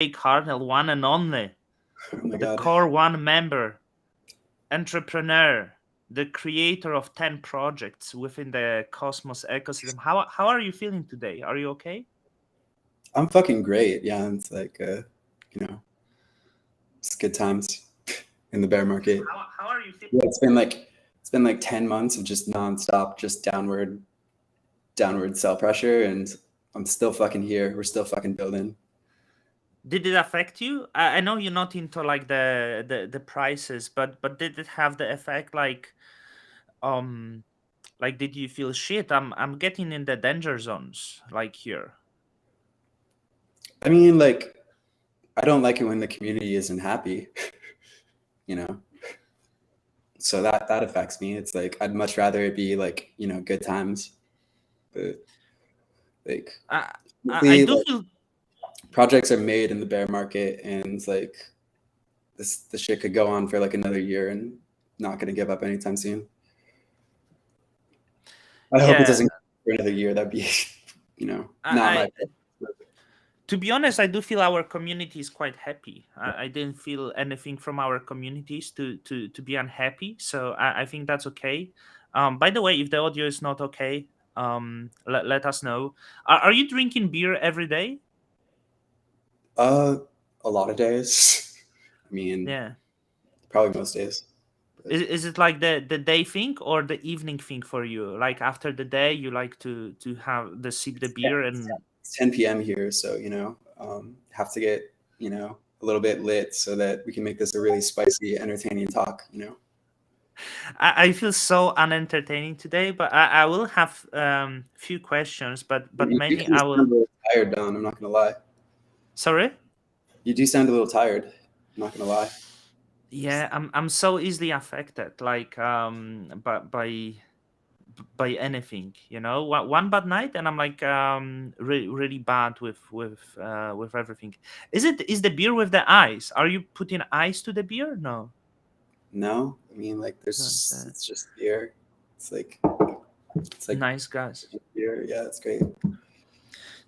Hartnel, one and only, Oh my the God. core one member, entrepreneur, the creator of 10 projects within the Cosmos ecosystem. How are you feeling today? Are you okay? I'm fucking great. Yeah, it's like, you know, it's good times in the bear market. How are you feeling? Yeah, it's been like 10 months of just nonstop, just downward sell pressure, and I'm still fucking here. We're still fucking building. Did it affect you? I know you're not into like the prices, but did it have the effect um like did you feel shit? I'm getting in the danger zones like here. I mean, like, I don't like it when the community isn't happy, you know? So that affects me. It's like I'd much rather it be like, good times. But like I I hopefully, do like, feel. projects are made in the bear market, and like the shit could go on for like another year and not gonna give up anytime soon. I hope it Yeah. doesn't go for another year. That'd be, not my. I To be honest, I do feel our community is quite happy. I didn't feel anything from our communities to be unhappy, so I think that's okay. By the way, if the audio is not okay, let us know. Are you drinking beer every day? Uh, a lot of days. I mean, Yeah. probably most days. But Is it like the day thing or the evening thing for you? Like after the day, you like to have the sip the it's 10, beer and. it's 10 p.m. here, so have to get a little bit lit so that we can make this a really spicy, entertaining talk. I feel so unentertaining today, but I will have few questions, but You mainly do I sound will. a little tired, Don. I'm not gonna lie. Sorry. You do sound a little tired. I'm not gonna lie. Yeah, I'm so easily affected, like by anything, you know. One bad night, and I'm like really bad with everything. Is the beer with the ice? Are you putting ice to the beer? No. No, I mean, like, No, it's just beer. It's like nice guys. beer. Yeah, it's great.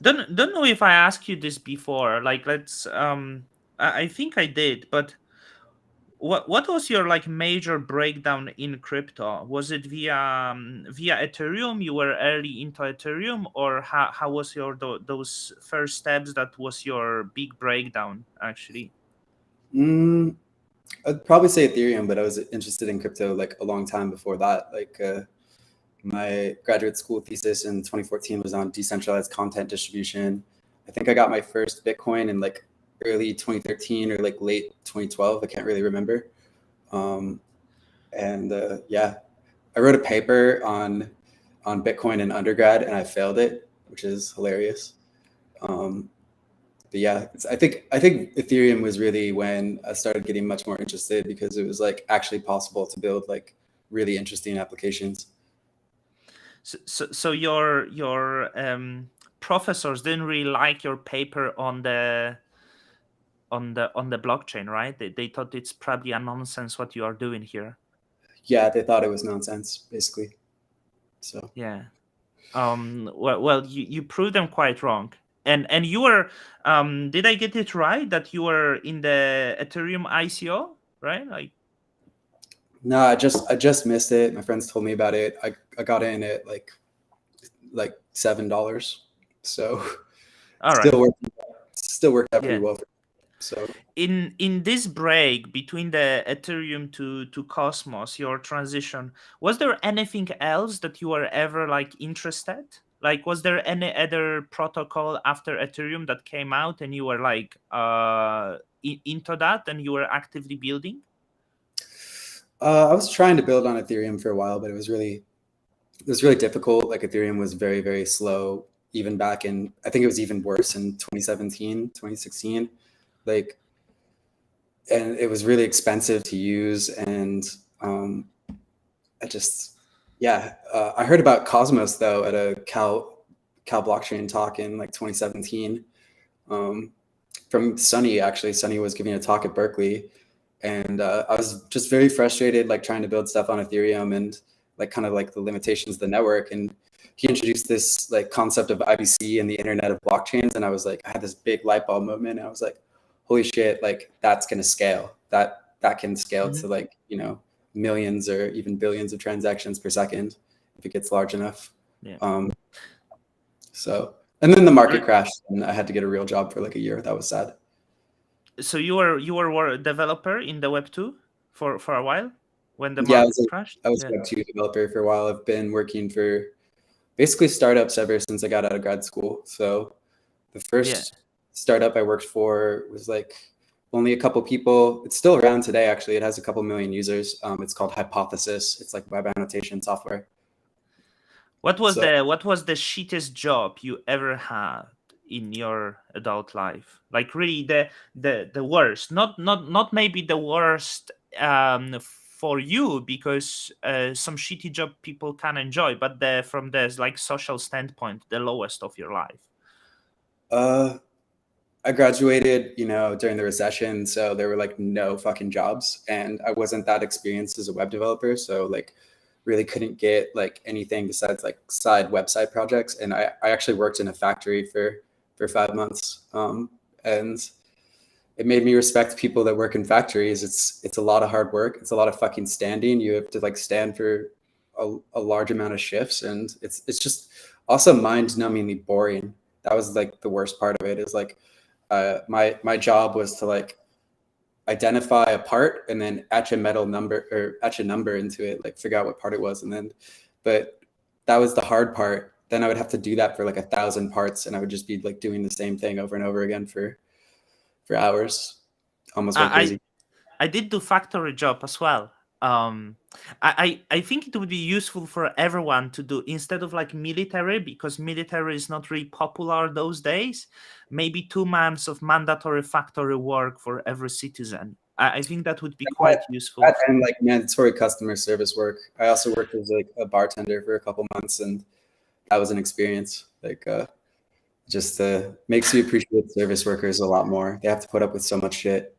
Don't know if I asked you this before. Like, let's I think I did, but what was your like major breakdown in crypto? Was it via Ethereum? You were early into Ethereum, or how was your those first steps? That was your big breakdown, actually. Mm, I'd probably say Ethereum, but I was interested in crypto like a long time before that. Like, my graduate school thesis in 2014 was on decentralized content distribution. I think I got my first Bitcoin in like early 2013 or like late 2012. I can't really remember. Um, and yeah, I wrote a paper on Bitcoin in undergrad, and I failed it, which is hilarious. Um, but yeah, I think Ethereum was really when I started getting much more interested because it was like actually possible to build like really interesting applications. So your professors didn't really like your paper on the blockchain, right? They thought it's probably a nonsense what you are doing here. Yeah, they thought it was nonsense, basically. So Yeah. Well, you proved them quite wrong. And you were, did I get it right that you were in the Ethereum ICO, right? Like, no, I just missed it. My friends told me about it. I got in at like $7. So all right. still worked still worked out pretty Yeah. well for me. So In this break between the Ethereum to Cosmos, your transition, was there anything else that you were ever like interested? Like, was there any other protocol after Ethereum that came out and you were like into that and you were actively building? I was trying to build on Ethereum for a while, but it was really difficult. Like Ethereum was very, very slow, even back in, I think it was even worse in 2017, 2016. Like, and it was really expensive to use. And um, I just, yeah, I heard about Cosmos though at a Cal blockchain talk in like 2017 um, from Sunny. Actually, Sunny was giving a talk at Berkeley, and I was just very frustrated, like trying to build stuff on Ethereum and like kind of like the limitations of the network. And he introduced this like concept of IBC and the Internet of Blockchains, and I was like, I had this big light bulb moment, and I was like, holy shit, like that's going to scale. That can scale Mhm. to like, you know, millions or even billions of transactions per second if it gets large enough. Yeah. So, and then the market Re- crashed and I had to get a real job for like a year. That was sad. So you were a developer in the Web 2 for a while when the Yeah, market crashed? I was a Yeah. Web 2 developer for a while. I've been working for basically startups ever since I got out of grad school. So the Yeah. first startup I worked for was like only a couple people. It's still around today, actually. It has a couple million users. It's called Hypothesis. It's like web annotation software. So What was the shittest job you ever had in your adult life? Like really the worst. Not maybe the worst for you because some shitty job people can enjoy, but the from the like social standpoint, the lowest of your life. uh, I graduated, you know, during the recession. So there were like no fucking jobs. And I wasn't that experienced as a web developer. So like really couldn't get like anything besides like side website projects. And I actually worked in a factory for 5 months. And it made me respect people that work in factories. It's a lot of hard work. It's a lot of fucking standing. You have to like stand for a large amount of shifts, and it's just also mind-numbingly boring. That was like the worst part of it. Is like my job was to like identify a part and then etch a metal number or etch a number into it, like figure out what part it was, and then but that was the hard part. Then I would have to do that for like 1,000 parts, and I would just be like doing the same thing over and over again for hours. Almost went I crazy. I did do factory job as well. Um, I think it would be useful for everyone to do instead of like military because military is not really popular those days. Maybe 2 months of mandatory factory work for every citizen. I think that would be quite useful. And like mandatory customer service work. I also worked as like a bartender for a couple months, and that was an experience. Like just makes you appreciate service workers a lot more. They have to put up with so much shit.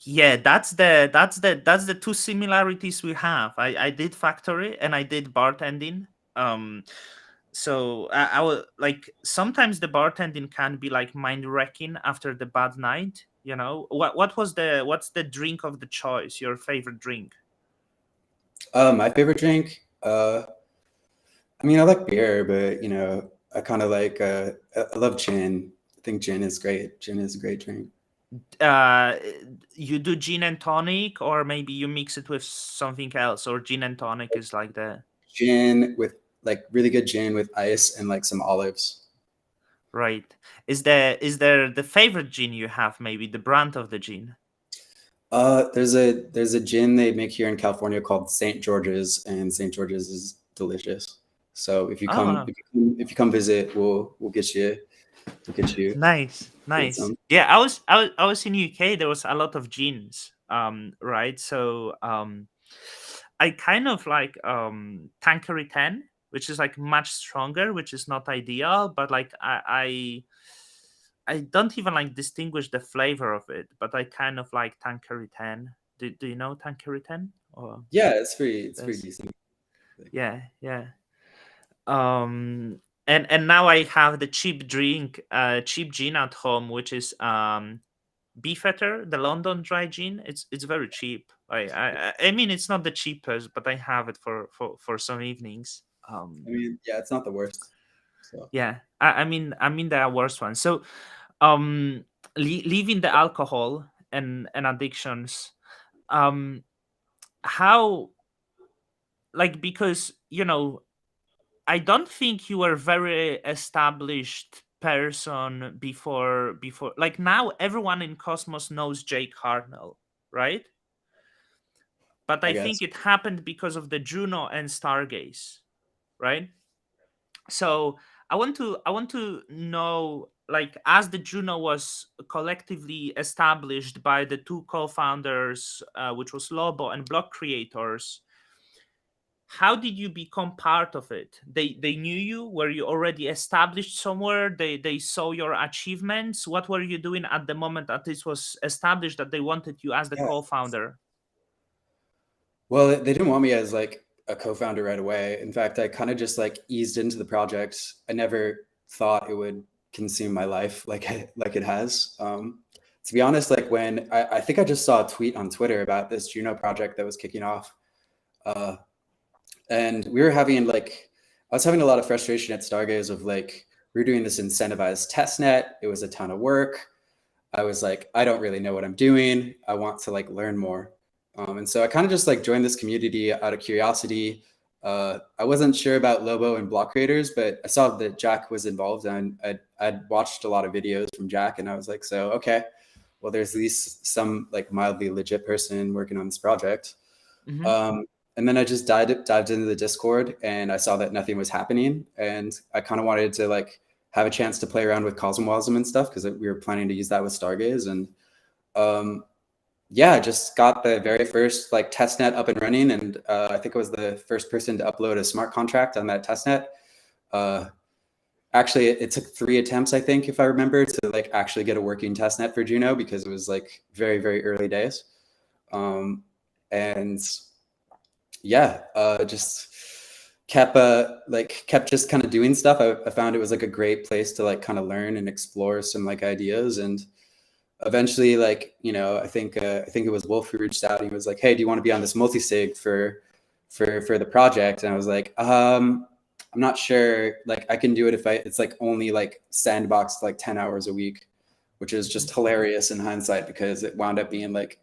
Yeah, that's the two similarities we have. I did factory and I did bartending. Um, so I will like sometimes the bartending can be like mind wrecking after the bad night. You know what's the drink of the choice? Your favorite drink? My favorite drink. I mean, I like beer, but you know, I kind of like. I love gin. I think gin is great. Gin is a great drink. Uh, you do gin and tonic, or maybe you mix it with something else, or gin and tonic is like the Gin with like really good gin with ice and like some olives. right. Is there the favorite gin you have? Maybe the brand of the gin. There's a gin they make here in California called St. George's, and St. George's is delicious. So Oh, wow. if you come visit, we'll get you Nice, get nice. some. Yeah, I was in UK. There was a lot of gins, right? So, I kind of like Tanqueray 10, which is like much stronger, which is not ideal, but like I don't even like distinguish the flavor of it, but I kind of like Tanqueray 10. Do you know Tanqueray 10? Or Yeah, it's pretty this? decent. Yeah, yeah. And now I have the cheap drink, cheap gin at home, which is Beefeater, the London dry gin. It's very cheap. I mean it's not the cheapest, but I have it for some evenings. I mean, yeah, it's not the worst. So Yeah, I mean there are worse ones. So um, leaving the alcohol and addictions, um, how like because you know I don't think you were very established person before like now everyone in Cosmos knows Jake Hartnell, right? But I I think guess. it happened because of the Juno and Stargaze, right? So I want to know like as the Juno was collectively established by the two co-founders, which was Lobo and Block Creators, how did you become part of it? They knew you, were you already established somewhere, they saw your achievements, what were you doing at the moment that this was established that they wanted you as the Yeah. co-founder? Well, they didn't want me as like a co-founder right away. In fact, I kind of just like eased into the project. I never thought it would consume my life like like it has. to be honest, like when I think I just saw a tweet on Twitter about this Juno project that was kicking off. Uh, and we were having like, I was having a lot of frustration at Stargaze of like, we were doing this incentivized test net. It was a ton of work. I was like, I don't really know what I'm doing. I want to like learn more. And so I kind of just like joined this community out of curiosity. I wasn't sure about Lobo and block creators, but I saw that Jack was involved, and I'd watched a lot of videos from Jack, and I was like, so, okay, well, there's at least some like mildly legit person working on this project. And then I just dived into the Discord, and I saw that nothing was happening, and I kind of wanted to like have a chance to play around with Cosmwasm and stuff because we were planning to use that with Stargaze. And yeah, just got the very first like testnet up and running, and I think I was the first person to upload a smart contract on that testnet. Actually, it took 3 attempts, I think, if I remember, to like actually get a working testnet for Juno because it was like very, very early days. And yeah, just kept just kind of doing stuff. I found it was like a great place to like kind of learn and explore some like ideas. And eventually, like, you know, I think it was Wolf who reached out. And he was like, hey, do you want to be on this multi-sig for the project? And I was like, I'm not sure. Like, I can do it if it's like only like sandboxed like 10 hours a week, which is just hilarious in hindsight because it wound up being like,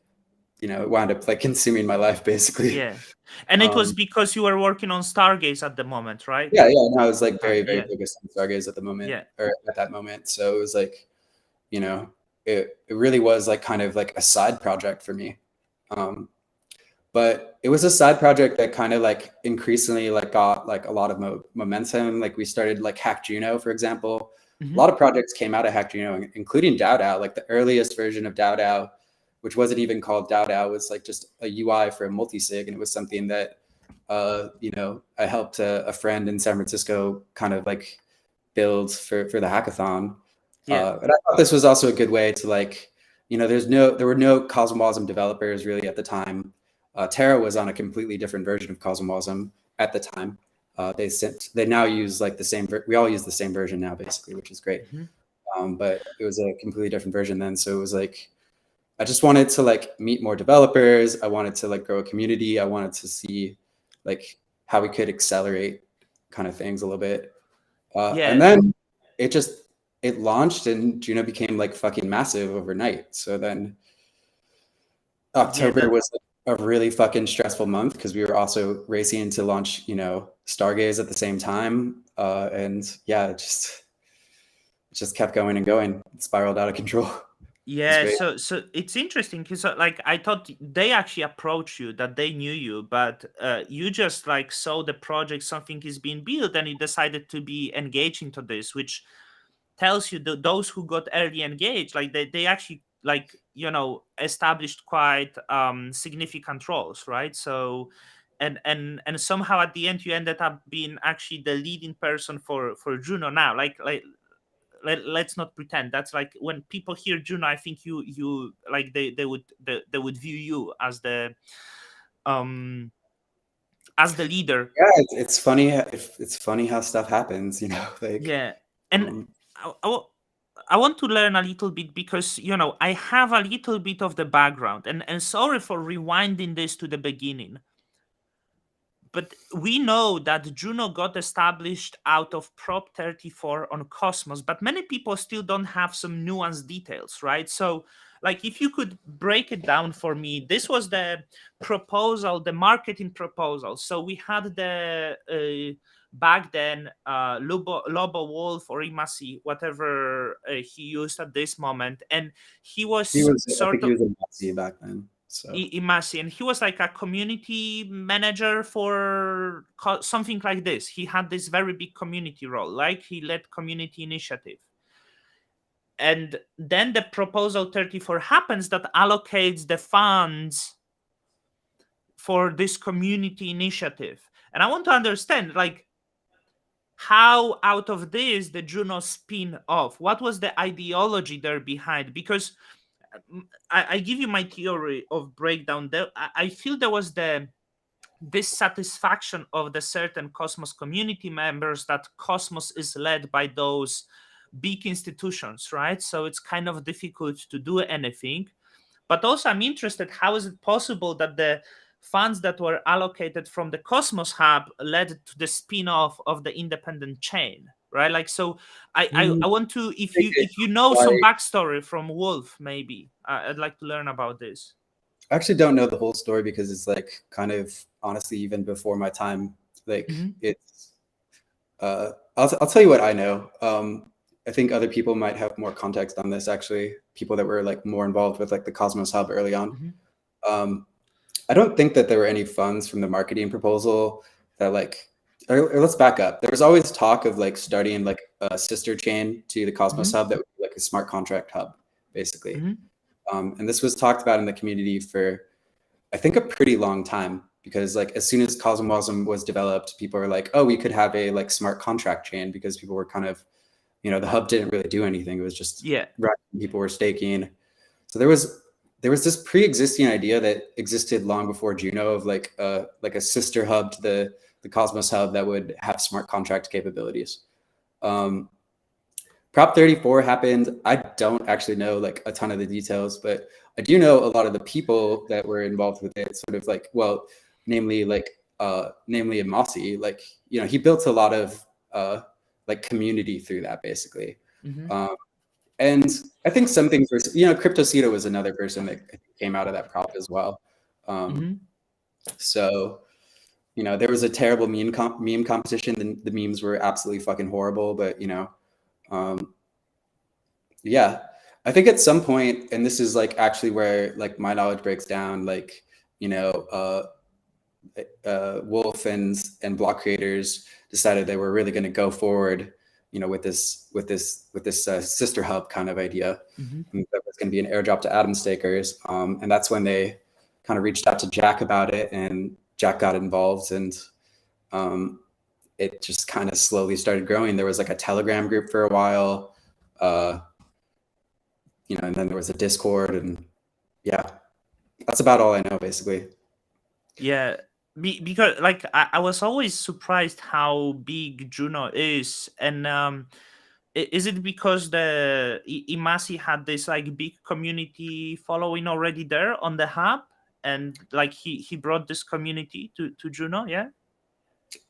you know, it wound up like consuming my life basically. Yeah. And it was because you were working on Stargaze at the moment, right? Yeah. And I was like very, very Yeah. focused on Stargaze at the moment, Yeah. or at that moment. So it was like, you know, it really was like kind of like a side project for me. But it was a side project that kind of like increasingly like got like a lot of momentum. Like we started like Hack Juno, for example. A lot of projects came out of Hack Juno, including Dao Dao. Like the earliest version of Dao Dao, which wasn't even called Dao Dao, was like just a UI for a multi-sig. And it was something that, you know, I helped a friend in San Francisco kind of like build for the hackathon. Yeah. And I thought this was also a good way to like, you know, there were no Cosmwasm developers really at the time. Terra was on a completely different version of Cosmwasm at the time. They now use like the same, we all use the same version now basically, which is great. But it was a completely different version then. So it was like, I just wanted to like meet more developers. I wanted to like grow a community. I wanted to see like how we could accelerate kind of things a little bit. And then it launched and Juno became like fucking massive overnight. So then October was a really fucking stressful month because we were also racing to launch, you know, Stargaze at the same time. And yeah, it just kept going and going. It spiraled out of control. Yeah, so it's interesting because like I thought they actually approached you, that they knew you, but you just like saw the project, something is being built, and you decided to be engaged into this, which tells you that those who got early engaged, like they actually like, you know, established quite significant roles, right? So and somehow at the end you ended up being actually the leading person for Juno now. Let's not pretend that's like when people hear Juno, I think you like they would view you as the leader. Yeah, it's funny. It's funny how stuff happens, you know. Like Yeah, and I want to learn a little bit because, you know, I have a little bit of the background, and sorry for rewinding this to the beginning. But we know that Juno got established out of Prop 34 on Cosmos, but many people still don't have some nuanced details, right? So, like, if you could break it down for me, this was the proposal, the marketing proposal. So we had the back then Lobo Wolf or Imasi, whatever he used at this moment, and he was I sort think of he was in Nazi back then. So Imasi, and he was like a community manager for something like this. He had this very big community role, like he led community initiative. And then the proposal 34 happens that allocates the funds for this community initiative. And I want to understand, like, how out of this the Juno spin off? What was the ideology there behind? Because I give you my theory of breakdown. There, I feel there was the dissatisfaction of the certain Cosmos community members that Cosmos is led by those big institutions, right? So it's kind of difficult to do anything. But also, I'm interested, how is it possible that the funds that were allocated from the Cosmos Hub led to the spin-off of the independent chain, right? Like, so I want to, if you know some backstory from Wolf, maybe I'd like to learn about this. I actually don't know the whole story because it's like kind of honestly even before my time. Like it's I'll tell you what I know. I think other people might have more context on this, actually, people that were like more involved with like the Cosmos Hub early on. I don't think that there were any funds from the marketing proposal that like, or let's back up. There was always talk of like starting like a sister chain to the Cosmos Hub that would be like a smart contract hub, basically. And this was talked about in the community for, I think, a pretty long time, because like as soon as Cosmosm was developed, people were like, oh, we could have a like smart contract chain, because people were kind of, you know, the hub didn't really do anything. It was just people were staking. So there was this pre-existing idea that existed long before Juno of like a sister hub to the Cosmos Hub that would have smart contract capabilities. Prop 34 happened. I don't actually know like a ton of the details, but I do know a lot of the people that were involved with it, sort of like, well, namely Amasi, like, you know, he built a lot of like community through that, basically. And I think some things were, you know, CryptoCito was another person that came out of that prop as well. So, you know, there was a terrible meme competition. The memes were absolutely fucking horrible, but, you know, yeah, I think at some point, and this is like actually where like my knowledge breaks down, like, you know, Wolf and block creators decided they were really going to go forward, you know, with this sister hub kind of idea. And that was going to be an airdrop to Atom stakers, and that's when they kind of reached out to Jack about it, and Jack got involved, and it just kind of slowly started growing. There was like a Telegram group for a while, you know, and then there was a Discord, and yeah, that's about all I know, basically. Yeah, because like I was always surprised how big Juno is, and is it because the Imasi had this like big community following already there on the hub, and like he brought this community to Juno? Yeah,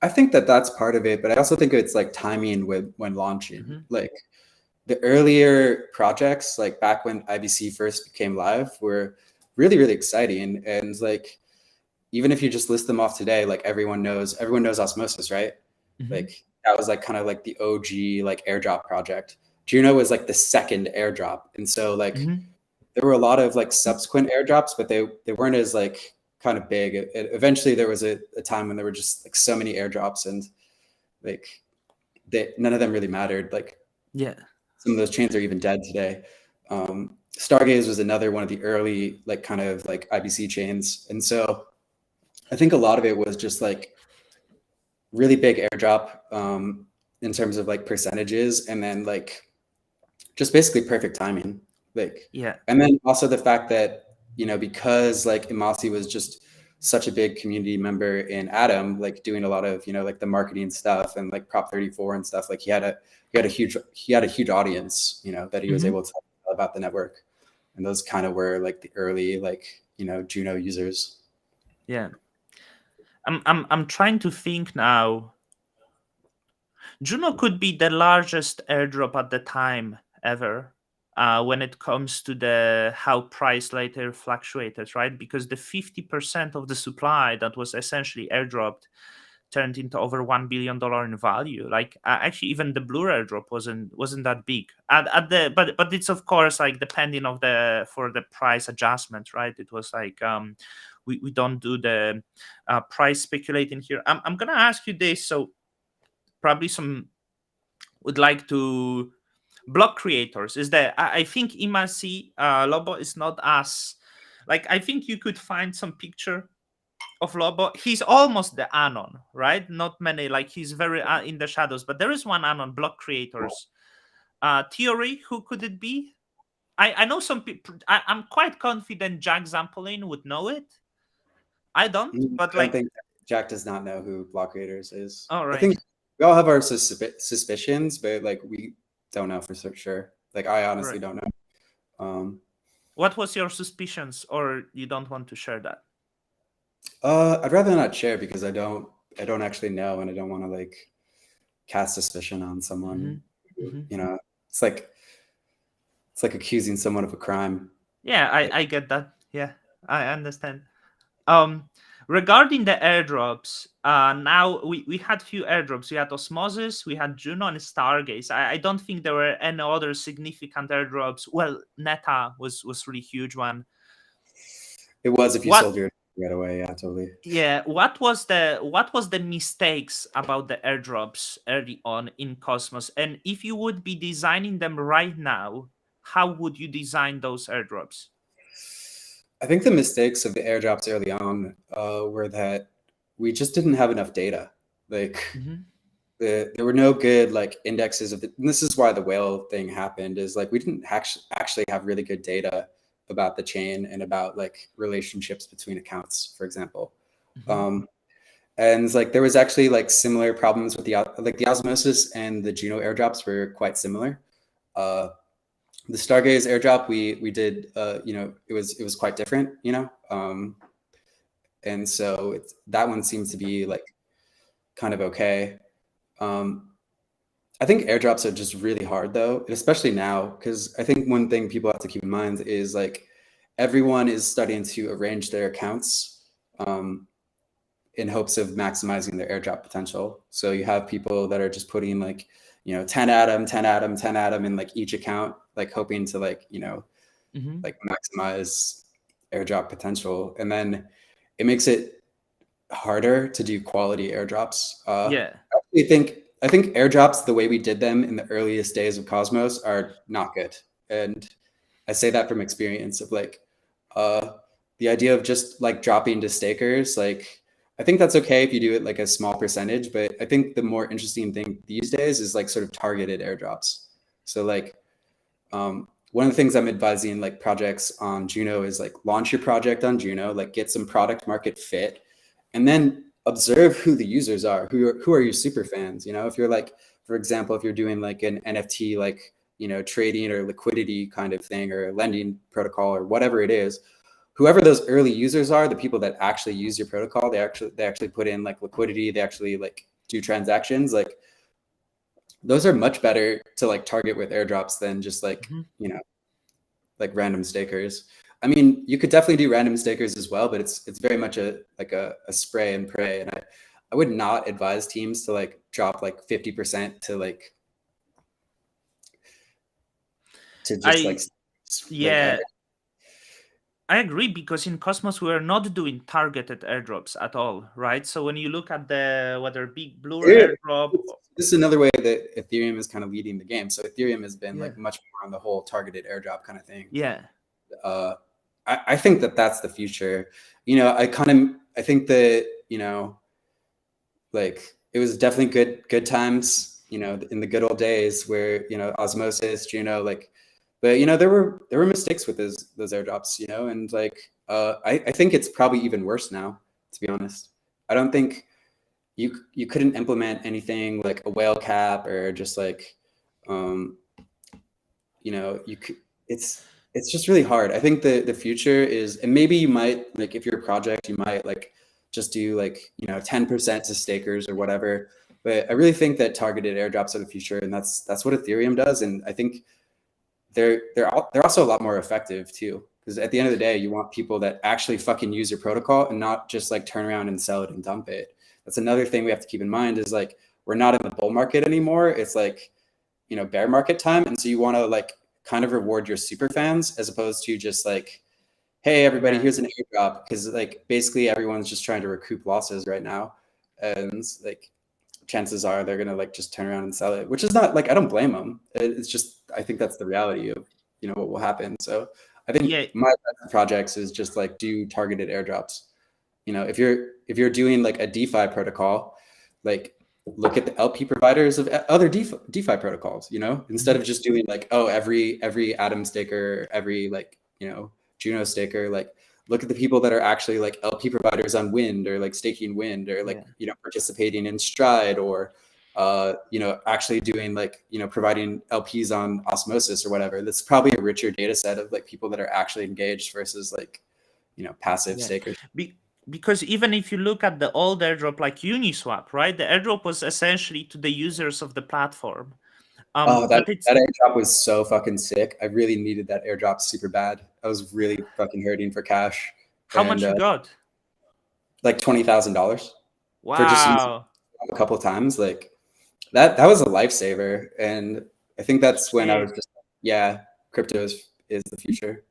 I think that that's part of it, but I also think it's like timing when launching. Like the earlier projects, like back when IBC first became live, were really, really exciting. And like, even if you just list them off today, like everyone knows Osmosis, right? Like that was like kind of like the OG like airdrop project. Juno was like the second airdrop. And so like there were a lot of like subsequent airdrops, but they weren't as like kind of big. Eventually there was a time when there were just like so many airdrops, and like none of them really mattered. Like, yeah, some of those chains are even dead today. Stargaze was another one of the early like kind of like IBC chains. And so I think a lot of it was just like really big airdrop in terms of like percentages, and then like just basically perfect timing. Like, yeah, and then also the fact that, you know, because like Imasi was just such a big community member in Atom, like doing a lot of, you know, like the marketing stuff and like Prop 34 and stuff, like he had a huge audience, you know, that he was able to tell about the network. And those kind of were like the early, like, you know, Juno users. yeah. I'm trying to think now. Juno could be the largest airdrop at the time ever, when it comes to the how price later fluctuated, right? Because the 50% of the supply that was essentially airdropped turned into over $1 billion in value. Like actually, even the Blue airdrop wasn't that big. At the but it's of course like depending of the for the price adjustment, right? It was like we don't do the price speculating here. I'm gonna ask you this, so probably some would like to block creators is that I think Imasi Lobo is not as like I think you could find some picture of Lobo. He's almost the Anon, right? Not many, like he's very in the shadows, but there is one Anon block creators. Theory, who could it be? I know some people. I'm quite confident Jack Zampolin would know it. I don't, but I don't like think Jack does not know who block creators is. all I right. think we all have our suspicions, but like don't know for sure. Like I honestly Right. don't know. What was your suspicions, or you don't want to share that? I'd rather not share because I don't actually know, and I don't want to like cast suspicion on someone. Mm-hmm. You know, it's like accusing someone of a crime. Yeah, I get that. Yeah, I understand. Um, Regarding the airdrops, now we had few airdrops. We had Osmosis, we had Juno, and Stargaze. I don't think there were any other significant airdrops. Well, Neta was really huge one. It was if you What? sold your right away. Yeah, totally. Yeah. What was the mistakes about the airdrops early on in Cosmos? And if you would be designing them right now, how would you design those airdrops? I think the mistakes of the airdrops early on were that we just didn't have enough data. Like Mm-hmm. there were no good like indexes of and this is why the whale thing happened, is like we didn't actually have really good data about the chain and about like relationships between accounts, for example. Mm-hmm. Um, and like there was actually like similar problems with the osmosis and the Juno airdrops were quite similar. Uh, the Stargaze airdrop we did, you know, it was quite different, you know. And so that one seems to be like kind of okay. Um, I think airdrops are just really hard though, especially now, because I think one thing people have to keep in mind is like everyone is starting to arrange their accounts in hopes of maximizing their airdrop potential. So you have people that are just putting like, you know, 10 atom, 10 atom, 10 atom in like each account, like hoping to like, you know, Mm-hmm. like maximize airdrop potential. And then it makes it harder to do quality airdrops. Yeah. I think airdrops, the way we did them in the earliest days of Cosmos, are not good. And I say that from experience of like uh, the idea of just like dropping to stakers. Like I think that's okay if you do it like a small percentage, but I think the more interesting thing these days is like sort of targeted airdrops. So like one of the things I'm advising like projects on Juno is like launch your project on Juno, like get some product market fit, and then observe who the users are, who are your super fans. You know, if you're like, for example, if you're doing like an NFT, like, you know, trading or liquidity kind of thing, or a lending protocol or whatever it is, whoever those early users are, the people that actually use your protocol, they actually put in like liquidity, they actually like do transactions, like those are much better to like target with airdrops than just like, Mm-hmm. you know, like random stakers. I mean, you could definitely do random stakers as well, but it's very much a like a spray and pray. And I would not advise teams to like drop like 50% to like to just I like Yeah, I agree, because in Cosmos we are not doing targeted airdrops at all, right? So when you look at the whether Big Blue here, airdrop, this is another way that Ethereum is kind of leading the game. So Ethereum has been yeah, like much more on the whole targeted airdrop kind of thing. yeah, Uh, I think that that's the future. You know, I think that, you know, like it was definitely good times, you know, in the good old days where, you know, osmosis, Juno, like, but you know, there were mistakes with those airdrops, you know, and like I think it's probably even worse now, to be honest. I don't think you couldn't implement anything like a whale cap or just like um you know, you could, it's just really hard. I think the future is, and maybe you might like, if you're a project, you might like just do like, you know, 10% to stakers or whatever. But I really think that targeted airdrops are the future, and that's what Ethereum does. And I think they're also a lot more effective too, because at the end of the day, you want people that actually fucking use your protocol and not just like turn around and sell it and dump it. That's another thing we have to keep in mind, is like we're not in the bull market anymore. It's like, you know, bear market time, and so you want to like kind of reward your super fans as opposed to just like, hey everybody, yeah, here's an airdrop, because like basically everyone's just trying to recoup losses right now, and like chances are they're gonna like just turn around and sell it, which is not like, I don't blame them. It's just, I think that's the reality of, you know, what will happen. So I think yeah, my projects is just like do targeted airdrops. You know, if you're doing like a DeFi protocol, like look at the LP providers of other DeFi protocols, you know, instead mhm, of just doing like, oh, every Atom staker, every like, you know, Juno staker, like look at the people that are actually like LP providers on Wind, or like staking Wind, or like, yeah, you know, participating in Stride, or actually doing like, providing LPs on osmosis or whatever, that's probably a richer data set of like people that are actually engaged versus like, passive stakers. Because even if you look at the old airdrop like Uniswap, right? The airdrop was essentially to the users of the platform. That But it's airdrop was so fucking sick. I really needed that airdrop super bad. I was really fucking hurting for cash. how And much you got? like $20,000 for just using Wow. it a couple of times. Like that was a lifesaver. And I think that's when I was Sick. just, yeah, crypto is the future.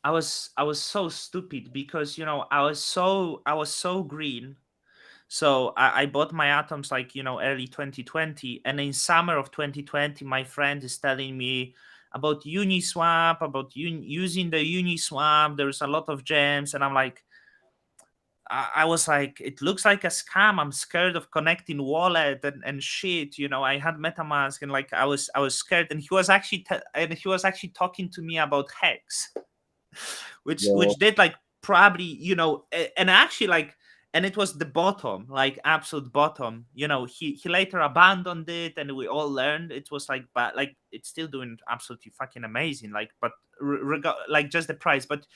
I was so stupid because I was so green. So I bought my atoms like early 2020, and in summer of 2020, my friend is telling me about Uniswap, about using the Uniswap. There's a lot of gems, and I'm like, I was like, it looks like a scam. I'm scared of connecting wallet and shit. I had MetaMask, and like I was scared. And he was actually talking to me about Hex, which Well, did like probably and actually like, and it was the bottom, like absolute bottom. He later abandoned it, and we all learned it was like bad. Like it's still doing absolutely fucking amazing. Like, but like just the price. But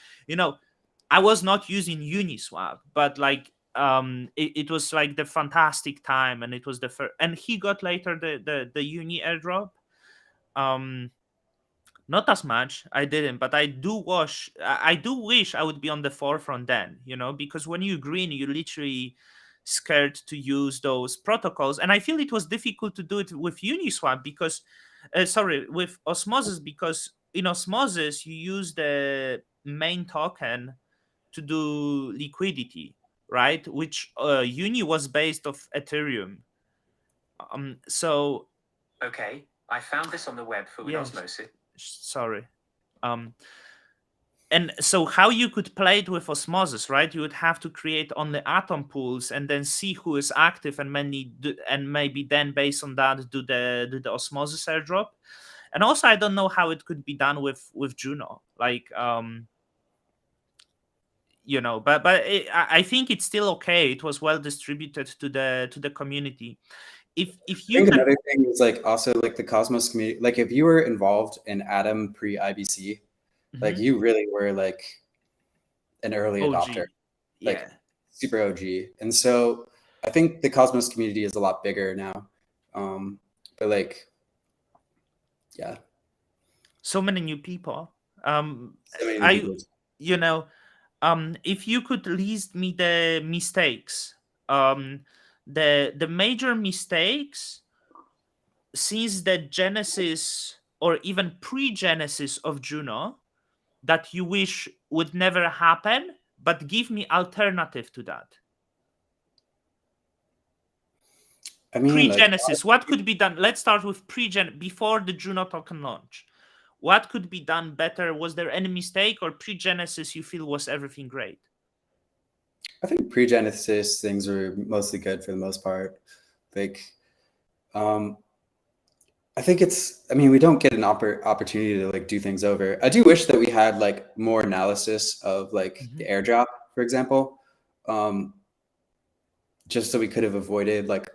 I was not using Uniswap, but like it was like the fantastic time, and it was the first. And he got later the Uni airdrop. Um, not as much. I didn't, but I do wish I would be on the forefront then. Because when you green, you literally scared to use those protocols, and I feel it was difficult to do it with Uniswap because, sorry, with Osmosis, because in Osmosis you use the main token to do liquidity, right? Which Uni was based of Ethereum. So Okay, I found this on the web for yes, osmosis. sorry. And so how you could play it with Osmosis, right? You would have to create only atom pools and then see who is active, and maybe then based on that do the Osmosis airdrop. And also I don't know how it could be done with Juno, like but I think it's still okay. It was well distributed to the community. If I you think can. another thing is like also like the Cosmos community. Like if you were involved in Atom pre IBC, like Mhm. you really were like an early adopter, OG, like yeah. super OG. And so I think the Cosmos community is a lot bigger now. But like, yeah, So many new people. so many new I people. you know if you could list me the mistakes, the major mistakes since the genesis or even pre-genesis of Juno that you wish would never happen, but give me alternative to that. I mean, like, Pre-genesis, what could be done? Let's start with before the Juno token launch. What could be done better? Was there any mistake, or pre-genesis you feel was everything great? I think pre-Genesis things were mostly good for the most part. Like, I think I mean, we don't get an opportunity to like do things over. I do wish that we had like more analysis of like Mhm. the airdrop, for example, um, just so we could have avoided like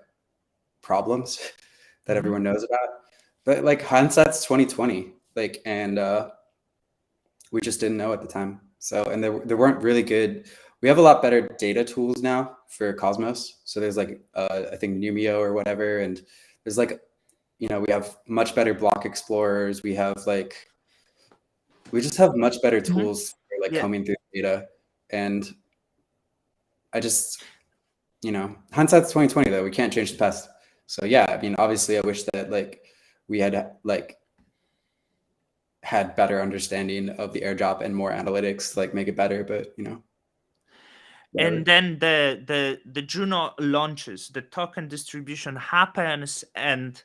problems that Mhm. everyone knows about. But like hindsight's 2020, like, and we just didn't know at the time. So, and there weren't really good. We have a lot better data tools now for Cosmos. So there's like I think Numio or whatever, and there's like we have much better block explorers. We just have much better Mhm. tools for like Yeah. combing through the data. And I just hindsight's 2020 though. We can't change the past. So yeah, I mean, obviously, I wish that like we had like had better understanding of the airdrop and more analytics to like make it better. But whatever. And then the Juno launches, the token distribution happens, and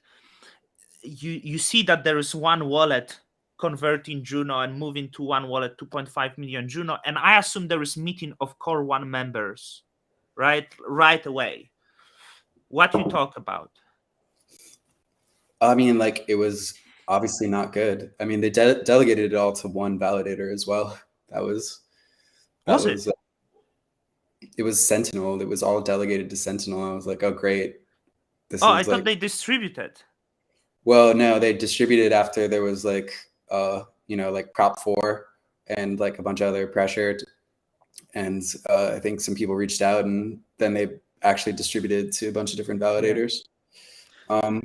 you see that there is one wallet converting Juno and moving to one wallet 2.5 million Juno, and I assume there is meeting of core one members right away. What you talk about? I mean, like it was obviously not good. I mean, they delegated it all to one validator as well. That was that Was it? was it was Sentinel. It was all delegated to Sentinel. I was like, oh great. This Oh, I is thought like, they distributed. well, no, they distributed after there was like, like Prop 4 and like a bunch of other pressure. And I think some people reached out and then they actually distributed to a bunch of different Yeah. validators.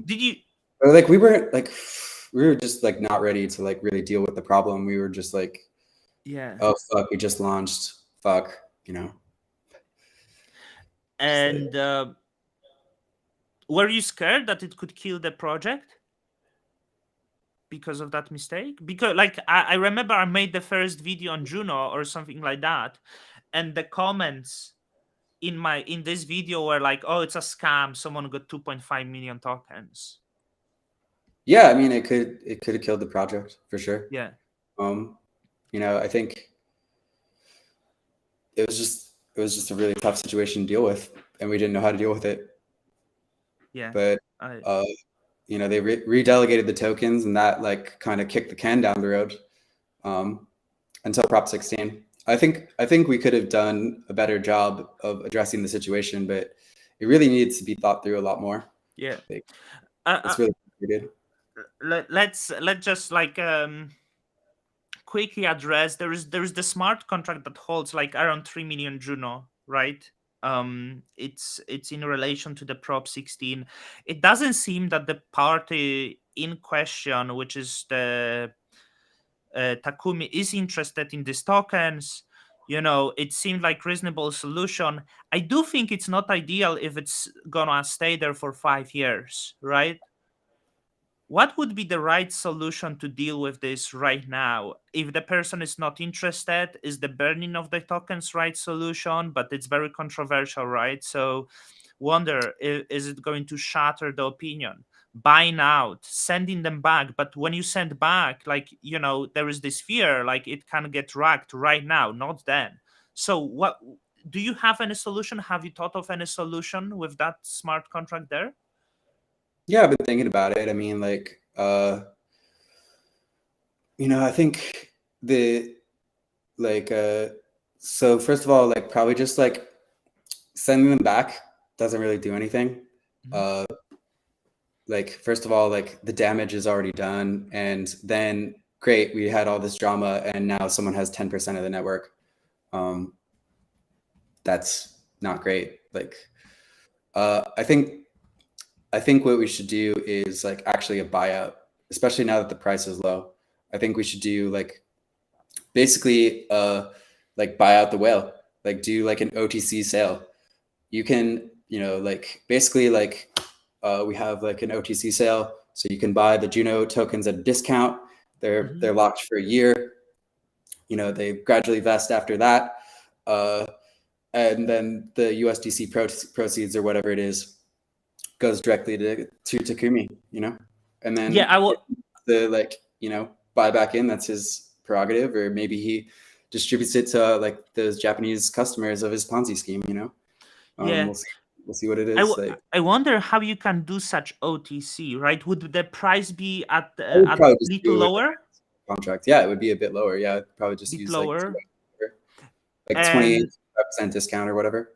Did you? But like we were just like not ready to like really deal with the problem. We were just like, Yeah. oh fuck, we just launched. Fuck, Just like, And were you scared that it could kill the project because of that mistake? Because like I remember I made the first video on Juno or something like that, and the comments in this video were like, "Oh, it's a scam. Someone got 2.5 million tokens." yeah, I mean, it could have killed the project for sure. Yeah. I think it was just a really tough situation to deal with, and we didn't know how to deal with it. Yeah. But I, they redelegated the tokens, and that like kind of kicked the can down the road until Prop 16. I think we could have done a better job of addressing the situation, but it really needs to be thought through a lot more. yeah. Like, Uh, it's really complicated. let's just like quickly address there is the smart contract that holds like around 3 million Juno, right? It's in relation to the Prop 16. It doesn't seem that the party in question, which is the Takumi, is interested in these tokens. It seemed like reasonable solution. I do think it's not ideal if it's gonna stay there for 5 years, right? What would be the right solution to deal with this right now? If the person is not interested, is the burning of the tokens right solution? But it's very controversial, right? So wonder, is it going to shatter the opinion? Buying out, sending them back. But when you send back, like, there is this fear, like it can get racked right now, not then. So what do you have any solution? Have you thought of any solution with that smart contract there? Yeah, I've been thinking about it. I mean, like, I think the like so first of all, like probably just like sending them back doesn't really do anything. Mhm. Like first of all, like the damage is already done, and then great, we had all this drama and now someone has 10% of the network. That's not great. Like I think what we should do is like actually a buyout, especially now that the price is low. I think we should do like basically like buy out the whale, like do like an OTC sale. You can, like basically like we have like an OTC sale, so you can buy the Juno tokens at a discount. They're Mhm. locked for a year. They gradually vest after that, and then the USDC proceeds or whatever it is goes directly to Takumi. And Yeah, then I will. the like buy back in. That's his prerogative, or maybe he distributes it to like those Japanese customers of his Ponzi scheme. Yeah, We'll see what it is like. I wonder how you can do such OTC, right? Would the price be I would at probably just little do it lower, contract. Yeah, it would be a bit lower. Yeah, I'd probably just bit use like lower, like and 25% discount or whatever.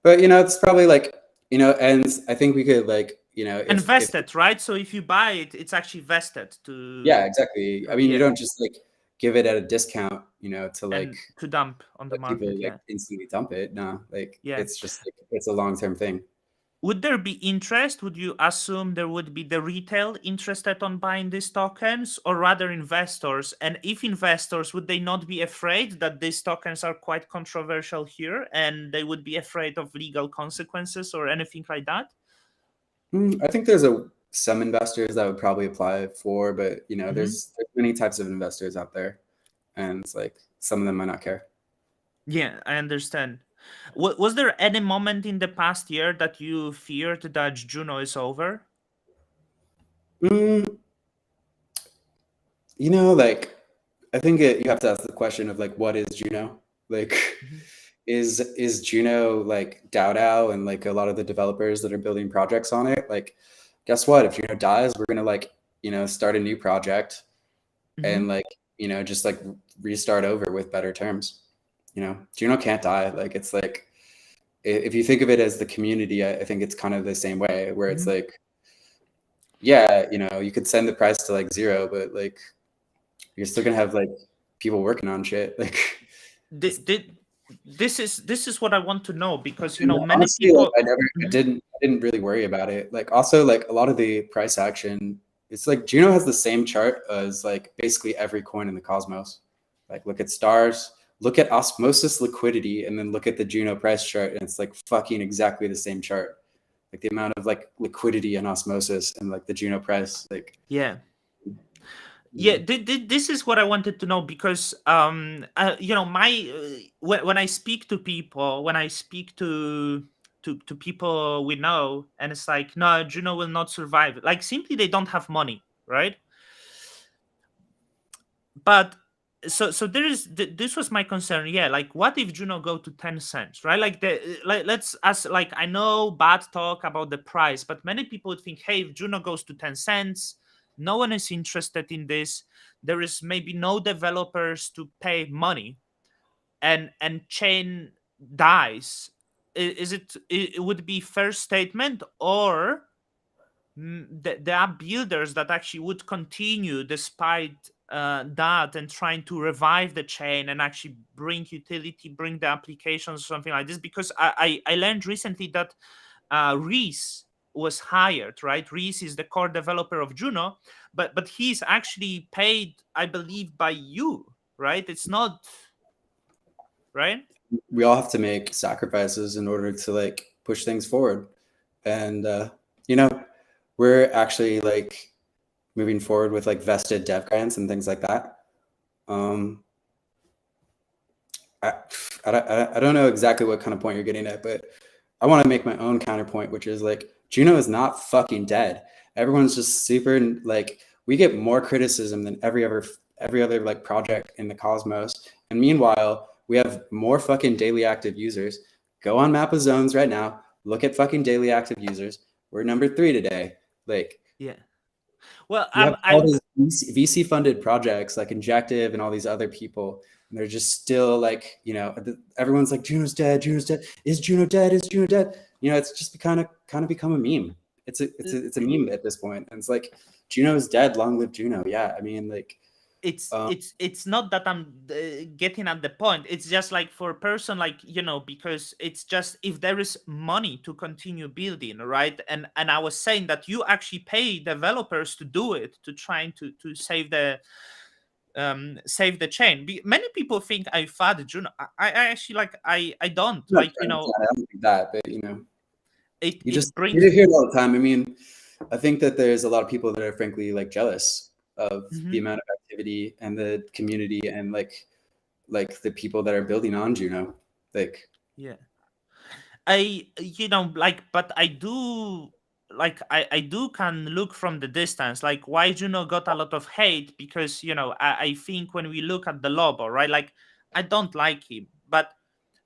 But it's probably like and I think we could like if vested, right? So if you buy it, it's actually vested yeah, to exactly. I mean, you yeah, don't just like give it at a discount, to like and to dump on the let people market. like Yeah, instantly dump it. No, like yeah. it's just like it's a long-term thing. Would there be interest? Would you assume there would be the retail interested on buying these tokens, or rather investors? And if investors, would they not be afraid that these tokens are quite controversial here and they would be afraid of legal consequences or anything like that? I think there's some investors that would probably apply for, but Mhm. there's many types of investors out there, and it's like some of them might not care. Yeah, I understand. Was there any moment in the past year that you feared that Juno is over? Mm, like I think you have to ask the question of like, what is Juno? Like, Mhm. is Juno like Dao Dao and like a lot of the developers that are building projects on it? Like, guess what? If Juno dies, we're gonna like start a new project and Mhm. like just like restart over with better terms. Juno can't die. Like it's like if you think of it as the community, I think it's kind of the same way where it's Mhm. like yeah, you know, you could send the price to like 0, but like you're still gonna have like people working on shit. Like This is what I want to know, because and many honestly, like people. I Mhm. didn't really worry about it. Like also like a lot of the price action, it's like Juno has the same chart as like basically every coin in the Cosmos. Like look at stars, look at osmosis liquidity, and then look at the Juno price chart, and it's like fucking exactly the same chart. Like the amount of like liquidity and osmosis and like the Juno price, like Yeah. you know. This is what I wanted to know, because my when I speak to people, when I speak to people we know, and it's like, no, Juno will not survive, like simply they don't have money, right? But so there is this was my concern. Yeah, like what if Juno go to 10 cents, right? Like let's as like, I know bad talk about the price, but many people would think, hey, if Juno goes to 10 cents, no one is interested in this. There is maybe no developers to pay money, and chain dies. Is it, it would be fair statement, or there are builders that actually would continue despite that, and trying to revive the chain and actually bring utility, bring the applications, something like this? Because I learned recently that Reese was hired, right? Reese is the core developer of Juno, but he's actually paid, I believe, by you, right? It's not right. We all have to make sacrifices in order to like push things forward. And you know, we're actually like moving forward with like vested dev grants and things like that. Um, I, I don't know exactly what kind of point you're getting at, but I want to make my own counterpoint, which is like Juno is not fucking dead. Everyone's just super like, we get more criticism than every other like project in the Cosmos, and meanwhile we have more fucking daily active users. Go on Map of Zones right now, look at fucking daily active users. We're number 3 today. Like Yeah. Well, you have all I these VC funded projects like Injective and all these other people, and they're just still like, you know, everyone's like, Juno's dead, Juno's dead. Is Juno dead? Is Juno dead? You know, it's just kind of become a meme. It's a meme at this point. And it's like, Juno's dead, long live Juno. Yeah, I mean, like, it's not that I'm getting at the point. It's just like, for a person like, because it's just, if there is money to continue building, right? And I was saying that you actually pay developers to do it, to trying to save the chain. Many people think I fad Juno. I actually, like, I don't, I'm not like, trying to say I don't think that, but you know, it you brings. hear it all the time. I mean, I think that there's a lot of people that are frankly like jealous of the Mhm. amount of activity and the community and like the people that are building on Juno. Like Yeah. Like, but I do, like, I do can look from the distance, like, why Juno got a lot of hate, because I think when we look at the Lobo, right, like, I don't like him, but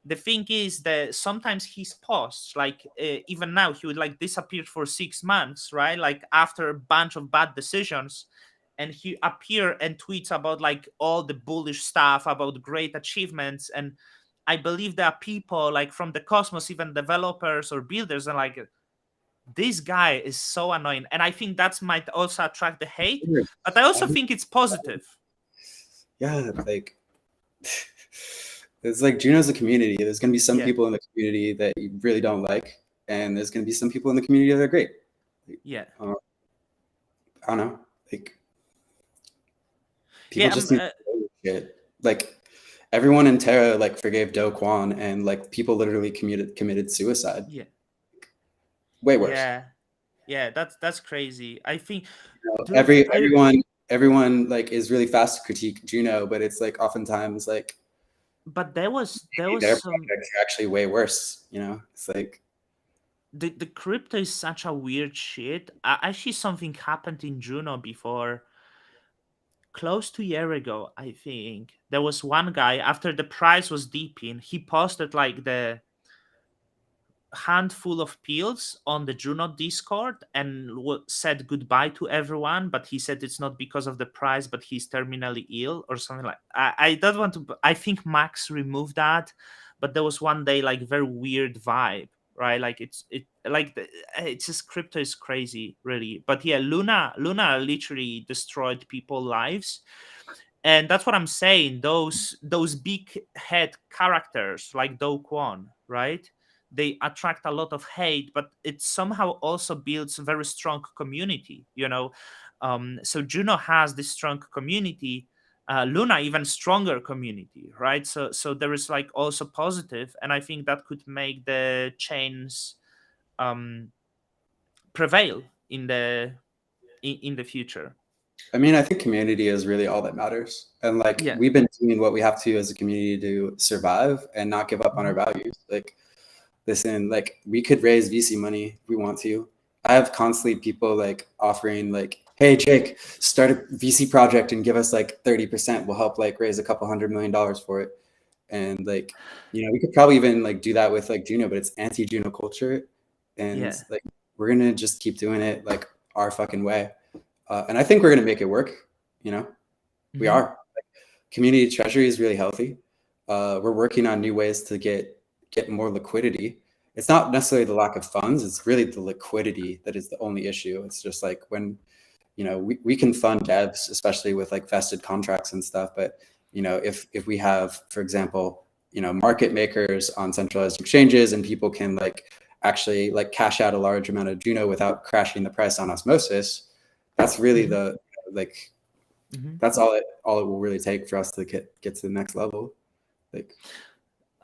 the thing is that sometimes his posts, like, even now, he would like disappear for 6 months, right, like, after a bunch of bad decisions, and he appear and tweets about like all the bullish stuff about great achievements. And I believe there are people like from the Cosmos, even developers or builders, and like, this guy is so annoying. And I think that might also attract the hate, but I also think it's positive. yeah, like it's like Juno's a community. There's gonna be some Yeah. people in the community that you really don't like, and there's gonna be some people in the community that are great. Yeah. I don't know, like people Yeah. just need to know shit. Like everyone in Terra like forgave Do Kwon, and like people literally committed suicide. Yeah. Way worse. Yeah. Yeah. That's crazy. I think, You know, dude, everyone like is really fast to critique Juno, but it's like oftentimes like but there was their some. projects are actually way worse. You know, it's like The crypto is such a weird shit. Actually, something happened in Juno before, close to a year ago, I think. There was one guy, after the price was deeping, he posted like the handful of pills on the Juno Discord, and said goodbye to everyone. But he said it's not because of the price, but he's terminally ill or something. Like, I don't want to. I think Max removed that, but there was one day like very weird vibe, right? Like it's just crypto is crazy, really. But yeah, Luna literally destroyed people's lives, and that's what I'm saying. Those big head characters like Do Kwon, right? They attract a lot of hate, but it somehow also builds a very strong community. So Juno has this strong community. Luna even stronger community, right? So there is like also positive, and I think that could make the chains um, prevail in the future. I mean, I think community is really all that matters. And like Yeah. we've been doing what we have to as a community to survive and not give up on our values. Like, listen, like we could raise VC money if we want to. I have constantly people like offering like, hey Jake, start a VC project and give us like 30%. We'll help like raise a couple $100 million for it. And like, we could probably even like do that with like Juno, but it's anti-Juno culture. And Yeah. like we're gonna just keep doing it like our fucking way. And I think we're going to make it work. We are. Like, community treasury is really healthy. We're working on new ways to get more liquidity. It's not necessarily the lack of funds. It's really the liquidity that is the only issue. It's just like when, we can fund devs, especially with like vested contracts and stuff. But, if we have, for example, market makers on centralized exchanges and people can like actually like cash out a large amount of Juno without crashing the price on osmosis, that's really the like that's all it will really take for us to get to the next level. Like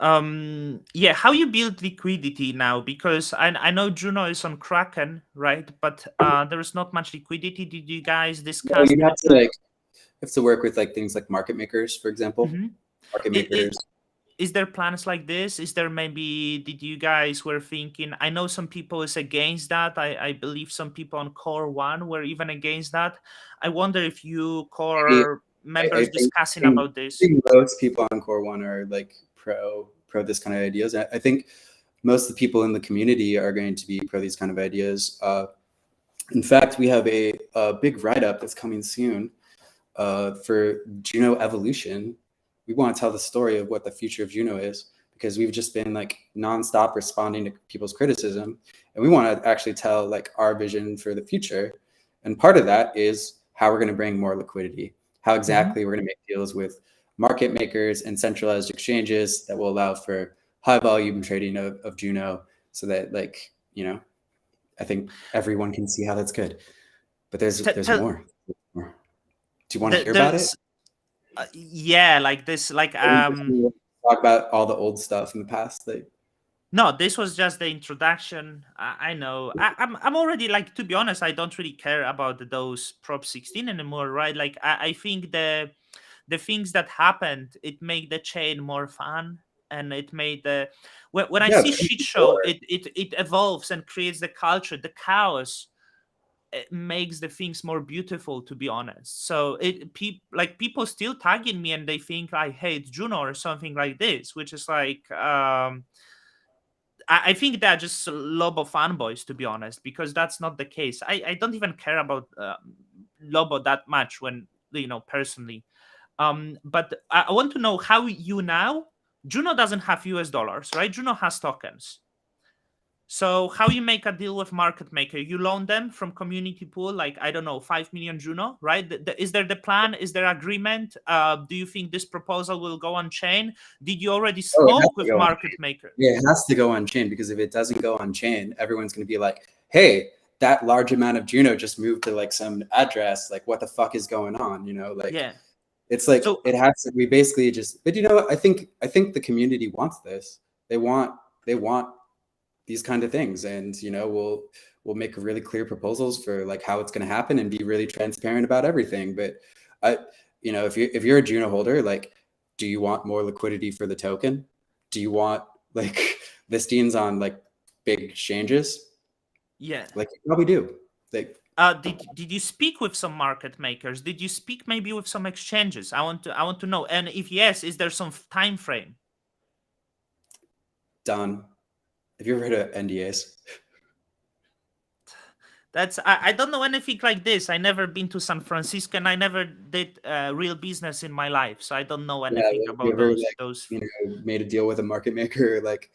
yeah, how you build liquidity now? Because I know Juno is on Kraken, right? But there is not much liquidity. Did you guys discuss you have the to plan? work with like things like market makers, for example. Market makers. Is there plans like this? Is there maybe, did you guys were thinking, I know some people is against that. I believe some people on Core One were even against that. I wonder if you core members discussing about this. I think most people on Core One are like pro this kind of ideas. I think most of the people in the community are going to be pro these kind of ideas. In fact, we have a big write-up that's coming soon for Juno Evolution. We want to tell the story of what the future of Juno is, because we've just been like nonstop responding to people's criticism, and we want to actually tell like our vision for the future. And part of that is how we're going to bring more liquidity, how exactly we're going to make deals with market makers and centralized exchanges that will allow for high volume trading of Juno, so that like, I think everyone can see how that's good. But there's more. Do you want to hear about it? Yeah, like this, like talk about all the old stuff in the past. No, this was just the introduction. I know. I'm already, like, to be honest, I don't really care about those Prop 16 anymore, right? Like I think the things that happened, it made the chain more fun, and it made the when I see shit show, it evolves and creates the culture, the chaos. It makes the things more beautiful, to be honest. So people still tagging me and they think I hate Juno or something like this, which is like I think they're just Lobo fanboys, to be honest, because that's not the case. I don't even care about Lobo that much when personally. But I want to know how you now. Juno doesn't have US dollars, right? Juno has tokens. So how you make a deal with market maker? You loan them from community pool, like, I don't know, 5 million Juno, right? Is there the plan? Is there agreement? Do you think this proposal will go on chain? Did you already smoke with market maker? Yeah, it has to go on chain, because if it doesn't go on chain, everyone's going to be like, hey, that large amount of Juno just moved to like some address. Like, what the fuck is going on? Yeah. It's like, so, it has to, we basically just, but I think the community wants this. They want these kind of things, and we'll make really clear proposals for like how it's going to happen and be really transparent about everything. But if you're a Juno holder, like, do you want more liquidity for the token? Do you want like listings on like big exchanges? Yeah, like you probably do. Like, did you speak with some market makers? Did you speak maybe with some exchanges? I want to know. And if yes, is there some time frame? Done. Have you ever heard of NDAs? That's I don't know anything like this. I never been to San Francisco, and I never did real business in my life, so I don't know anything about those. Made a deal with a market maker, like,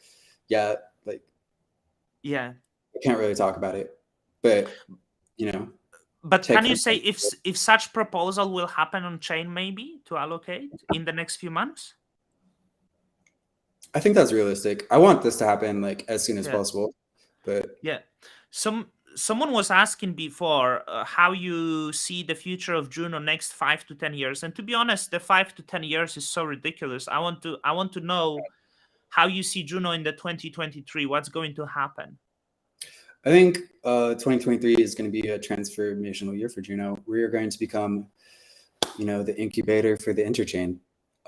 yeah, like Yeah. I can't really talk about it, but you know, But take can you say if such proposal will happen on chain, maybe to allocate in the next few months? I think that's realistic. I want this to happen like as soon as Yeah. possible, but Yeah. Someone was asking before how you see the future of Juno next 5 to 10 years, and to be honest, the 5 to 10 years is so ridiculous. I want to know how you see Juno in the 2023. What's going to happen? I think 2023 is going to be a transformational year for Juno. We are going to become, the incubator for the Interchain,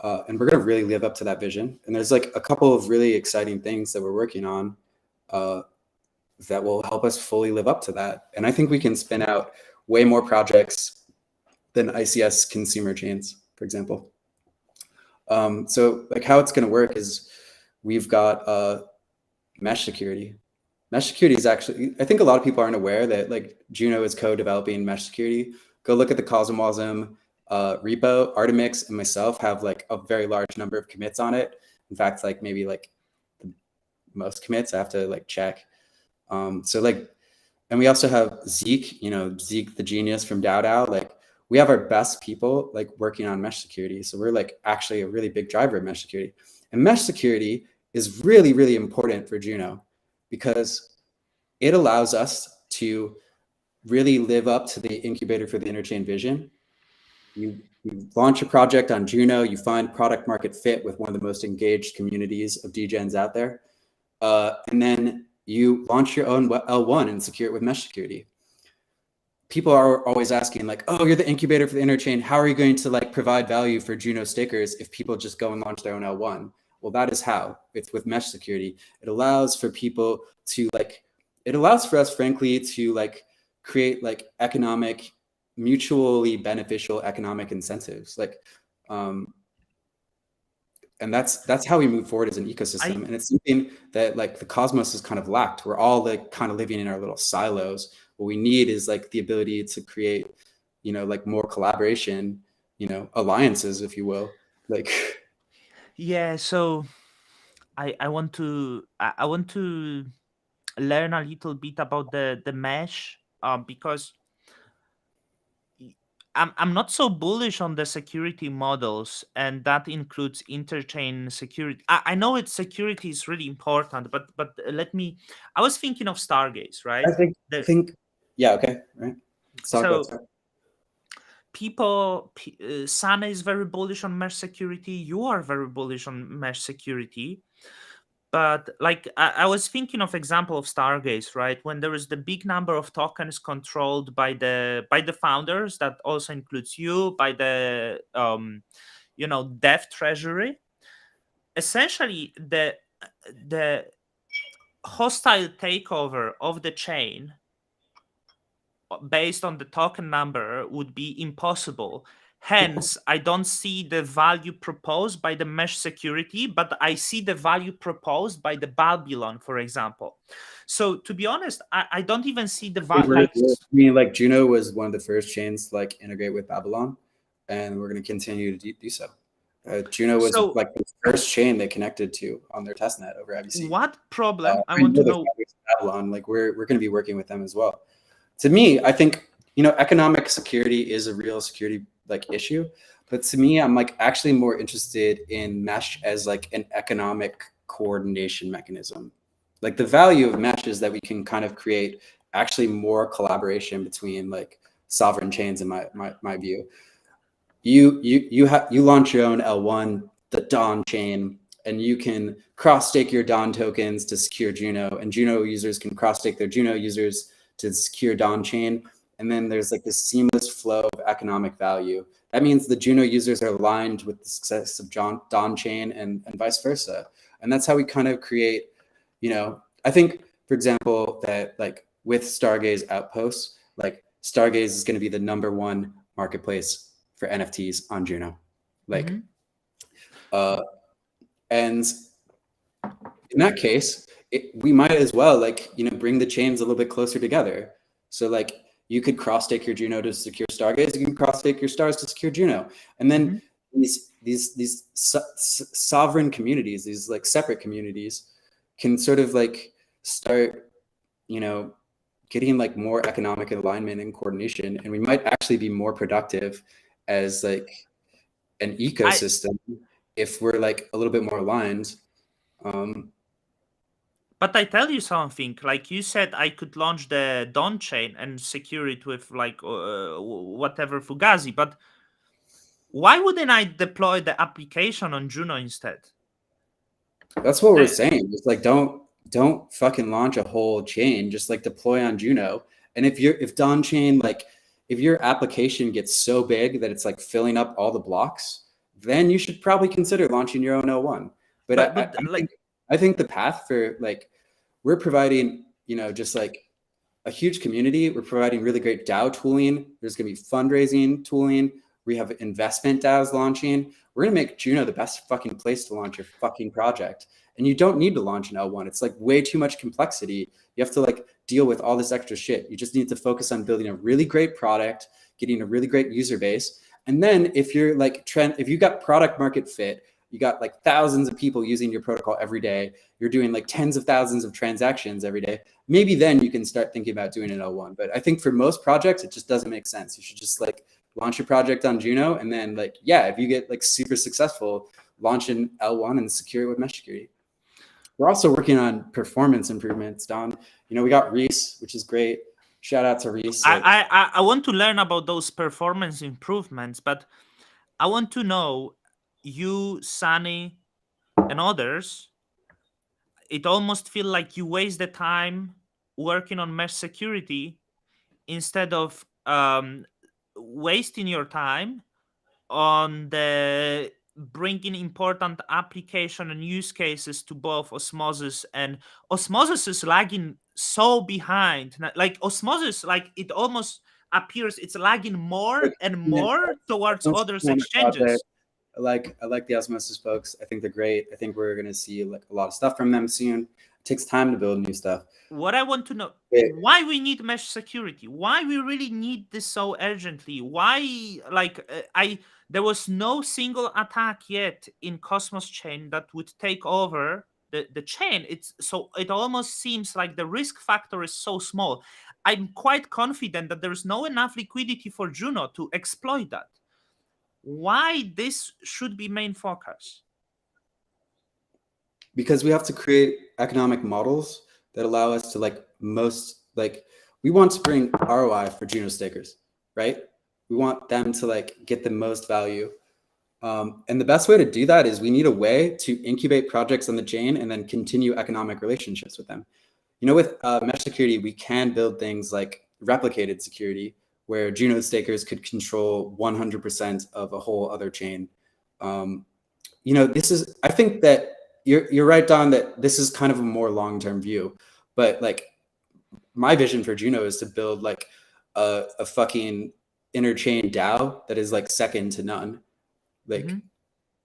and we're going to really live up to that vision. And there's like a couple of really exciting things that we're working on that will help us fully live up to that. And I think we can spin out way more projects than ICS consumer chains, for example. So like how it's going to work is we've got mesh security. Mesh security is actually, I think a lot of people aren't aware that like Juno is co-developing mesh security. Go look at the CosmWasm repo. Artemix and myself have like a very large number of commits on it. In fact, like maybe like the most commits. I have to like check. So like, and we also have Zeke, Zeke the genius from Dao Dao. Like we have our best people like working on mesh security. So we're like actually a really big driver of mesh security. And mesh security is really, really important for Juno because it allows us to really live up to the incubator for the Interchain vision. You launch a project on Juno, you find product market fit with one of the most engaged communities of degens out there. And then you launch your own L1 and secure it with mesh security. People are always asking like, oh, you're the incubator for the Interchain. How are you going to like provide value for Juno stakers if people just go and launch their own L1? Well, that is how. It's with mesh security. It allows for people to like, it allows for us, frankly, to like create like mutually beneficial economic incentives. Like, and that's how we move forward as an ecosystem. And it's something that like the cosmos has kind of lacked. We're all like kind of living in our little silos. What we need is like the ability to create, like more collaboration, alliances, if you will. Like, Yeah. So I want to learn a little bit about the mesh because I'm not so bullish on the security models, and that includes interchain security. I know it's security is really important, but let me. I was thinking of Stargaze, right? I think, yeah, okay, right. Let's talk about that. Sana is very bullish on mesh security. You are very bullish on mesh security. But like I was thinking of example of Stargaze, right? When there is the big number of tokens controlled by the founders, that also includes you, by the dev treasury. Essentially, the hostile takeover of the chain based on the token number would be impossible. Hence, I don't see the value proposed by the mesh security, but I see the value proposed by the Babylon, for example. So, to be honest, I don't even see the value. I mean, like Juno was one of the first chains to like integrate with Babylon, and we're going to continue to do so. Juno was like the first chain they connected to on their testnet over IBC. What problem? I want to know. Babylon, like we're going to be working with them as well. To me, I think economic security is a real security like issue, but to me, I'm like actually more interested in mesh as like an economic coordination mechanism. Like the value of mesh is that we can kind of create actually more collaboration between like sovereign chains. In my view, you launch your own L1, the Dawn chain, and you can cross stake your Dawn tokens to secure Juno, and Juno users can cross stake their Juno users to secure Dawn chain. And then there's like this seamless flow of economic value. That means the Juno users are aligned with the success of Dawn chain and vice versa. And that's how we kind of create, I think, for example, that like with Stargaze Outposts, like Stargaze is going to be the #1 marketplace for NFTs on Juno. Like, and in that case, we might as well like, bring the chains a little bit closer together. So like you could cross stake your Juno to secure Stargaze, you can cross stake your stars to secure Juno. And then these sovereign communities, these like separate communities can sort of like start getting like more economic alignment and coordination, and we might actually be more productive as like an ecosystem if we're like a little bit more aligned. But I tell you something, like you said, I could launch the Dawn chain and secure it with like whatever Fugazi, but why wouldn't I deploy the application on Juno instead? That's what we're saying. It's like don't fucking launch a whole chain. Just like deploy on Juno. And if Dawn chain, like if your application gets so big that it's like filling up all the blocks, then you should probably consider launching your own L1. But I think the path for like we're providing, just like a huge community. We're providing really great DAO tooling. There's going to be fundraising tooling. We have investment DAOs launching. We're going to make Juno the best fucking place to launch your fucking project. And you don't need to launch an L1. It's like way too much complexity. You have to like deal with all this extra shit. You just need to focus on building a really great product, getting a really great user base. And then if you're like if you got product market fit, you got like thousands of people using your protocol every day, you're doing like tens of thousands of transactions every day, maybe then you can start thinking about doing an L1. But I think for most projects, it just doesn't make sense. You should just like launch your project on Juno, and then like, yeah, if you get like super successful, launch an L1 and secure it with mesh security. We're also working on performance improvements, Don. We got Reese, which is great. Shout out to Reese. I want to learn about those performance improvements, but I want to know, you, Sunny, and others, it almost feel like you waste the time working on mesh security instead of wasting your time on the bringing important application and use cases to both Osmosis. And Osmosis is lagging so behind. Like Osmosis, like it almost appears it's lagging more and more towards others exchanges. I like the Osmosis folks. I think they're great. I think we're gonna see like a lot of stuff from them soon. It takes time to build new stuff. What I want to know, why we need mesh security? Why we really need this so urgently? Why, like, there was no single attack yet in Cosmos chain that would take over the chain. It almost seems like the risk factor is so small. I'm quite confident that there's no enough liquidity for Juno to exploit that. Why this should be main focus? Because we have to create economic models that allow us to we want to bring ROI for Juno stakers, right? We want them to like get the most value. And the best way to do that is we need a way to incubate projects on the chain and then continue economic relationships with them. With mesh security, we can build things like replicated security, where Juno stakers could control 100% of a whole other chain. I think that you're right, Don, that this is kind of a more long-term view, but like my vision for Juno is to build like a fucking Interchain DAO that is like second to none. Like,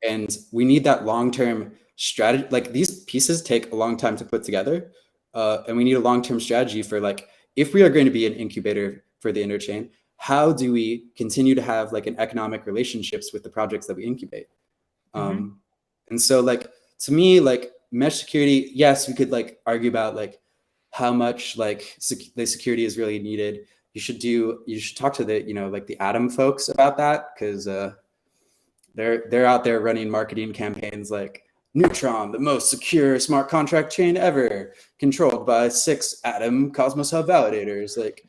and we need that long-term strategy. Like these pieces take a long time to put together. And we need a long-term strategy for like, if we are going to be an incubator for the Interchain, how do we continue to have like an economic relationships with the projects that we incubate? And so like, to me, like mesh security, yes, we could like argue about like how much like the security is really needed. You should talk to the, like the Atom folks about that, because they're out there running marketing campaigns like Neutron, the most secure smart contract chain ever, controlled by 6 Atom Cosmos Hub validators, like,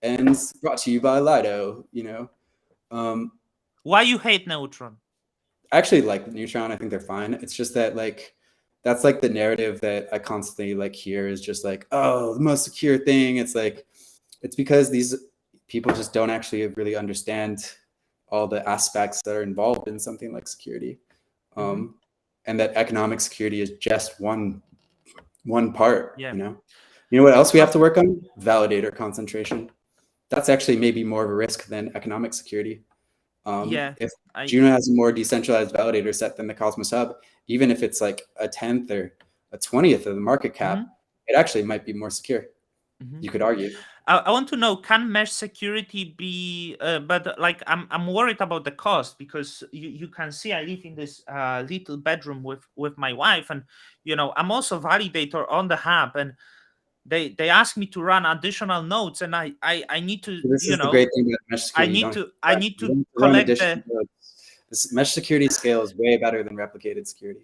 and brought to you by Lido, Why you hate Neutron? I actually like Neutron. I think they're fine. It's just that like, that's like the narrative that I constantly like hear is just like, oh, the most secure thing. It's like, it's because these people just don't actually really understand all the aspects that are involved in something like security. And that economic security is just one part. Yeah. You know what else we have to work on? Validator concentration. That's actually maybe more of a risk than economic security. If Juno has a more decentralized validator set than the Cosmos Hub, even if it's like a 10th or a 20th of the market cap, it actually might be more secure. You could argue. I want to know, can mesh security be? But like, I'm worried about the cost, because you can see I live in this little bedroom with my wife, and I'm also validator on the hub, and They ask me to run additional nodes, and I need to, This you is the know, great thing about mesh I security. need to You don't run collect additional the nodes. This mesh security scales way better than replicated security.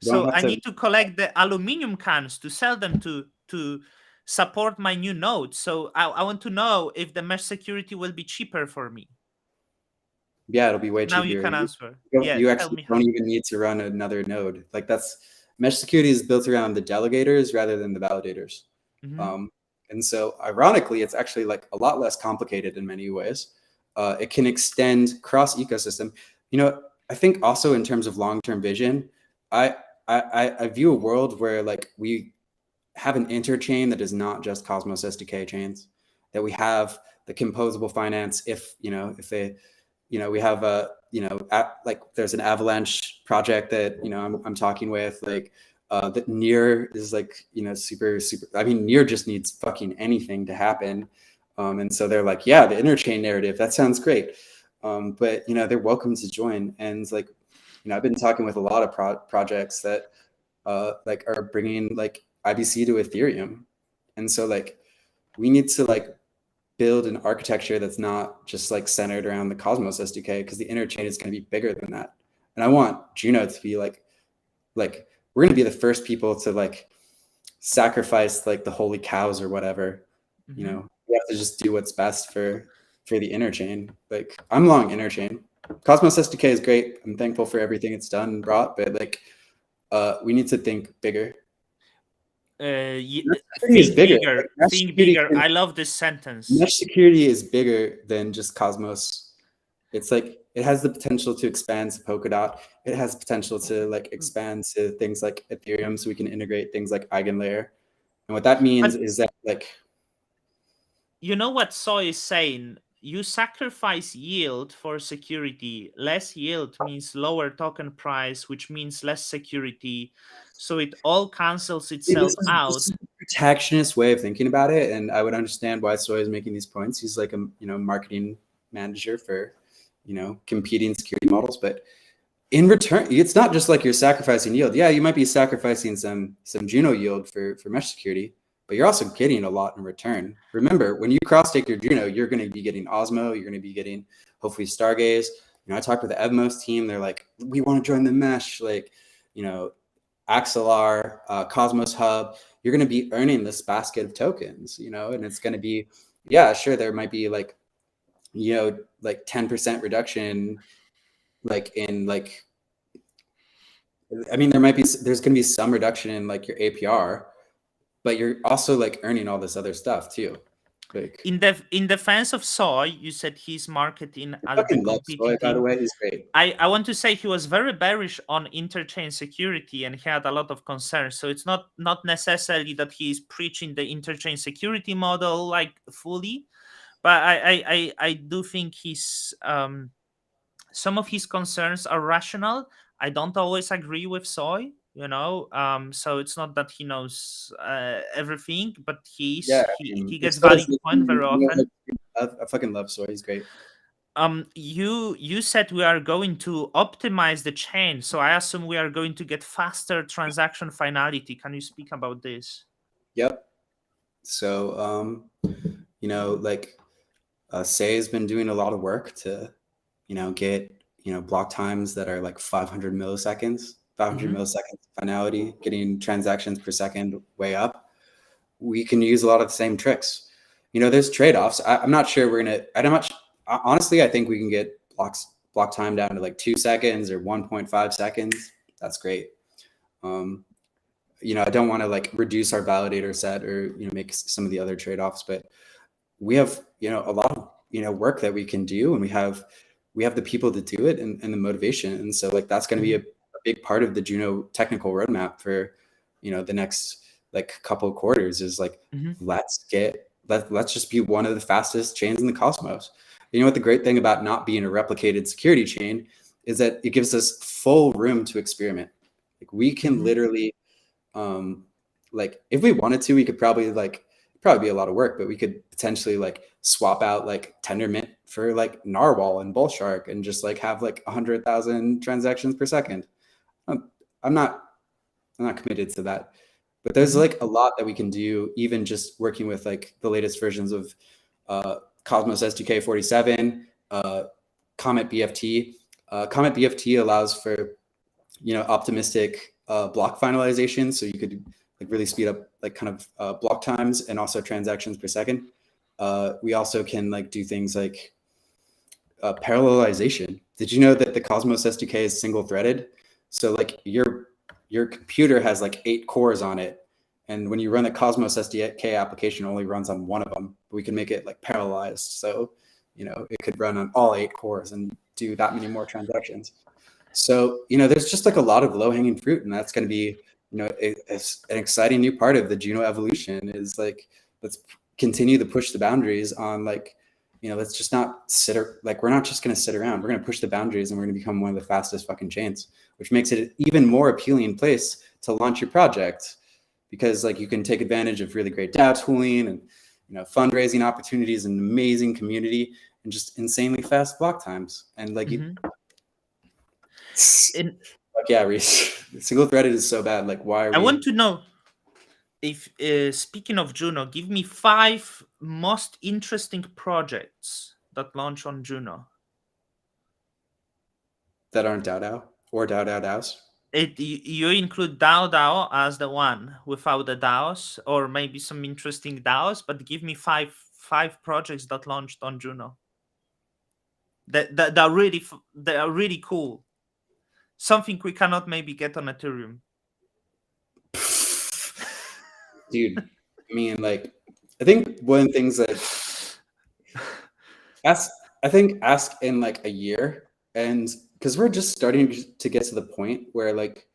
You don't so have I to. need to collect the aluminum cans to sell them to support my new nodes. So I want to know if the mesh security will be cheaper for me. Yeah, it'll be way Now cheaper. you can answer. You, Yeah, you tell actually me don't how. even need to run another node. Like that's mesh security is built around the delegators rather than the validators. Mhm. And so ironically, it's actually like a lot less complicated in many ways. It can extend cross ecosystem. You know, I think also in terms of long-term vision, I, I view a world where like we have an interchain that is not just Cosmos SDK chains, that we have the composable finance. If, you know, if they, you know, we have a, you know, like there's an Avalanche project that, you know, I'm talking with, like, that Near is like, you know, super, I mean, Near just needs fucking anything to happen. And so they're like, yeah, the interchain narrative, that sounds great. But, you know, they're welcome to join. And it's like, you know, I've been talking with a lot of projects that like are bringing like IBC to Ethereum. And so like, we need to like build an architecture that's not just like centered around the Cosmos SDK, because the interchain is going to be bigger than that. And I want Juno to be like we're going to be the first people to like sacrifice like the holy cows or whatever. Mhm. You know, we have to just do what's best for the interchain. Like I'm long interchain. Cosmos SDK is great. I'm thankful for everything it's done and brought, but like we need to think bigger. Security is Think bigger. bigger. Like, mesh Think security bigger. can, I love this sentence. mesh security is bigger than just Cosmos. It's like it has the potential to expand to Polkadot. It has potential to like expand to things like Ethereum, so we can integrate things like EigenLayer. And what that means But is that like you know what Soy is saying? You sacrifice yield for security. Less yield means lower token price, which means less security. So it all cancels itself this out. is a protectionist way of thinking about it, and I would understand why Soy is making these points. He's like a, you know, marketing manager for, you know, competing security models, but in return, it's not just like you're sacrificing yield. Yeah, you might be sacrificing some Juno yield for mesh security, but you're also getting a lot in return. Remember, when you cross stake your Juno, you're going to be getting Osmo. You're going to be getting hopefully Stargaze. You know, I talked with the Evmos team. They're like, we want to join the mesh. Like, you know, Axelar, Cosmos Hub. You're going to be earning this basket of tokens. You know, and it's going to be, yeah, sure. There might be like, you know, like 10% reduction like in like, I mean, there's going to be some reduction in like your APR, but you're also like earning all this other stuff too. Like, In defense of Soy, you said he's marketing I as the fucking love Soy, by the competing. way. He's great. I want to say he was very bearish on interchain security and he had a lot of concerns. So it's not necessarily that he's preaching the interchain security model like fully, but I do think he's some of his concerns are rational. I don't always agree with Soy, you know. So it's not that he knows everything, but Yeah, he if gets Soy's valid point listening, very you know, often. I fucking love Soy. He's great. You said we are going to optimize the chain, so I assume we are going to get faster transaction finality. Can you speak about this? Yep. So, you know, like Say has been doing a lot of work to, you know, get, you know, block times that are like 500 milliseconds, 500 Mhm. milliseconds finality, getting transactions per second way up. We can use a lot of the same tricks. You know, there's trade-offs. I'm not sure we're gonna. I don't much. Honestly, I think we can get block time down to like 2 seconds or 1.5 seconds. That's great. You know, I don't want to like reduce our validator set or, you know, make some of the other trade-offs, but we have, you know, a lot of, you know, work that we can do, and we have the people to do it, and the motivation. And so like that's going to be a big part of the Juno technical roadmap for, you know, the next like couple of quarters is like, Mhm. let's just be one of the fastest chains in the cosmos. You know what the great thing about not being a replicated security chain is that it gives us full room to experiment. Like we can literally like if we wanted to, we could probably be a lot of work, but we could potentially like swap out like Tendermint for like Narwhal and Bullshark and just like have like 100,000 transactions per second. I'm not committed to that, But there's like a lot that we can do, even just working with like the latest versions of Cosmos SDK 47, Comet BFT. Comet BFT allows for, you know, optimistic block finalization, so you could like really speed up like kind of block times and also transactions per second. We also can like do things like parallelization. Did you know that the Cosmos SDK is single threaded? So like your computer has like 8 cores on it, and when you run the Cosmos SDK application, it only runs on one of them. But we can make it like parallelized, so you know it could run on all 8 cores and do that many more transactions. So you know there's just like a lot of low hanging fruit, and that's going to be, you know, it's an exciting new part of the Juno evolution. Is like, let's continue to push the boundaries on like, you know, let's just not like we're not just going to sit around. We're going to push the boundaries, and we're going to become one of the fastest fucking chains, which makes it an even more appealing place to launch your project, because like you can take advantage of really great DAO tooling and, you know, fundraising opportunities, and amazing community, and just insanely fast block times. And like like, yeah, Reese, single threaded is so bad. Like, why are I we? want to know if, speaking of Juno, give me 5 most interesting projects that launch on Juno. That aren't Dao Dao or Dao Dao DAOs? You include Dao Dao as the one without the DAOs, or maybe some interesting DAOs, but give me five projects that launched on Juno that are really cool. Something we cannot maybe get on Ethereum. Dude, I mean, like, I think one of the things that ask in like a year, and because we're just starting to get to the point where like,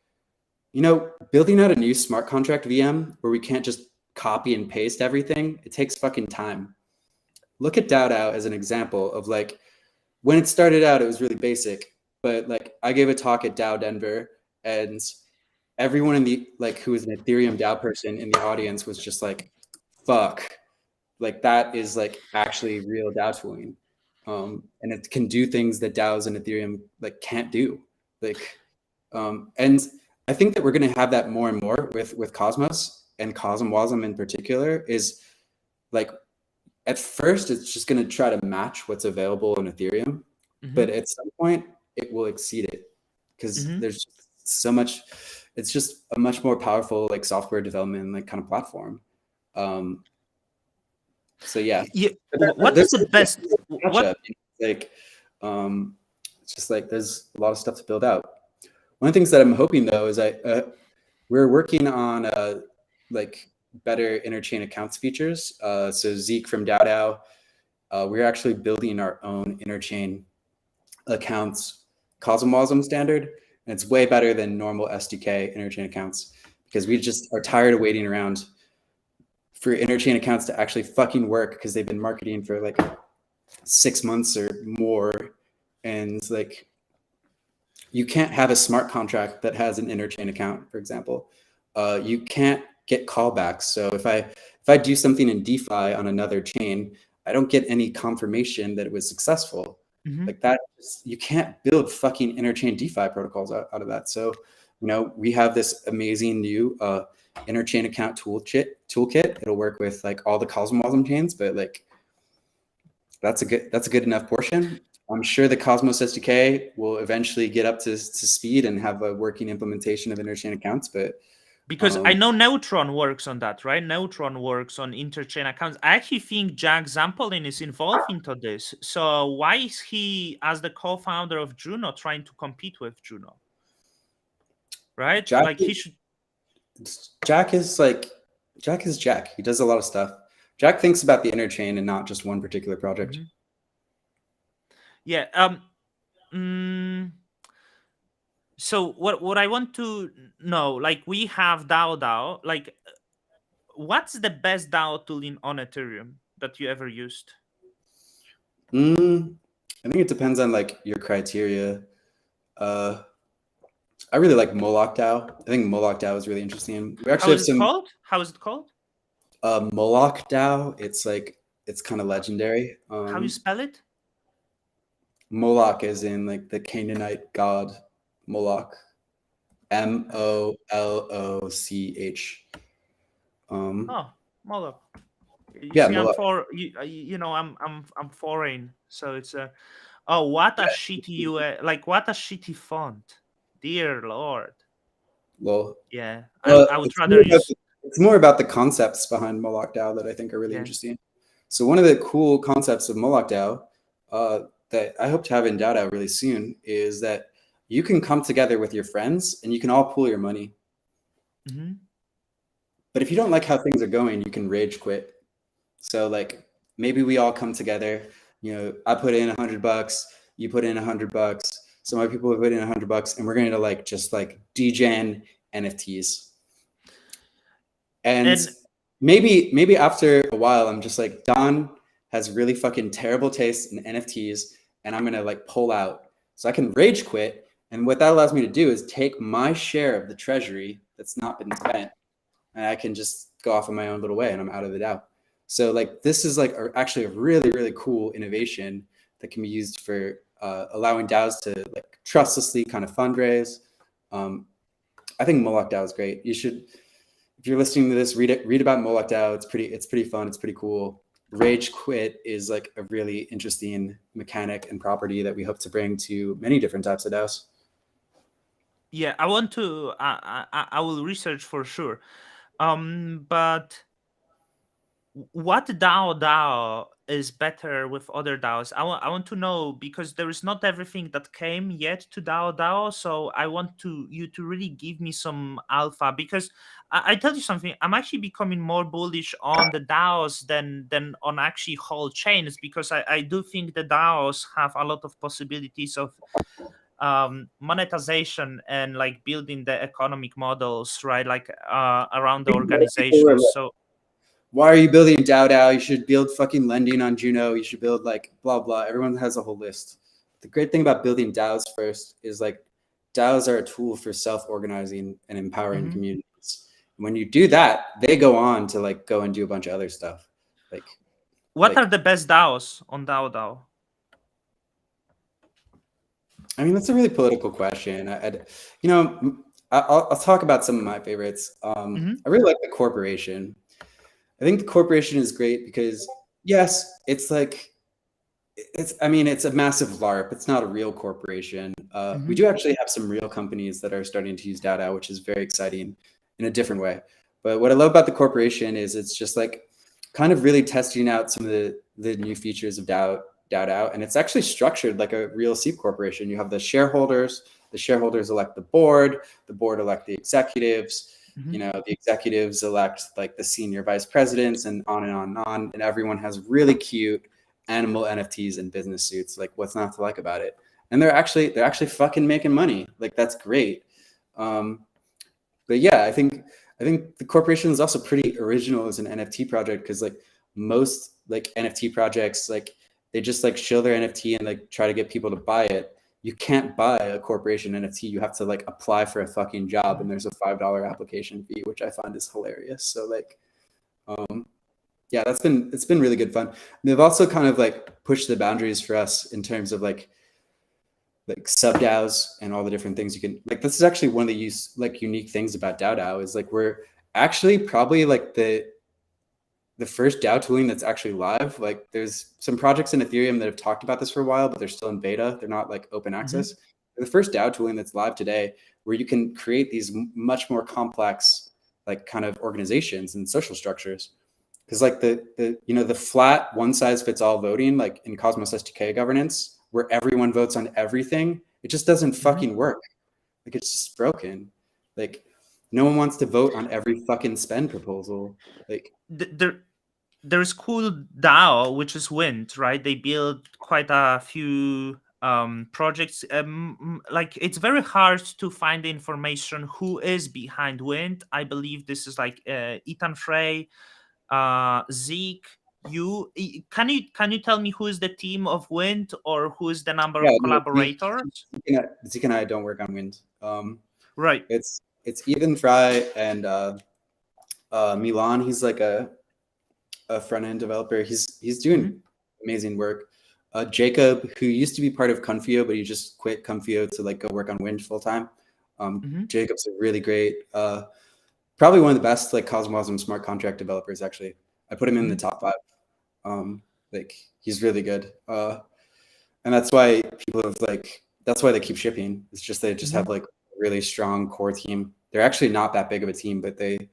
you know, building out a new smart contract VM where we can't just copy and paste everything, it takes fucking time. Look at Dao Dao as an example of like, when it started out, it was really basic, but like I gave a talk at DAO Denver, and everyone in the like who was an Ethereum DAO person in the audience was just like, fuck, like that is like actually real DAO tooling. And it can do things that DAOs and Ethereum like can't do. Like, and I think that we're going to have that more and more with Cosmos, and CosmWasm in particular. Is like, at first it's just going to try to match what's available in Ethereum, but at some point it will exceed it, because there's so much. It's just a much more powerful like software development like kind of platform. So yeah, what is the best? Like, it's just like there's a lot of stuff to build out. One of the things that I'm hoping though is we're working on like better interchain accounts features. So Zeke from Dao Dao, we're actually building our own interchain accounts CosmWasm standard, and it's way better than normal SDK interchain accounts, because we just are tired of waiting around for interchain accounts to actually fucking work, because they've been marketing for like 6 months or more, and like you can't have a smart contract that has an interchain account, for example. You can't get callbacks. So if I do something in DeFi on another chain, I don't get any confirmation that it was successful. Like that, you can't build fucking interchain DeFi protocols out of that. So, you know, we have this amazing new interchain account toolkit. It'll work with like all the CosmWasm chains, but like that's a good enough portion. I'm sure the Cosmos SDK will eventually get up to speed and have a working implementation of interchain accounts, but because I know Neutron works on that, right? Neutron works on interchain accounts. I actually think Jack Zampolin is involved into this. So why is he, as the co-founder of Juno, trying to compete with Juno? Right? Like he should. Jack is Jack. He does a lot of stuff. Jack thinks about the interchain and not just one particular project. Yeah. So what I want to know, like we have Dao Dao, like what's the best DAO tool on Ethereum that you ever used? I think it depends on like your criteria. I really like Moloch DAO. I think Moloch DAO is really interesting. We actually have some. How is it called? Moloch DAO. It's kind of legendary. How you spell it? Moloch is in like the Canaanite god Moloch. Moloch. Oh, Moloch. You Yeah, see, I'm Moloch. for you know I'm foreign, so it's a oh what a shitty like what a shitty font, dear lord. Well, Yeah, I would rather use it's more about the concepts behind Moloch DAO that I think are really yeah. interesting. So one of the cool concepts of Moloch DAO that I hope to have in Dao Dao really soon is that you can come together with your friends and you can all pool your money. Mm-hmm. But if you don't like how things are going, you can rage quit. So like maybe we all come together. You know, I put in $100, you put in $100, some other people put in $100, and we're going to like just like degen NFTs. And And maybe after a while, I'm just like, Don has really fucking terrible taste in NFTs, and I'm gonna like pull out. So I can rage quit. And what that allows me to do is take my share of the treasury that's not been spent, and I can just go off on my own little way, and I'm out of the DAO. So like this is like actually a really, really cool innovation that can be used for allowing DAOs to like trustlessly kind of fundraise. I think Moloch DAO is great. You should, if you're listening to this, read it. Read about Moloch DAO. It's pretty fun. It's pretty cool. Rage quit is like a really interesting mechanic and property that we hope to bring to many different types of DAOs. yeah, I want to I will research for sure. But what DAO DAO is better with other DAOs? I want to know, because there is not everything that came yet to DAO DAO. So I want you to really give me some alpha, because I tell you something. I'm actually becoming more bullish on the DAOs than on actually whole chains, because I do think the DAOs have a lot of possibilities of monetization and like building the economic models, right? Like around the organization. So Why are you building DAO DAO? You should build fucking lending on Juno. You should build like blah blah. Everyone has a whole list. The great thing about building DAOs first is like DAOs are a tool for self-organizing and empowering communities. When you do that, they go on to like go and do a bunch of other stuff. what are the best DAOs on DAO DAO? I mean, that's a really political question. You know, I'll talk about some of my favorites. I really like the corporation. I think the corporation is great because yes, it's like I mean, it's a massive LARP. It's not a real corporation. We do actually have some real companies that are starting to use Dao Dao, which is very exciting in a different way. But what I love about the corporation is it's just like kind of really testing out some of the new features of Dao Dao, and it's actually structured like a real C corporation. You have the shareholders elect the board elect the executives. You know, the executives elect like the senior vice presidents, and on and on and on. And everyone has really cute animal NFTs and business suits. Like, what's not to like about it? And they're actually fucking making money. Like, that's great. But yeah, I think the corporation is also pretty original as an NFT project, because like most like NFT projects, like they just like show their NFT and like try to get people to buy it. You can't buy a corporation NFT. You have to like apply for a fucking job, and there's a $5 application fee, which I find is hilarious. So like, yeah, it's been really good fun. They've also kind of like pushed the boundaries for us in terms of like sub DAOs and all the different things you can like. This is actually one of the unique things about Dao Dao is like we're actually probably like the first DAO tooling that's actually live. Like there's some projects in Ethereum that have talked about this for a while, but they're still in beta. They're not like open access. They're the first DAO tooling that's live today, where you can create these much more complex like kind of organizations and social structures. Because like the you know, the flat one size fits all voting like in Cosmos SDK governance, where everyone votes on everything, it just doesn't fucking work. Like it's just broken. Like no one wants to vote on every fucking spend proposal. Like there's cool DAO, which is Wind, right? They build quite a few projects. Like it's very hard to find the information who is behind Wind. I believe this is like Ethan Frey, Zeke. Can you tell me who is the team of Wind, or who is the number of collaborators? Zeke and I don't work on Wind. Right. It's Ethan Fry and Milan. He's like a front end developer. He's doing amazing work. Jacob, who used to be part of Confio, but he just quit Confio to like go work on Wind full time. Jacob's a really great probably one of the best like Cosmos smart contract developers. Actually, I put him in the top 5. Like he's really good, and that's why that's why they keep shipping. It's just they just have like a really strong core team. They're actually not that big of a team, but they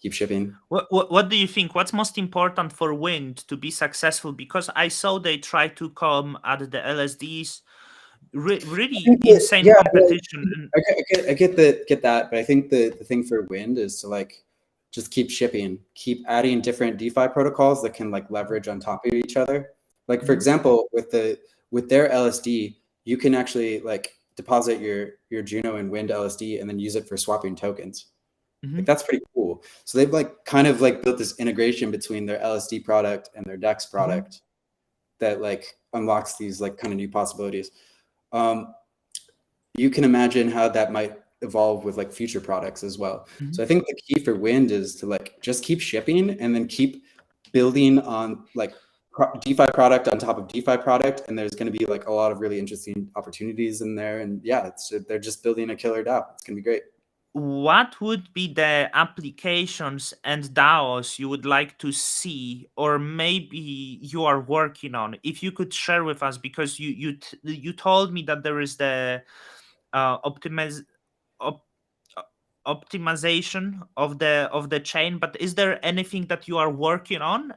keep shipping. What do you think? What's most important for Wind to be successful? Because I saw they try to come at the LSDs, really insane competition. I get that, but I think the thing for Wind is to like just keep shipping, keep adding different DeFi protocols that can like leverage on top of each other. Like for example, with their LSD, you can actually like deposit your Juno and Wind LSD and then use it for swapping tokens. Like that's pretty cool. So they've like kind of like built this integration between their LSD product and their DEX product that like unlocks these like kind of new possibilities. You can imagine how that might evolve with like future products as well. So I think the key for Wind is to like just keep shipping and then keep building on like DeFi product on top of DeFi product, and there's going to be like a lot of really interesting opportunities in there. And yeah, they're just building a killer DAO. It's going to be great. What would be the applications and DAOs you would like to see, or maybe you are working on? If you could share with us, because you told me that there is the optimization of the chain, but is there anything that you are working on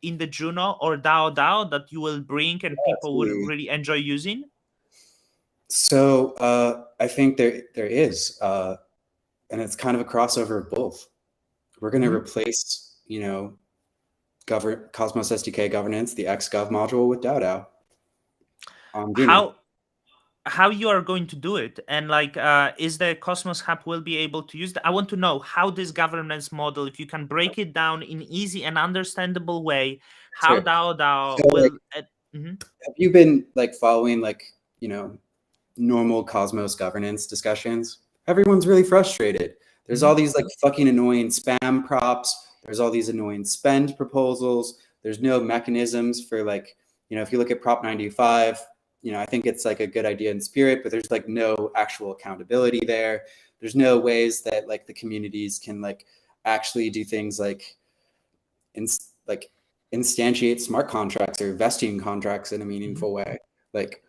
in the Juno or Dao Dao that you will bring and people will really enjoy using? So I think there is, and it's kind of a crossover of both. We're going to replace, Cosmos SDK governance, the XGov module, with Dao Dao. How you are going to do it, and like is the Cosmos Hub will be able to use that? I want to know how this governance model, if you can break it down in easy and understandable way, how Dao Dao will have you been like following like normal Cosmos governance discussions? Everyone's really frustrated. There's all these like fucking annoying spam props. There's all these annoying spend proposals. There's no mechanisms for like, if you look at Prop 95, I think it's like a good idea in spirit, but there's like no actual accountability there. There's no ways that like the communities can like actually do things like instantiate smart contracts or vesting contracts in a meaningful way. Like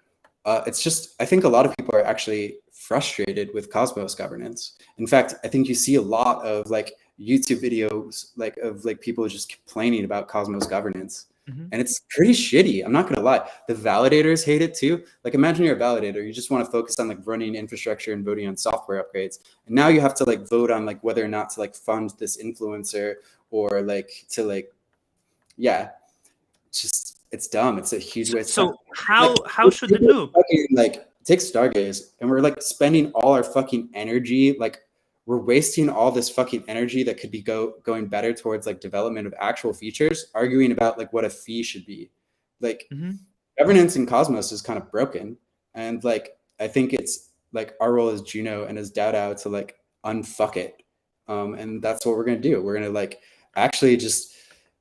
it's just, I think a lot of people are actually frustrated with Cosmos governance. In fact, I think you see a lot of like YouTube videos like of like people just complaining about Cosmos governance. And it's pretty shitty. I'm not going to lie. The validators hate it too. Like imagine you're a validator. You just want to focus on like running infrastructure and voting on software upgrades. And now you have to like vote on like whether or not to like fund this influencer or like to like, yeah, it's dumb. It's a huge waste. So how should it look? Like take Stargaze, and we're like spending all our fucking energy. Like we're wasting all this fucking energy that could be going better towards like development of actual features, arguing about like what a fee should be. Like governance in Cosmos is kind of broken, and like I think it's like our role as Juno and as Dao Dao to like unfuck it, and that's what we're gonna do. We're gonna like actually just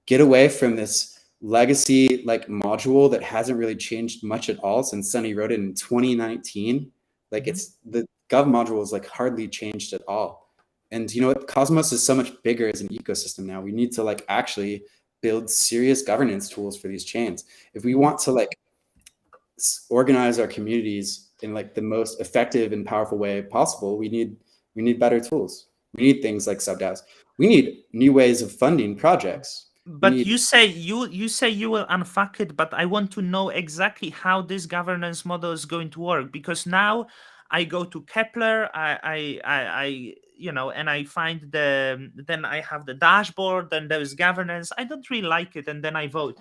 get away from this legacy like module that hasn't really changed much at all since Sunny wrote it in 2019. Like it's the Gov module is like hardly changed at all. And you know what? Cosmos is so much bigger as an ecosystem now. We need to like actually build serious governance tools for these chains. If we want to like organize our communities in like the most effective and powerful way possible, we need better tools. We need things like subDAOs. We need new ways of funding projects. But you say you will unfuck it, but I want to know exactly how this governance model is going to work, because now I go to Kepler, I and I find then I have the dashboard, then there is governance. I don't really like it, and then I vote.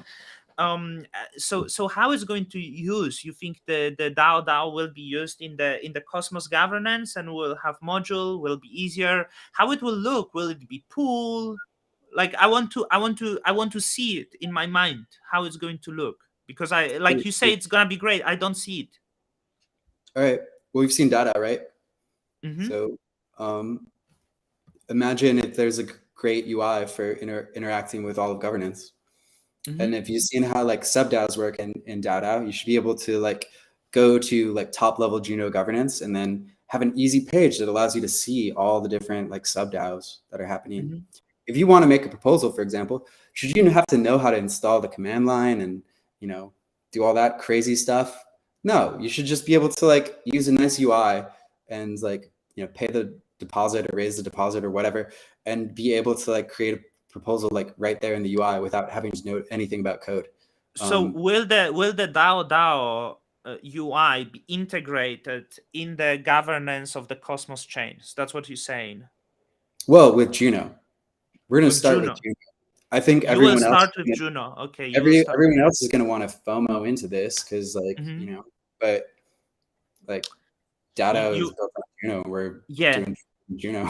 So how is going to use? You think the Dao Dao will be used in the Cosmos governance and will have module? Will be easier? How it will look? Will it be pool? Like I want to see it in my mind how it's going to look, because I like you say it's gonna be great. I don't see it. All right. Well, we've seen Dada, right? So imagine if there's a great UI for interacting with all of governance. And if you've seen how like subDAOs work in Dao Dao, you should be able to like go to like top level Juno governance and then have an easy page that allows you to see all the different like sub DAOs that are happening. Mhm. If you want to make a proposal, for example, should you have to know how to install the command line and, you know, do all that crazy stuff? No, you should just be able to like use a nice UI and like, you know, pay the deposit or raise the deposit or whatever, and be able to like create a proposal like right there in the UI without having to know anything about code. So will the Dao Dao UI be integrated in the governance of the Cosmos chains? That's what you're saying. Well, with Juno, we're going to With start with Juno, Juno. I think you will everyone else, start with Juno. Okay, you will start. everyone else is going to want to FOMO into this because, like, Mhm. you know, but like Dao is You built on Juno. We're yeah. doing Juno.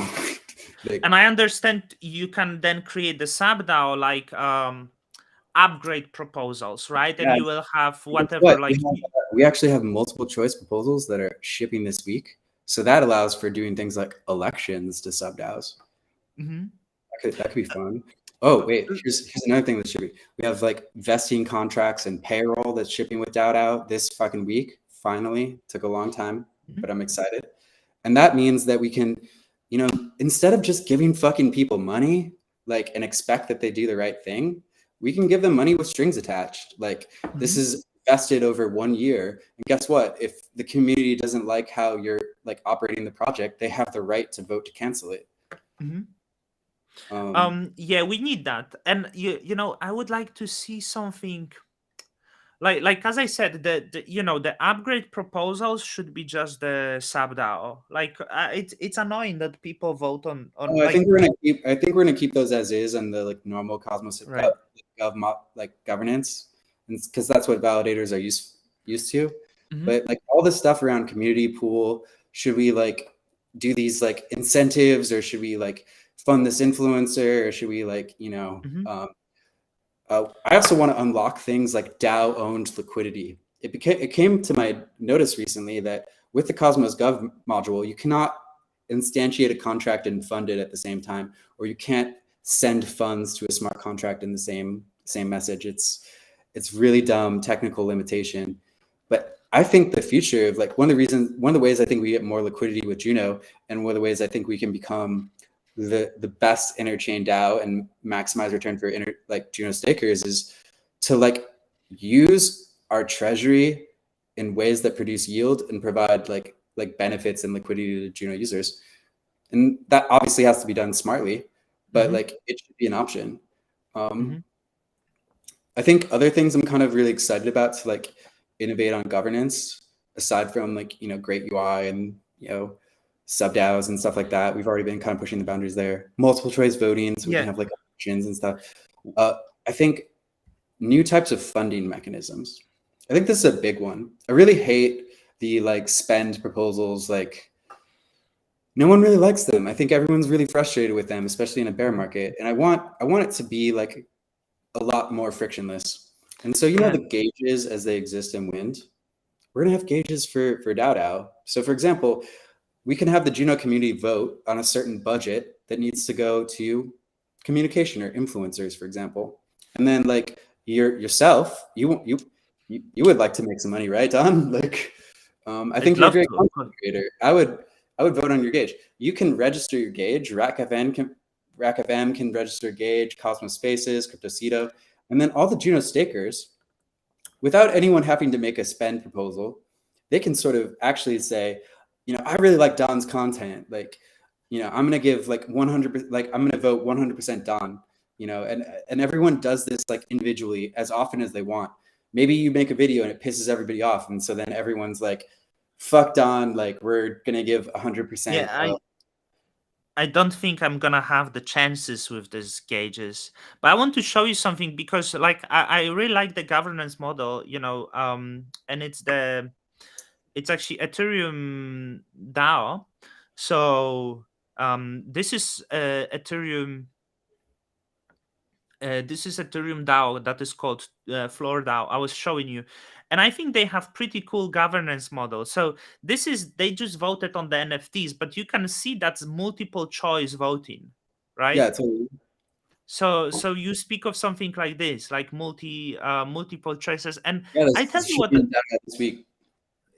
Like, And I understand you can then create the sub DAO like upgrade proposals, right? And yeah, you will have guess whatever what? like We actually have multiple choice proposals that are shipping this week. So that allows for doing things like elections to sub DAOs. Mhm. That could be fun. Oh, wait, here's another thing that's shipping. We have like vesting contracts and payroll that's shipping with Dao Dao this fucking week. Finally, took a long time, but I'm excited. And that means that we can, you know, instead of just giving fucking people money, like, and expect that they do the right thing, we can give them money with strings attached. Like, this is vested over 1 year. And guess what? If the community doesn't like how you're like operating the project, they have the right to vote to cancel it. Yeah, we need that. And you know, I would like to see something like as I said, the you know, the upgrade proposals should be just the sub DAO. Like it's annoying that people vote on Oh, I like think we're gonna keep those as is and the like normal Cosmos right. like governance, and because that's what validators are used to. Mhm. But like all the stuff around community pool, should we like do these like incentives, or should we like fund this influencer, or should we like, you know, Mhm. I also want to unlock things like DAO owned liquidity. It came to my notice recently that with the Cosmos Gov module, you cannot instantiate a contract and fund it at the same time, or you can't send funds to a smart contract in the same message. It's really dumb technical limitation. But I think the future of like one of the ways I think we get more liquidity with Juno, and one of the ways I think we can become the best interchain DAO and maximize return for like Juno stakers is to like use our treasury in ways that produce yield and provide like benefits and liquidity to Juno users. And that obviously has to be done smartly, but like it should be an option. I think other things I'm kind of really excited about to like innovate on governance, aside from like, you know, great UI and, you know, sub DAOs and stuff like that. We've already been kind of pushing the boundaries there. Multiple choice voting, so we can have like options and stuff. I think new types of funding mechanisms. I think this is a big one. I really hate the like spend proposals. Like, no one really likes them. I think everyone's really frustrated with them, especially in a bear market. And I want it to be like a lot more frictionless. And so, you know, the gauges as they exist in Wind, we're gonna have gauges for Dao Dao. So for example, we can have the Juno community vote on a certain budget that needs to go to communication or influencers, for example. And then like yourself, you would like to make some money, right, Don? Like, I think you're a great content creator. I would vote on your gauge. You can register your gauge. RackFM can register gauge, Cosmos Spaces, CryptoCito, and then all the Juno stakers, without anyone having to make a spend proposal, they can sort of actually say, you know, I really like Don's content. Like, you know, I'm gonna give like 100%, like I'm gonna vote 100% Don. You know, and everyone does this like individually as often as they want. Maybe you make a video and it pisses everybody off, and so then everyone's like, "Fuck Don!" Like we're gonna give 100%. Yeah, I don't think I'm gonna have the chances with these gauges, but I want to show you something because like I really like the governance model, you know, and it's actually Ethereum DAO. So this is Ethereum. This is Ethereum DAO that is called Floor DAO. I was showing you, and I think they have pretty cool governance model. So this is they just voted on the NFTs, but you can see that's multiple choice voting, right? Yeah, totally. So you speak of something like this, like multiple choices, and Yeah, I this tell this you should what. be done this week.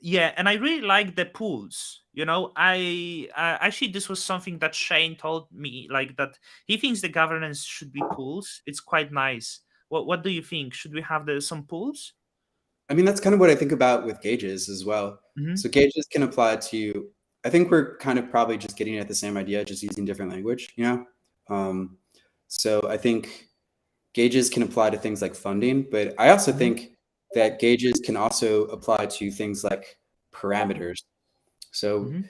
Yeah, and I really like the pools. I actually, this was something that Shane told me, like that he thinks the governance should be pools. It's quite nice. What do you think? Should we have some pools? I mean, that's kind of what I think about with gauges as well. Mm-hmm. So gauges can apply to, I think we're kind of probably just getting at the same idea, just using different language, you know? So I think gauges can apply to things like funding, but I also Mm-hmm. think that gauges can also apply to things like parameters. So Mm-hmm.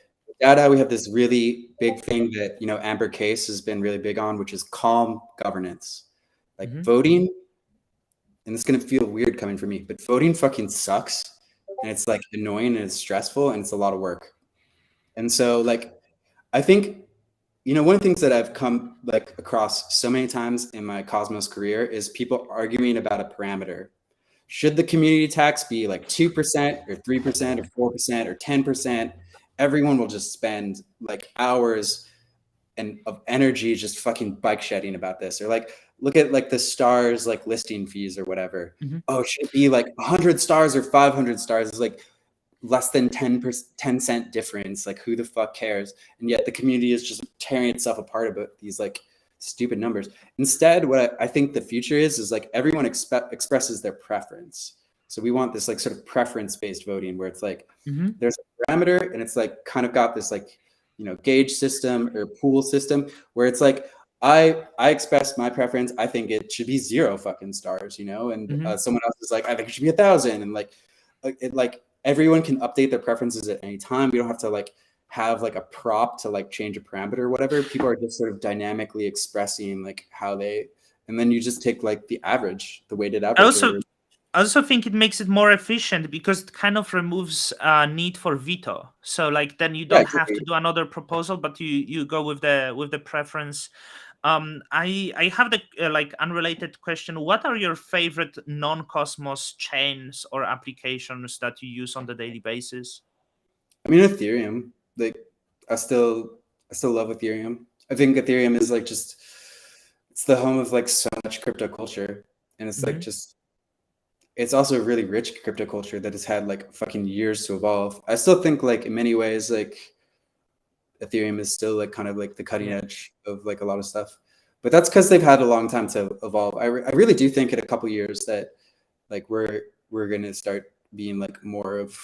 data, we have this really big thing that, Amber Case has been really big on, which is calm governance. Like Mm-hmm. voting, and it's going to feel weird coming from me, but voting fucking sucks. And it's like annoying and it's stressful and it's a lot of work. And so like, I think, one of the things that I've come like across so many times in my Cosmos career is people arguing about a parameter. Should the community tax be like 2% or 3% or 4% or 10%? Everyone will just spend like hours and of energy just fucking bike shedding about this. Or like, look at like the stars, like listing fees or whatever. Mm-hmm. Oh, should it be like 100 stars or 500 stars? It's like less than 10 cent difference. Like, who the fuck cares? And yet the community is just tearing itself apart about these like stupid numbers. Instead, what I think the future is like everyone expresses their preference. So we want this like sort of preference-based voting where it's like Mm-hmm. there's a parameter and it's like kind of got this like gauge system or pool system where it's like I express my preference. I think it should be 0 fucking stars, and Mm-hmm. someone else is like, I think it should be 1,000, and like everyone can update their preferences at any time. We don't have to like have like a prop to like change a parameter or whatever. People are just sort of dynamically expressing like how they, and then you just take like the average, the weighted I average. also I also think it makes it more efficient because it kind of removes need for veto. So like then you Yeah, don't have to exactly. do another proposal, but you go with the preference. I have the like unrelated question. What are your favorite non-Cosmos chains or applications that you use on the daily basis? I mean, Ethereum, like I still love Ethereum. I think Ethereum is like just, it's the home of like so much crypto culture. And it's like Hmm. just, it's also a really rich crypto culture that has had like fucking years to evolve. I still think like in many ways, like Ethereum is still like kind of like the cutting Yeah. edge of like a lot of stuff. But that's because they've had a long time to evolve. I really do think in a couple years that like we're gonna start being like more of,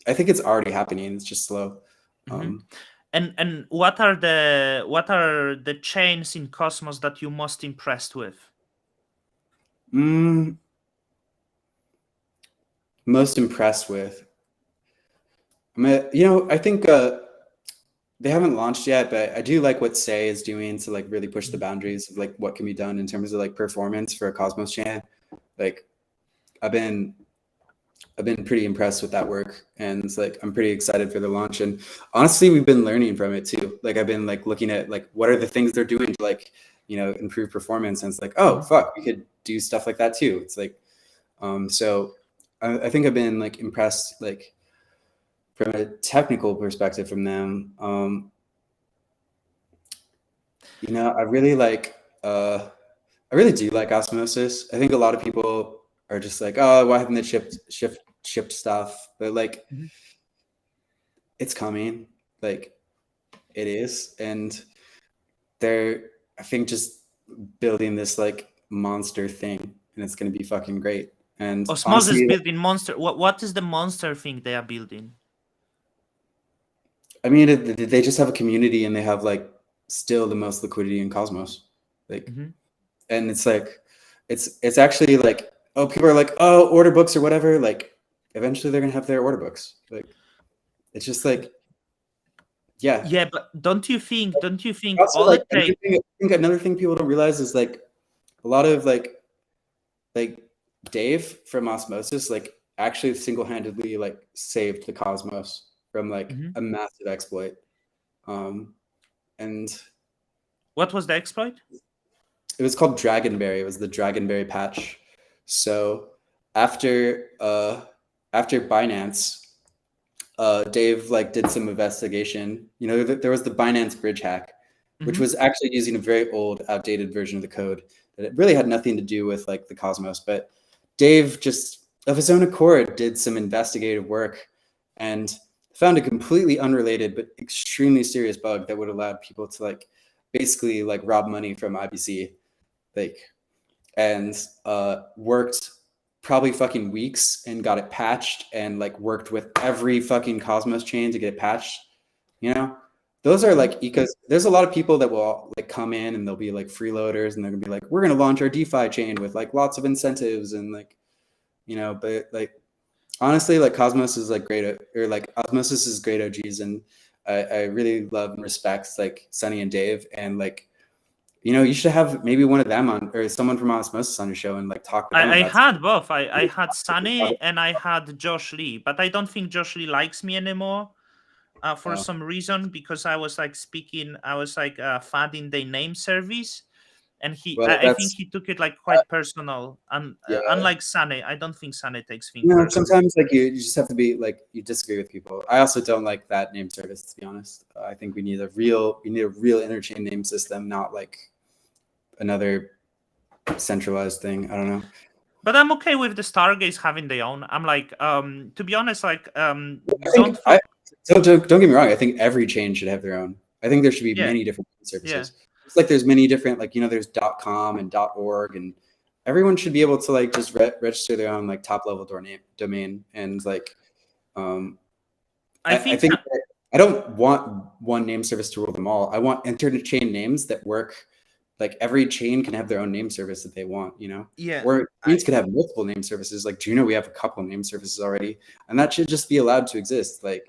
I think it's already happening. It's just slow. Hmm. Um, And what are the chains in Cosmos that you're most impressed with? mm, Most impressed with, I mean, I think they haven't launched yet, but I do like what Say is doing to like really push the boundaries of like what can be done in terms of like performance for a Cosmos chain. Like I've been pretty impressed with that work, and it's like I'm pretty excited for the launch. And honestly, we've been learning from it too. Like I've been like looking at like what are the things they're doing to like improve performance, and it's like, oh Mhm. fuck, we could do stuff like that too. It's like so I think I've been like impressed like from a technical perspective from them. I really like I really do like osmosis. I think a lot of people are just like, oh, why haven't they shipped stuff? But like Mhm. it's coming. Like it is. And they're, I think, just building this like monster thing, and it's gonna be fucking great. And Osmosis honestly, building monster. What is the monster thing they are building? I mean, they just have a community and they have like still the most liquidity in Cosmos. Like, Hmm. and it's like, it's actually like, oh, people are like, oh, order books or whatever. Like, eventually they're gonna have their order books. Like, it's just like, yeah. Yeah, but don't you think Also, all like it takes? I think another thing people don't realize is like a lot of like Dave from Osmosis like actually single-handedly like saved the Cosmos from like Mhm. a massive exploit. And What was the exploit? it was called Dragonberry. It was the Dragonberry patch. So after after Binance, Dave like did some investigation. There was the Binance bridge hack, which Hmm. was actually using a very old, outdated version of the code that it really had nothing to do with like the Cosmos. But Dave just of his own accord did some investigative work and found a completely unrelated but extremely serious bug that would allow people to like basically like rob money from IBC, like, and worked probably fucking weeks and got it patched, and like worked with every fucking Cosmos chain to get it patched. You know, those are like, because there's a lot of people that will like come in and they'll be like freeloaders and they're gonna be like, we're gonna launch our DeFi chain with like lots of incentives and like, you know, but like honestly, like Cosmos is like great, or like Osmosis is great OGs, and I really love and respect like Sunny and Dave, and like, you know, you should have maybe one of them on, or someone from Osmosis on your show and like talk with them I about had both. I had Sunny and I had Josh Lee, but I don't think Josh Lee likes me anymore for some reason, because I was like funding the name service, and well, I think he took it like quite personal. And yeah. unlike Sunny, I don't think Sunny takes things You know, personal. sometimes like you just have to be like, you disagree with people. I also don't like that name service, to be honest. I think we need a real interchain name system, not like another centralized thing. I don't know. But I'm okay with the Stargaze having their own. I'm like, to be honest, like, don't get me wrong. I think every chain should have their own. I think there should be many different services. It's like there's many different, like, you know, there's .com and .org, and everyone should be able to like just register their own like top level domain. And like, I think I don't want one name service to rule them all. I want interchain names that work. Like every chain can have their own name service that they want, you know? Yeah. Or chains could have multiple name services. Like Juno, we have a couple of name services already, and that should just be allowed to exist. Like,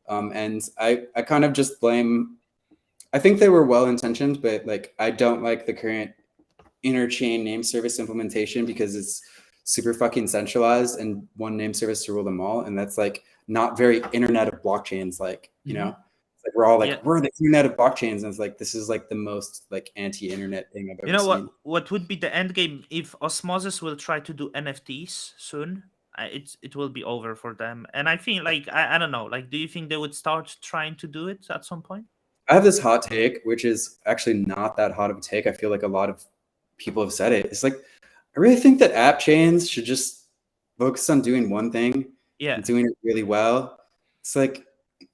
and I kind of just blame, I think they were well-intentioned, but like, I don't like the current interchain name service implementation because it's super fucking centralized and one name service to rule them all. And that's like not very internet of blockchains. Like, you know, like we're all like, we're the internet of blockchains, and it's like, this is like the most like anti-internet thing I've ever seen. What would be the end game if Osmosis will try to do NFTs soon? It will be over for them. And I think like, I don't know, like, do you think they would start trying to do it at some point? I have this hot take, which is actually not that hot of a take. I feel like a lot of people have said it. It's like, I really think that app chains should just focus on doing one thing and doing it really well. It's like,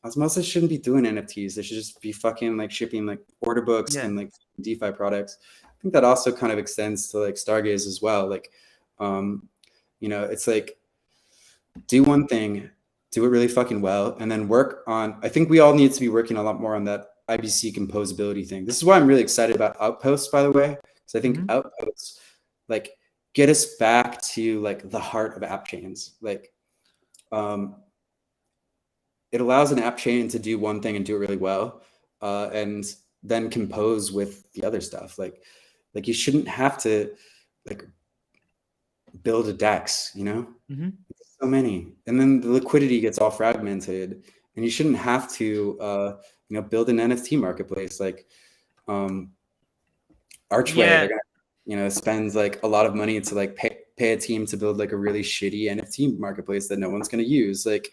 Osmosis shouldn't be doing NFTs. They should just be fucking like shipping like order books and like DeFi products. I think that also kind of extends to like Stargaze as well. Like, you know, it's like, do one thing, do it really fucking well, and then work on, I think we all need to be working a lot more on that IBC composability thing. This is why I'm really excited about Outposts, by the way, because I think Outposts like get us back to like the heart of app chains. Like, it allows an app chain to do one thing and do it really well, and then compose with the other stuff. Like you shouldn't have to like build a DEX, you know? So many, and then the liquidity gets all fragmented, and you shouldn't have to, you know, build an NFT marketplace. Like, Archway, they're gonna, you know, spend like a lot of money to like pay a team to build like a really shitty NFT marketplace that no one's gonna use. Like,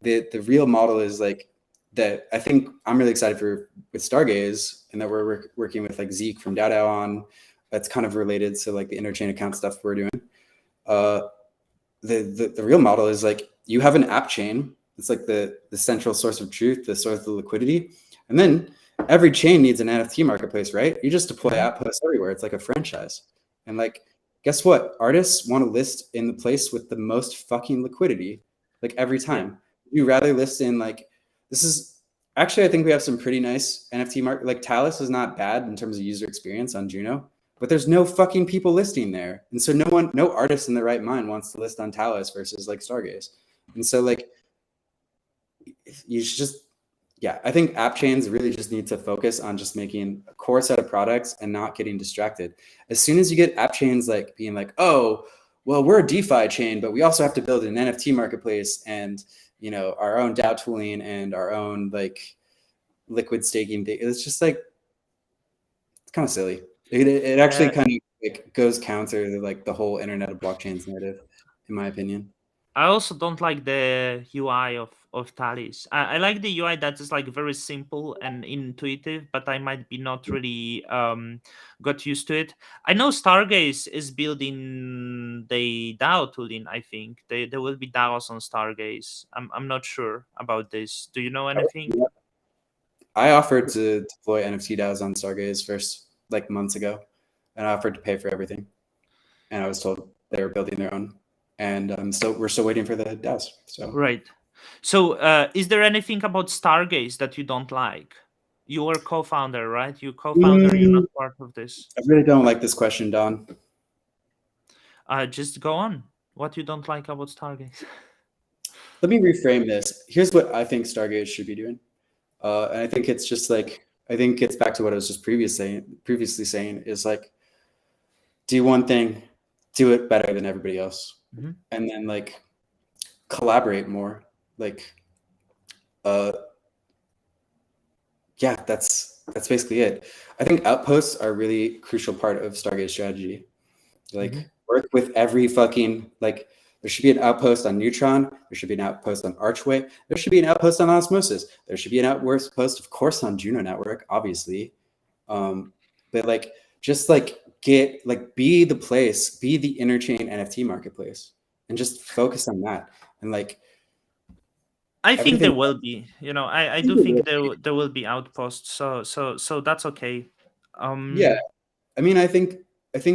the real model is like that. I think I'm really excited for with Stargaze, and that we're working with like Zeke from Dao Dao on. That's kind of related to like the interchain account stuff we're doing. The real model is like, you have an app chain. It's like the central source of truth, the source of liquidity, and then every chain needs an NFT marketplace, right? You just deploy Outposts everywhere. It's like a franchise, and like, guess what? Artists want to list in the place with the most fucking liquidity, like every time. You rather list in like, this is actually, I think we have some pretty nice NFT market. Like Talus is not bad in terms of user experience on Juno, but there's no fucking people listing there. And so no artist in their right mind wants to list on Talus versus like Stargaze. And so like, you should just, I think app chains really just need to focus on just making a core set of products and not getting distracted. As soon as you get app chains like being like, oh, well, we're a DeFi chain, but we also have to build an NFT marketplace and, you know, our own DAO tooling and our own like liquid staking. It's just like, it's kind of silly. It actually kind of like goes counter to like the whole internet of blockchains narrative, in my opinion. I also don't like the UI of Talis. I like the UI that is like very simple and intuitive, but I might be not really got used to it. I know Stargaze is building the DAO tooling. I think there will be DAOs on Stargaze. I'm not sure about this. Do you know anything? I offered to deploy NFT DAOs on Stargaze first, like months ago, and I offered to pay for everything. And I was told they were building their own, and we're still waiting for the DAOs. So Right. So, is there anything about Stargaze that you don't like? You were co-founder, right? You co-founder. You're not part of this. I really don't like this question, Don. Just go on. What you don't like about Stargaze? Let me reframe this. Here's what I think Stargaze should be doing. And I think it's just like, I think it's back to what I was just previously saying is like, do one thing, do it better than everybody else. Mm-hmm. And then like collaborate more. Like, yeah, that's basically it. I think outposts are a really crucial part of Stargaze strategy. Like work with every fucking, like, there should be an outpost on Neutron. There should be an outpost on Archway. There should be an outpost on Osmosis. There should be an outpost, of course, on Juno Network, obviously. But like, just like be the place, be the Interchain NFT marketplace, and just focus on that. And like, I think there will be. You know, I do think there will be outposts. So that's okay. Yeah, I mean, I think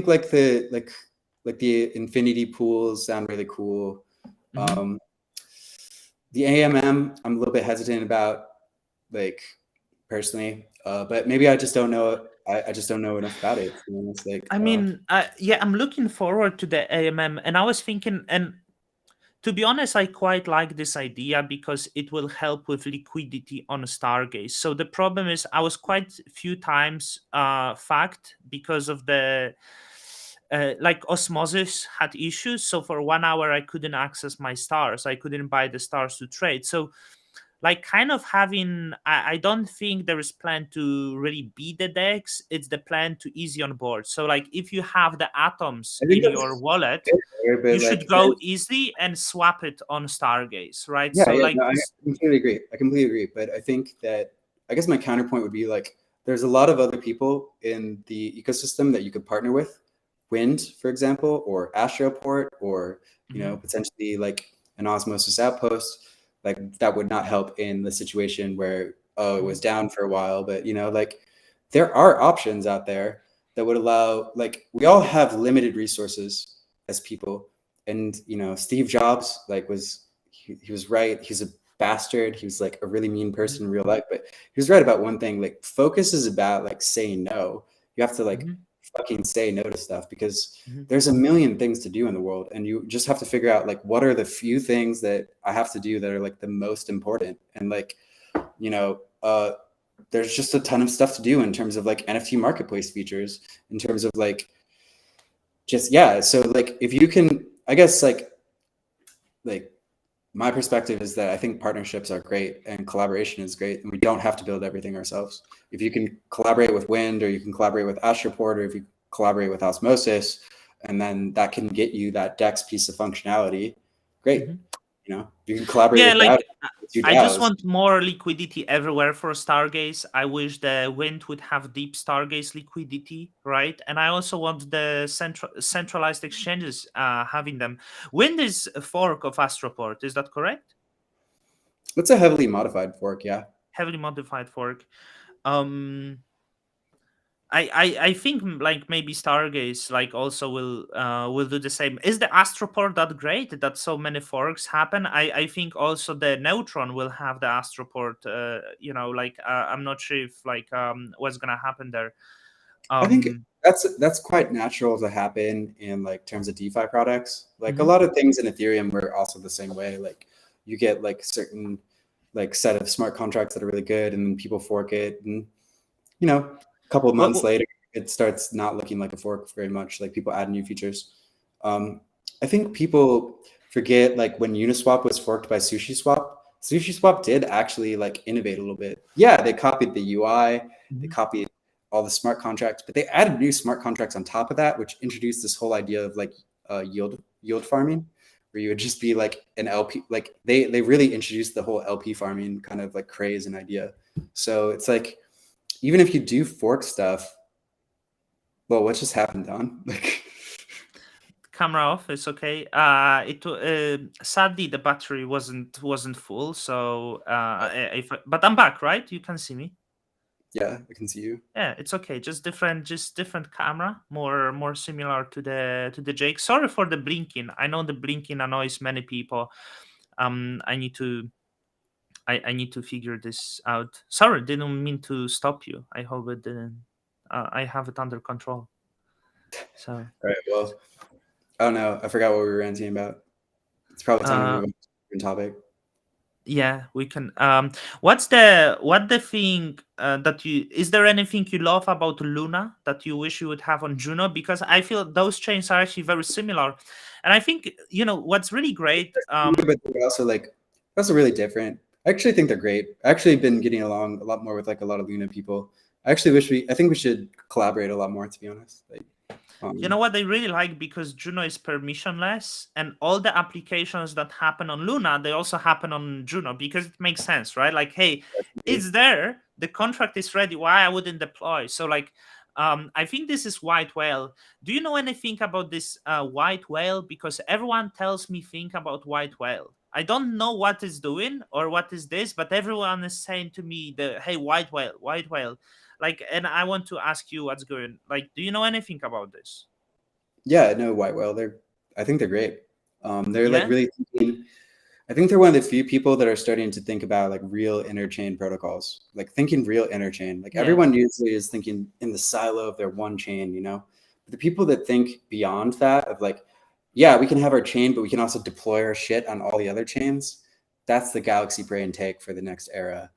like the infinity pools sound really cool. The AMM, I'm a little bit hesitant about, like, personally, but maybe I just don't know. I just don't know enough about it. To be honest. Like, I mean, yeah, I'm looking forward to the AMM, and I was thinking, and to be honest, I quite like this idea because it will help with liquidity on Stargaze. So the problem is, I was quite few times fucked because of the like Osmosis had issues. So for 1 hour, I couldn't access my stars. I couldn't buy the stars to trade. So like kind of having, I don't think there is plan to really beat the DEX. It's the plan to easy on board. So like if you have the atoms in your wallet, you should go easy and swap it on Stargaze, right? Yeah, So yeah, like no, I completely agree. I completely agree. But I think that, I guess my counterpoint would be like, there's a lot of other people in the ecosystem that you could partner with. Wind, for example, or Astroport, or potentially like an Osmosis outpost. Like that would not help in the situation where it was down for a while. But like there are options out there that would allow, like, we all have limited resources as people, and Steve Jobs he was right. He's a bastard. He was like a really mean person in real life, but he was right about one thing. Like, focus is about like saying no. You have to like fucking say no to stuff, because there's a million things to do in the world, and you just have to figure out like what are the few things that I have to do that are like the most important. And like, there's just a ton of stuff to do in terms of like NFT marketplace features, in terms of like just, yeah. So like, if you can, I guess like my perspective is that I think partnerships are great and collaboration is great, and we don't have to build everything ourselves. If you can collaborate with Wind, or you can collaborate with Astroport, or if you collaborate with Osmosis, and then that can get you that DEX piece of functionality, great. You can collaborate with like DAOs. I just want more liquidity everywhere for Stargaze. I wish the Wind would have deep Stargaze liquidity, right? And I also want the centralized exchanges having them. Wind is a fork of Astroport, is that correct? It's a heavily modified fork, yeah. Heavily modified fork. I think like maybe Stargaze like also will do the same. Is the Astroport that great that so many forks happen? I think also the Neutron will have the Astroport. I'm not sure if like what's gonna happen there. I think that's quite natural to happen in like terms of DeFi products. Like a lot of things in Ethereum were also the same way. Like you get like certain like set of smart contracts that are really good, and then people fork it, and a couple of months later it starts not looking like a fork very much. Like people add new features. I think people forget, like, when Uniswap was forked by SushiSwap did actually like innovate a little bit. Yeah, they copied the UI, they copied all the smart contracts, but they added new smart contracts on top of that, which introduced this whole idea of like yield farming, where you would just be like an LP. Like they really introduced the whole LP farming kind of like craze and idea. So it's like, even if you do fork stuff, well, what just happened, Don? Like, Camera off. It's okay. Sadly the battery wasn't full, so but I'm back, right? You can see me. yeah, I can see you. Yeah, it's okay. Just different camera, more similar to the Jake. Sorry for the blinking. I know the blinking annoys many people. I need to figure this out. Sorry, didn't mean to stop you. I hope it didn't. I have it under control. So All right, well, I don't know. I forgot what we were ranting about. It's probably time to move on to a different topic. yeah, we can. What the thing that you, is there anything you love about Luna that you wish you would have on Juno? Because I feel those chains are actually very similar, and I think what's really great. But they're also like, also really different. I actually think they're great. I actually been getting along a lot more with like a lot of Luna people. I actually I think we should collaborate a lot more, to be honest. Like, You know what I really like, because Juno is permissionless, and all the applications that happen on Luna, they also happen on Juno, because it makes sense, right? Like, hey, it's there, the contract is ready. Why I wouldn't deploy? So like, I think this is white whale. Do you know anything about this white whale? Because everyone tells me think about white whale. I don't know what it's doing or what is this, but everyone is saying to me hey, white whale, white whale. Like, and I want to ask you what's going, like, do you know anything about this? yeah, no, White Whale. I think they're great. They're like Yeah? really thinking. I think they're one of the few people that are starting to think about like real interchain protocols, like thinking real interchain. Like Yeah. everyone usually is thinking in the silo of their one chain, But the people that think beyond that, of like, yeah, we can have our chain, but we can also deploy our shit on all the other chains. That's the galaxy brain take for the next era.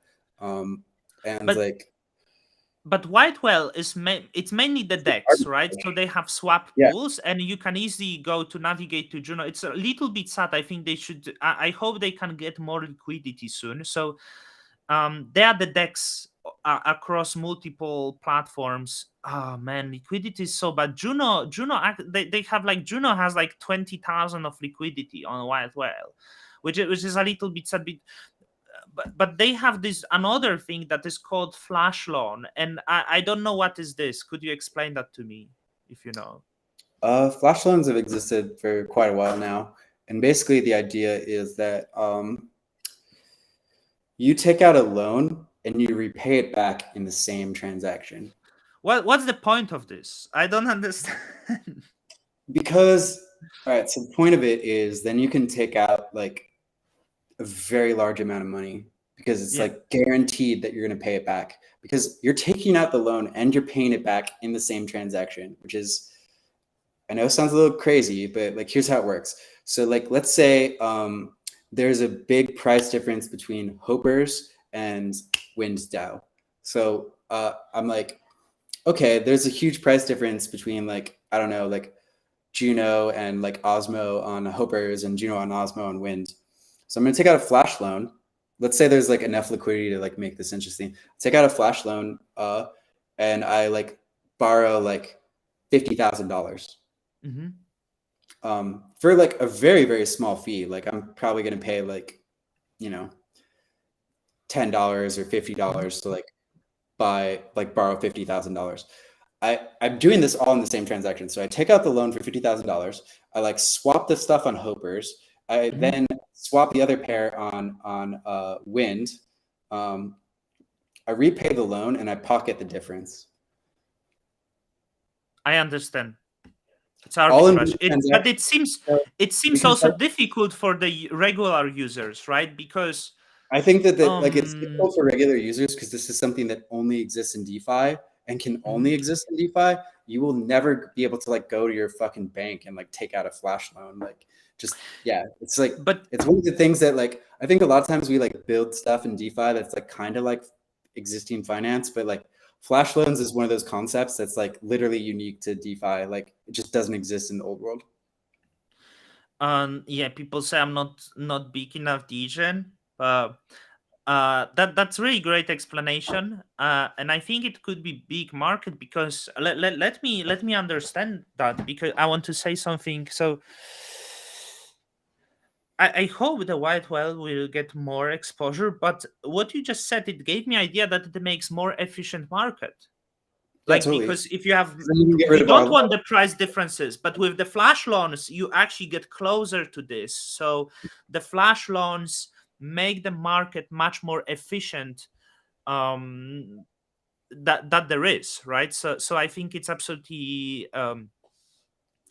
But white whale is it's mainly the DEX, right? So they have swap Yeah. pools, and you can easily go to navigate to Juno. It's a little bit sad. I think they should. I hope they can get more liquidity soon. So they are the DEX across multiple platforms. Oh man, liquidity is so bad. Juno, they have like, Juno has like 20,000 of liquidity on white whale, which is a little bit sad. But they have this another thing that is called flash loan, and I don't know what is this. Could you explain that to me, if you know? Flash loans have existed for quite a while now, and basically the idea is that you take out a loan and you repay it back in the same transaction. What's the point of this? I don't understand. Because, all right, so the point of it is then you can take out like a very large amount of money, because it's like guaranteed that you're going to pay it back, because you're taking out the loan and you're paying it back in the same transaction, which is, I know it sounds a little crazy, but like, here's how it works. So like, let's say there's a big price difference between Hopers and Wind Dao. So I'm like, okay, there's a huge price difference between like, I don't know, like Juno and like Osmo on Hopers and Juno on Osmo on Wind. So I'm going to take out a flash loan. Let's say there's like enough liquidity to like make this interesting. Take out a flash loan and I like borrow like $50,000 for like a very, very small fee. Like I'm probably going to pay like, $10 or $50 to like borrow $50,000. I'm doing this all in the same transaction. So I take out the loan for $50,000. I like swap the stuff on Hopers. I then swap the other pair on Wind. I repay the loan and I pocket the difference. I understand. It's arbitrage. But it seems also like, difficult for the regular users, right? Because I think that like it's difficult for regular users because this is something that only exists in DeFi and can only exist in DeFi. You will never be able to like go to your fucking bank and like take out a flash loan. Like just, yeah, it's like, but it's one of the things that like, I think a lot of times we like build stuff in DeFi that's like kind of like existing finance, but like flash loans is one of those concepts that's like literally unique to DeFi. Like it just doesn't exist in the old world. Yeah, people say I'm not big enough degen. That's really great explanation, and I think it could be big market, because let me understand that, because I want to say something. So I hope the white whale will get more exposure, but what you just said, it gave me idea that it makes more efficient market. Yeah, Like, totally. because if you have, So then you can get rid we of don't our. want the price differences, but with the flash loans, you actually get closer to this. So the flash loans make the market much more efficient, um, that there is, right? So I think it's absolutely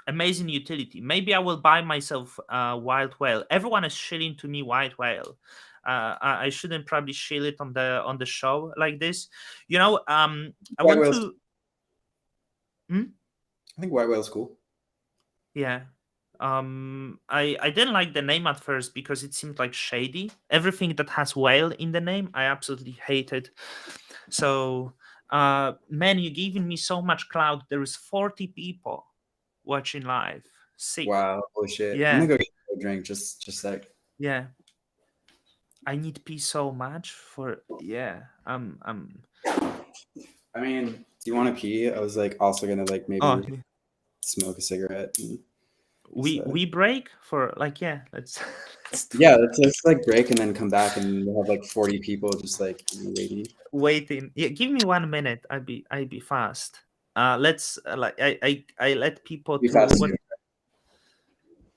amazing utility. Maybe I will buy myself wild whale. Everyone is shilling to me wild whale. I shouldn't probably shill it on the show like this. You know, I White want whales. to. Hmm? I think white whale's cool. Yeah. I didn't like the name at first because it seemed like shady. Everything that has whale in the name, I absolutely hated. So, man, you're giving me so much clout. There is 40 people watching live. Sick. Wow, holy shit! I'm Yeah, gonna go get a drink. Just a sec. yeah. I need pee so much for, yeah. I mean, do you want to pee? I was like also gonna like Oh, maybe smoke a cigarette. And we break for like, yeah. Let's let's do yeah, let's like break and then come back and we'll have like 40 people just like waiting. waiting. Yeah, give me 1 minute. I'd be fast. Let's like I let people Be to fast what too.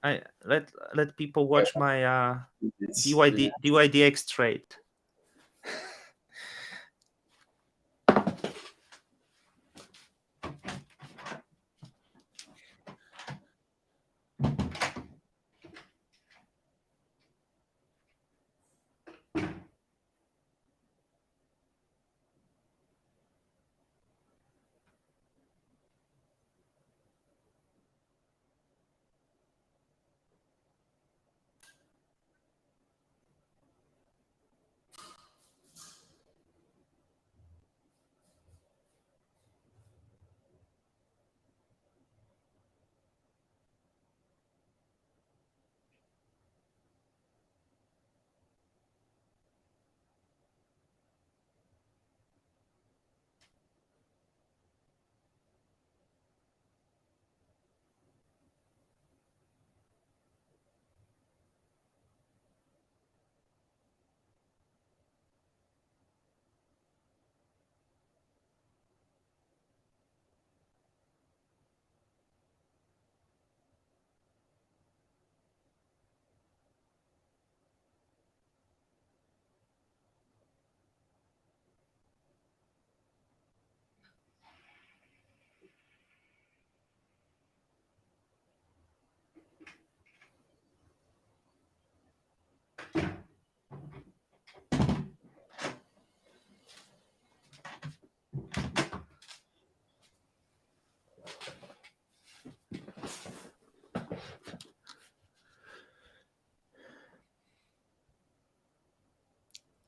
I let people watch my It's, yeah. DYDX trade.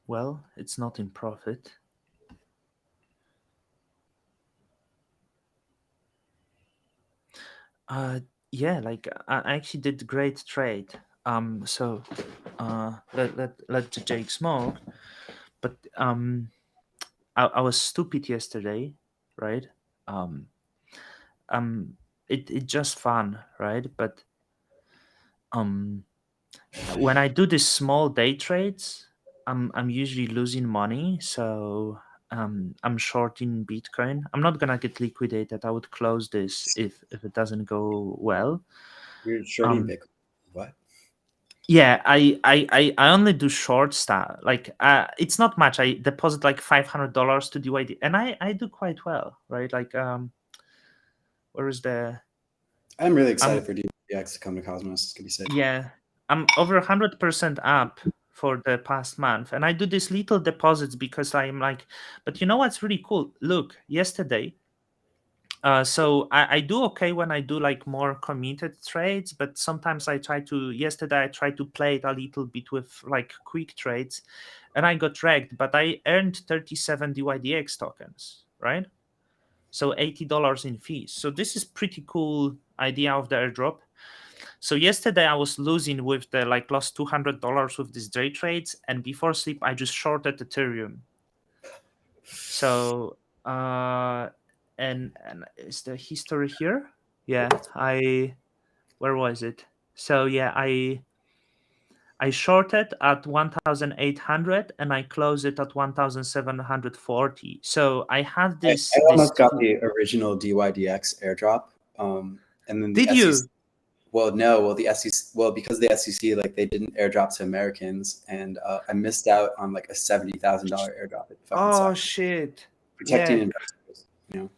Well, it's not in profit. Uh, yeah, like I actually did great trade. So let the Jake smoke. But I was stupid yesterday, right? Um, um, it just fun, right? But um, when I do these small day trades, I'm usually losing money. So I'm shorting Bitcoin. I'm not gonna get liquidated. I would close this if it doesn't go well. You're shorting Um, Bitcoin. What? yeah, I only do short stuff. Like it's not much. I deposit like $500 to DYD, and I do quite well, right? Like where is the I'm really excited I'm for DX to come to Cosmos. It's gonna be sick. yeah, I'm over 100% up for the past month, and I do these little deposits because I'm like, but you know what's really cool? Look, yesterday, so I do okay when I do like more committed trades, but sometimes I try to. Yesterday, I tried to play it a little bit with like quick trades, and I got wrecked. But I earned 37 DYDX tokens, right? So $80 in fees. So this is pretty cool idea of the airdrop. So yesterday I was losing with the like lost $200 with these day trades, and before sleep I just shorted Ethereum. So and is the history here? Yeah, I where was it? So yeah, I shorted at 1,800 and I closed it at 1,740. So I had I this. almost got the original DYDX airdrop, and then the Did SEC. you? Well, no, well the SEC, well because the SEC like they didn't airdrop to Americans, and I missed out on like a $70,000 airdrop. It fucking Oh sucked. shit! Protecting Yeah, investors, you know.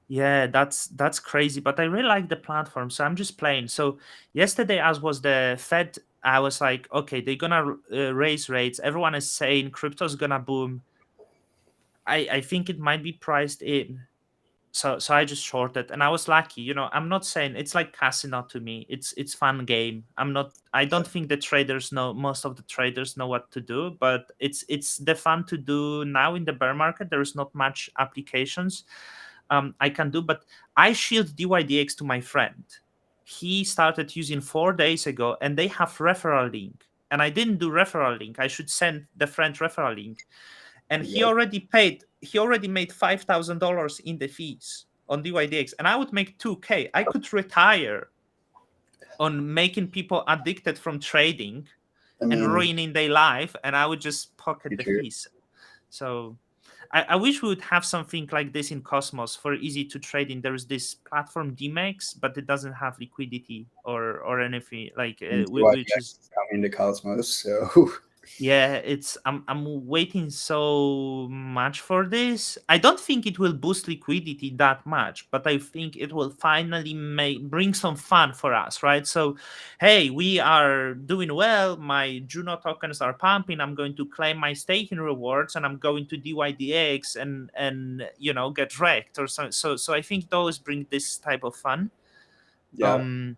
yeah, that's crazy. But I really like the platform, so I'm just playing. So yesterday, as was the Fed, I was like, okay, they're gonna raise rates. Everyone is saying crypto's gonna boom. I think it might be priced in. So I just shorted and I was lucky. I'm not saying it's like casino to me. It's fun game. I don't think the traders know most of the traders know what to do, but it's the fun to do now in the bear market. There is not much applications I can do, but I shield DYDX to my friend. He started using 4 days ago and they have referral link. And I didn't do referral link. I should send the friend referral link, and Yep. he already made $5,000 in the fees on DYDX, and I would make 2K. I could retire on making people addicted from trading I and mean, ruining their life, and I would just pocket the future. fees. So I wish we would have something like this in Cosmos for easy to trade in. There's this platform DMEX, but it doesn't have liquidity or anything like And which is DYDX is coming to Cosmos, so yeah, I'm waiting so much for this. I don't think it will boost liquidity that much, but I think it will finally bring some fun for us, right? So, hey, we are doing well. My Juno tokens are pumping. I'm going to claim my staking rewards, and I'm going to DYDX and get wrecked or so. So I think those bring this type of fun. yeah. Um,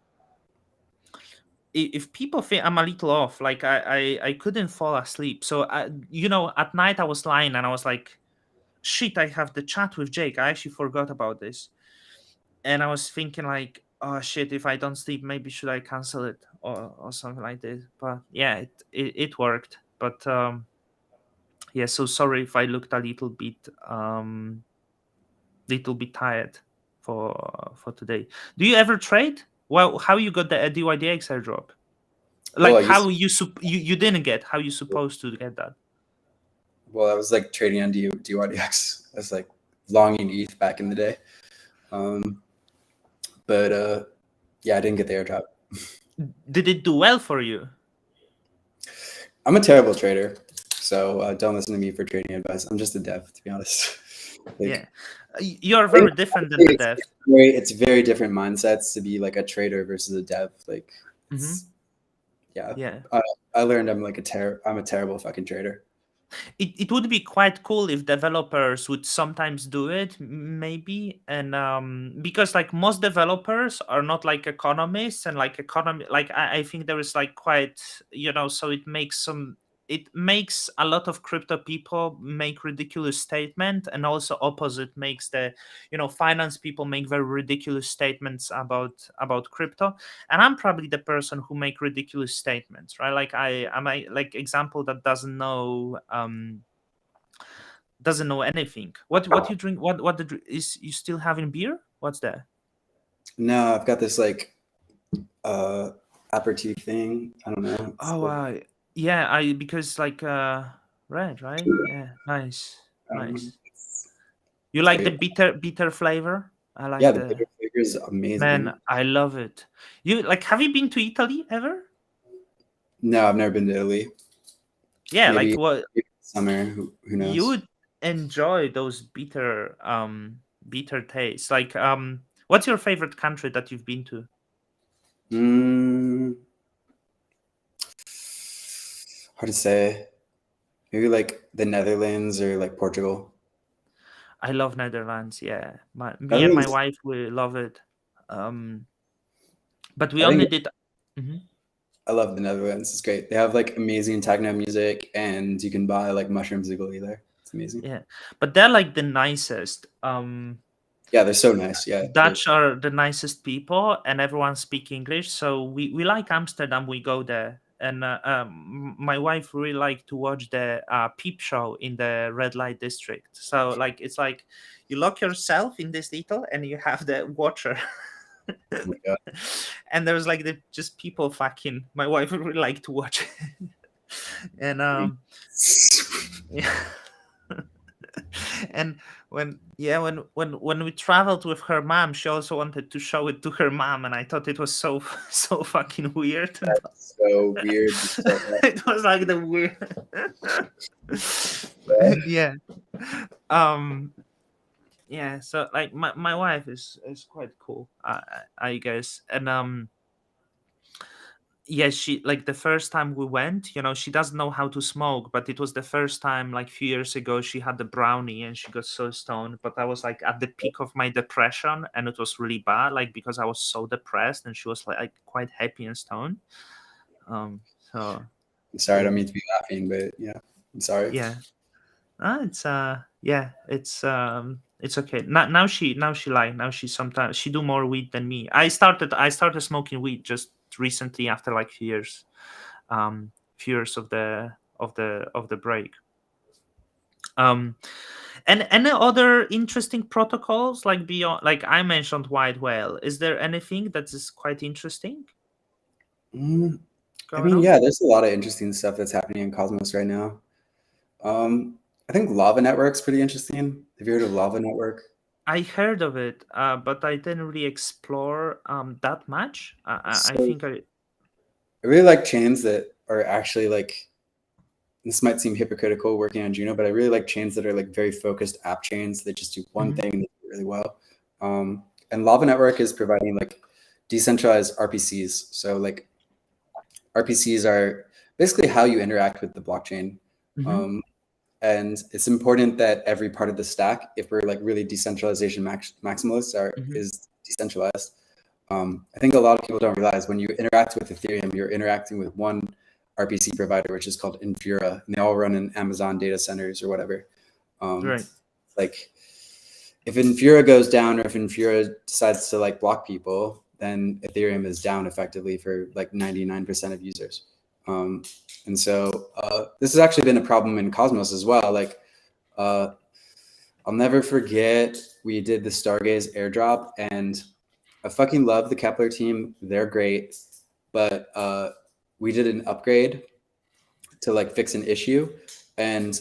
if people think I'm a little off, like I couldn't fall asleep. So at night I was lying and I was like, shit, I have the chat with Jake. I actually forgot about this, and I was thinking like, oh shit, if I don't sleep, maybe should I cancel it or something like this. But yeah, it worked. But yeah, so sorry if I looked a little bit tired for today. Do you ever trade? Well, how you got the DYDX airdrop? Well, Like I used how you didn't get how you supposed to get that. well, I was like trading on DYDX. I was like longing ETH back in the day. But yeah, I didn't get the airdrop. Did it do well for you? I'm a terrible trader, so don't listen to me for trading advice. I'm just a dev, to be honest. Yeah, you're very different than the dev. It's very different mindsets to be like a trader versus a dev. Like, Mhm. yeah. Yeah, I learned I'm like I'm a terrible fucking trader. it would be quite cool if developers would sometimes do it, maybe. And because like most developers are not like economists, and like I think there is like quite, so it makes a lot of crypto people make ridiculous statement, and also opposite makes the finance people make very ridiculous statements about crypto. And I'm probably the person who make ridiculous statements, right? Like I'm a like example that doesn't know anything. What you drink? Is you still having beer? What's that? No, I've got this like aperitif thing. I don't know. It's Oh, like, yeah, I because like red, right? Yeah, nice, I don't know. nice. You It's like the great. bitter flavor? I Yeah, like the the bitter flavor is amazing. man. I love it. You like? Have you been to Italy ever? No, I've never been to Italy. Yeah, like Maybe, what maybe summer. Who you knows? would enjoy those bitter tastes. Like what's your favorite country that you've been to? Mm, hard to say. Maybe like the Netherlands or like Portugal. I love Netherlands. Yeah, me and my Netherlands. wife we love it. Um, but we I only think did. Mhm. I love the Netherlands. It's great. They have like amazing techno music, and you can buy like mushrooms legally there. It's amazing. Yeah, but they're like the nicest. Yeah, they're so nice. Yeah, Dutch are the nicest people, and everyone speak English. So we like Amsterdam. We go there, and my wife really like to watch the peep show in the red light district. So like it's like you lock yourself in this little, and you have the watcher. Oh my God. And there was like just people fucking. My wife would really like to watch it. And yeah. And when we traveled with her mom, she also wanted to show it to her mom, and I thought it was so so fucking weird. That's so weird. So, It was like the weird. Yeah. Um. Yeah. So like my wife is quite cool. I guess. And yeah, she like the first time we went, she doesn't know how to smoke, but it was the first time like a few years ago she had the brownie and she got so stoned. But I was like at the peak of my depression, and it was really bad, like because I was so depressed, and she was like quite happy and stoned. So I'm sorry, I don't yeah. mean to be laughing, but yeah, I'm sorry. Yeah. It's yeah, it's okay. Now she sometimes she do more weed than me. I started smoking weed just recently after like few years of the break. Um and any other interesting protocols like beyond, like I mentioned white whale, is there anything that is quite interesting Mm, I going mean, on? yeah, there's a lot of interesting stuff that's happening in Cosmos right now. I think Lava Network's pretty interesting. Have you heard of Lava Network? I heard of it, but I didn't really explore that much. I So think I. I really like chains that are actually like, this might seem hypocritical working on Juno, but I really like chains that are like very focused app chains that just do one Mhm. thing and they do it really well. And Lava Network is providing like decentralized RPCs. So like RPCs are basically how you interact with the blockchain. Mhm. Um, and it's important that every part of the stack, if we're like really decentralization maximalists, Mhm. is decentralized. I think a lot of people don't realize when you interact with Ethereum, you're interacting with one RPC provider, which is called Infura, and they all run in Amazon data centers or whatever. Um, Right. like if Infura goes down or if Infura decides to like block people, then Ethereum is down effectively for like 99% of users. And so this has actually been a problem in Cosmos as well. Like uh, I'll never forget we did the Stargaze airdrop, and I fucking love the Kepler team. They're great, but we did an upgrade to like fix an issue, and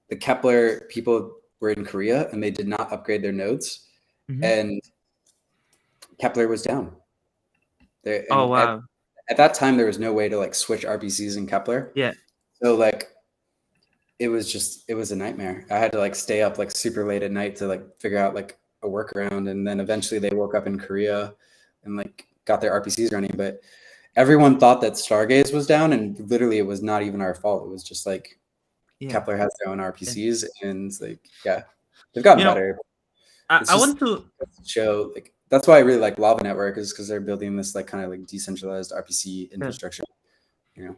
the Kepler people were in Korea and they did not upgrade their nodes, Mhm. and Kepler was down. There, Oh and wow. at that time there was no way to like switch RPCs in Kepler, Yeah. so like it was a nightmare. I had to like stay up like super late at night to like figure out like a workaround, and then eventually they woke up in Korea and like got their RPCs running. But everyone thought that Stargaze was down, and literally it was not even our fault. It was just like Yeah. Kepler has their own Yeah. RPCs, and like yeah, they've gotten You know, better. It's I just want to. show like that's why I really like Lava Network, is because they're building this like kind of like decentralized RPC Yeah. infrastructure. You know,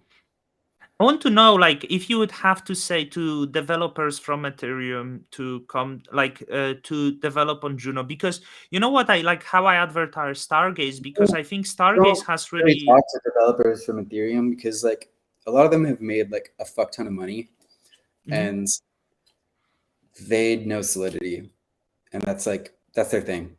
I want to know, like, if you would have to say to developers from Ethereum to come, like, to develop on Juno, because you know what I like how I advertise Stargaze, because I think Stargaze don't has really really. talk to developers from Ethereum because like a lot of them have made like a fuck ton of money Mhm. and they know Solidity, and that's their thing.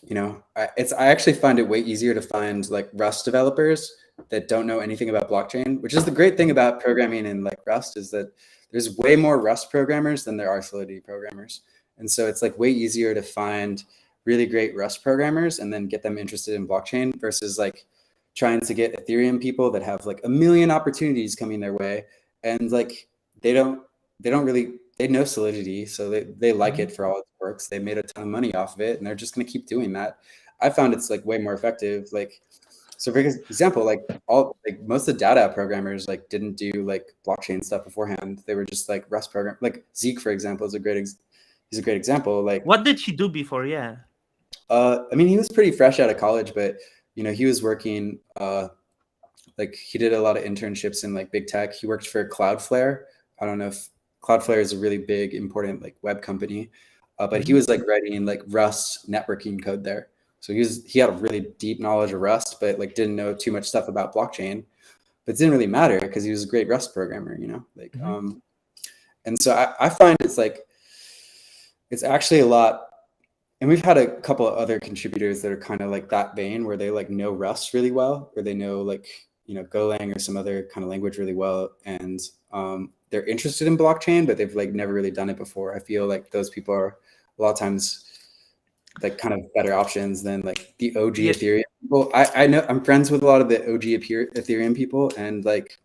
You know, I actually find it way easier to find like Rust developers that don't know anything about blockchain, which is the great thing Mhm. about programming in like Rust, is that there's way more Rust programmers than there are Solidity programmers. And so it's like way easier to find really great Rust programmers and then get them interested in blockchain versus like trying to get Ethereum people that have like a million opportunities coming their way, and like they don't they don't really they know Solidity, so they like Mhm. it for all it works. They made a ton of money off of it, and they're just going to keep doing that. I found it's like way more effective. Like, so for example, like all like most of the data programmers like didn't do like blockchain stuff beforehand. They were just like Rust program. Like Zeke, for example, is a great he's a great example. Like, What did he do before? Yeah. I mean, he was pretty fresh out of college, but you know, he was working. Like he did a lot of internships in like big tech. He worked for Cloudflare. I don't know if Cloudflare is a really big, important like web company, but he Mhm. was like writing like Rust networking code there. So he had a really deep knowledge of Rust, but like didn't know too much stuff about blockchain. But it didn't really matter because he was a great Rust programmer, you know. Like, Mhm. and so I find it's like it's actually a lot. And we've had a couple of other contributors that are kind of like that vein, where they like know Rust really well, or they know like, Golang or some other kind of language really well, and they're interested in blockchain, but they've like never really done it before. I feel like those people are a lot of times like kind of better options than like the OG Yeah. Ethereum people. I know I'm friends with a lot of the OG Ethereum people, and like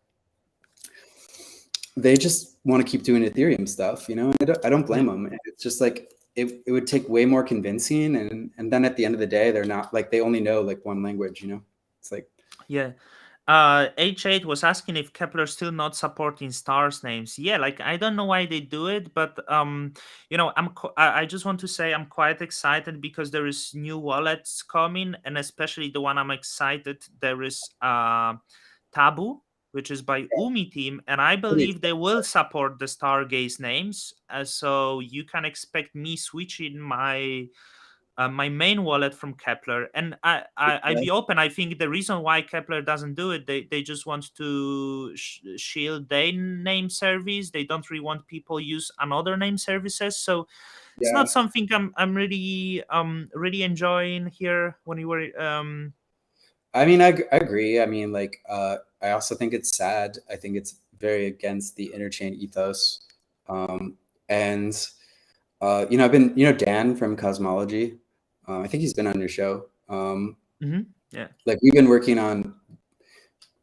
they just want to keep doing Ethereum stuff, I don't blame them. It's just like it would take way more convincing, and then at the end of the day, they're not like, they only know like one language, It's like, Yeah. H8 was asking if Kepler still not supporting stars names. Yeah, like I don't know why they do it, but I just want to say I'm quite excited because there is new wallets coming, and especially the one I'm excited. There is Taboo, which is by Umi team, and I believe they will support the Stargaze names. So you can expect me switching my main wallet from Kepler, and I be open. I think the reason why Kepler doesn't do it, they just want to shield their name service. They don't really want people use another name services. So it's yeah. not something I'm really enjoying here. When you were I mean, I agree. I mean, like, I also think it's sad. I think it's very against the Interchain ethos. And I've been, Dan from Cosmology. I think he's been on your show. yeah Like, we've been working on.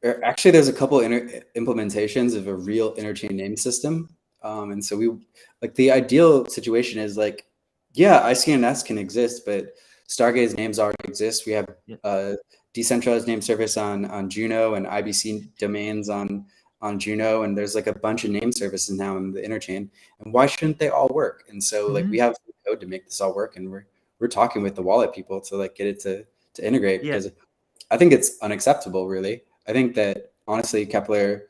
Actually, there's a couple implementations of a real Interchain name system, and so we like, the ideal situation is like, yeah, ICNS can exist, but Stargaze names already exist. We have decentralized name service on Juno, and IBC domains on Juno, and there's like a bunch of name services now in the Interchain. And why shouldn't they all work? And so like, we have code to make this all work, and we're talking with the wallet people to like get it to integrate, because I think it's unacceptable, really. I think that honestly, Kepler,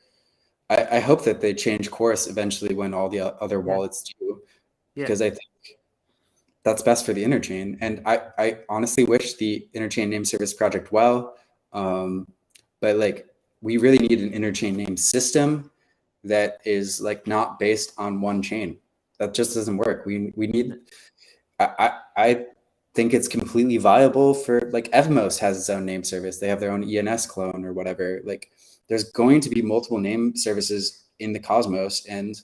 I hope that they change course eventually when all the other wallets do, because I think that's best for the Interchain. And I honestly wish the Interchain name service project well, but like, we really need an Interchain name system that is like not based on one chain. That just doesn't work. We need. I think it's completely viable for like, Evmos has its own name service. They have their own ENS clone or whatever. Like, there's going to be multiple name services in the Cosmos, and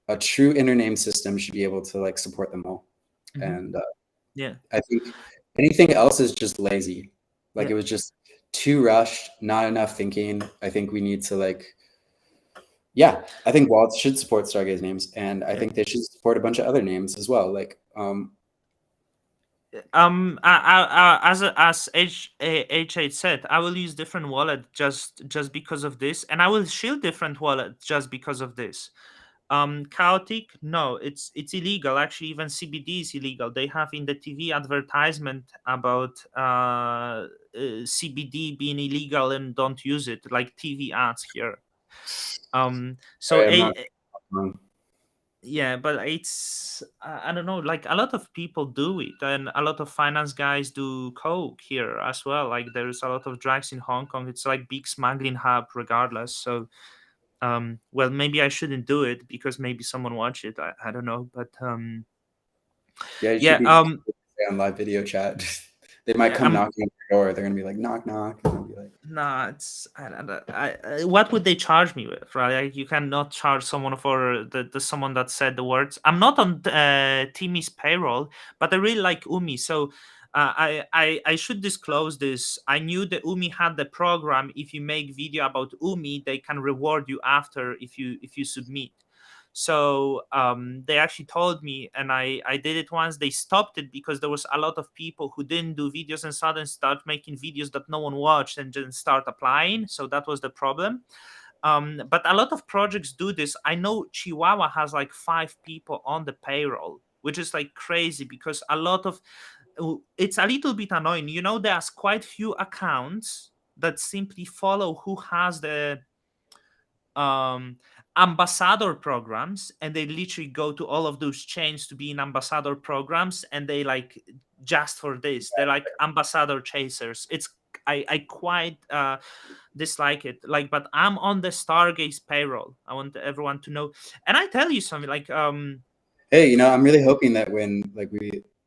a true intername system should be able to like support them all. And I think anything else is just lazy. Like, it was just too rushed, not enough thinking. I think we need to like, I think wallets should support Stargaze names, and I think they should support a bunch of other names as well. Like, as H8 said, I will use different wallet just because of this, and I will shield different wallet just because of this. Chaotic, no, it's illegal. Actually, even CBD is illegal. They have in the TV advertisement about CBD being illegal and don't use it, like TV ads here. So yeah, but it's I don't know, like a lot of people do it, and a lot of finance guys do coke here as well. Like there's a lot of drugs in Hong Kong. It's like big smuggling hub regardless. So well, maybe I shouldn't do it because maybe someone watch it. I don't know, but you should be on live video chat. They might come knocking on your door. They're gonna be like, knock knock, and be like, nah, it's what would they charge me with, right? Like, you cannot charge someone for the someone that said the words. I'm not on Timmy's payroll, but I really like Umi, so I should disclose this. I knew that Umi had the program. If you make video about Umi, they can reward you after if you submit. So they actually told me, and I did it once. They stopped it because there was a lot of people who didn't do videos and suddenly start making videos that no one watched and then start applying. So that was the problem. But a lot of projects do this. I know Chihuahua has like 5 people on the payroll, which is like crazy because a lot of it's a little bit annoying. There's quite few accounts that simply follow who has the ambassador programs, and they literally go to all of those chains to be in ambassador programs, and they like just for this they're like ambassador chasers. I quite dislike it, like, but I'm on the Stargaze payroll. I want everyone to know. And I tell you something, like hey, I'm really hoping that when like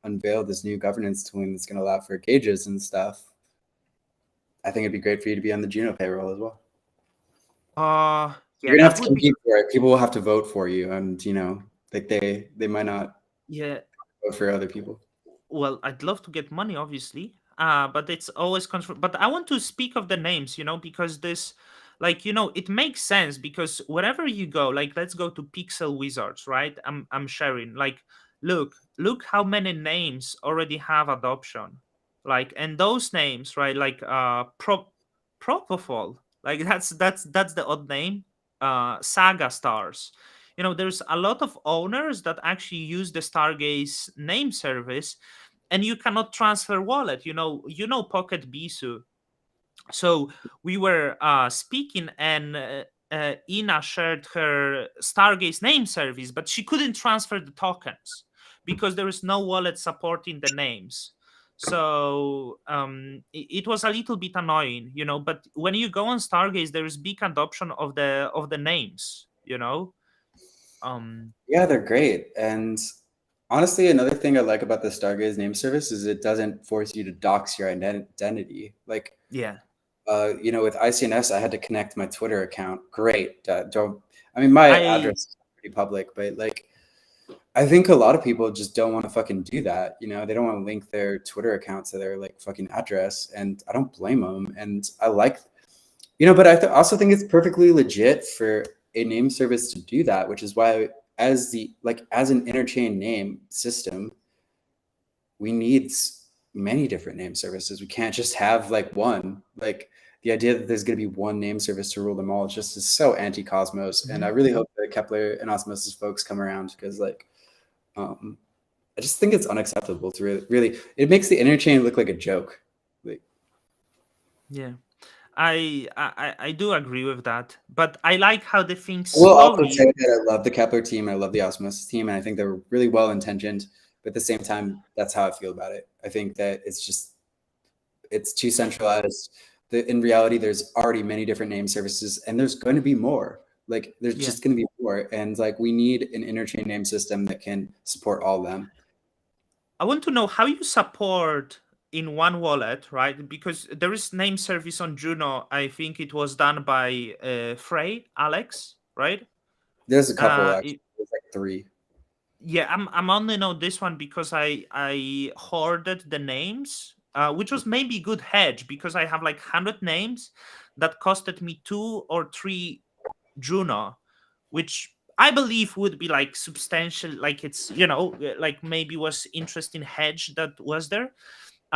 unveil this new governance tooling that's going to allow for gauges and stuff, I think it'd be great for you to be on the Juno payroll as well. Yeah, You're gonna have that to would be. compete for it. People will have to vote for you, and you know, like they might not Yeah, vote for other people. well, I'd love to get money, obviously. But it's always but I want to speak of the names, because this, like, it makes sense because wherever you go, like, let's go to Pixel Wizards, right? I'm sharing. Like, look how many names already have adoption, like, and those names, right? Like, Propofol, like that's the odd name. Saga Stars. There's a lot of owners that actually use the Stargaze name service, and you cannot transfer wallet. Pocket Bisu. So we were speaking, and Ina shared her Stargaze name service, but she couldn't transfer the tokens because there is no wallet supporting the names. So it was a little bit annoying, but when you go on Stargaze, there is big adoption of the names. Yeah, they're great. And honestly, another thing I like about the Stargaze name service is it doesn't force you to dox your identity. Like, Yeah. With ICNS, I had to connect my Twitter account. Great. I mean, my address is pretty public, but like, I think a lot of people just don't want to fucking do that. They don't want to link their Twitter account to their like fucking address, and I don't blame them. And I like, but I also think it's perfectly legit for a name service to do that, which is why as an interchain name system, we need many different name services. We can't just have like one. Like the idea that there's going to be one name service to rule them all just is so anti-Cosmos. And I really hope that Kepler and Osmosis folks come around because like, I just think it's unacceptable to really, it makes the interchain look like a joke. Like, yeah. I do agree with that, but I like how the things I will also slowly. say that I love the Kepler team. I love the Osmosis team, and I think they're really well intentioned. But at the same time, that's how I feel about it. I think that it's too centralized. In reality, there's already many different name services, and there's going to be more. Like there's just going to be more, and like we need an interchain name system that can support all of them. I want to know how you support in one wallet, right? Because there is name service on Juno. I think it was done by Frey, Alex, right? There's a couple actually. There's like 3. Yeah, I'm only know this one because I hoarded the names, which was maybe good hedge because I have like 100 names that costed me 2 or 3 Juno, which I believe would be like substantial, like it's like maybe was interesting hedge that was there.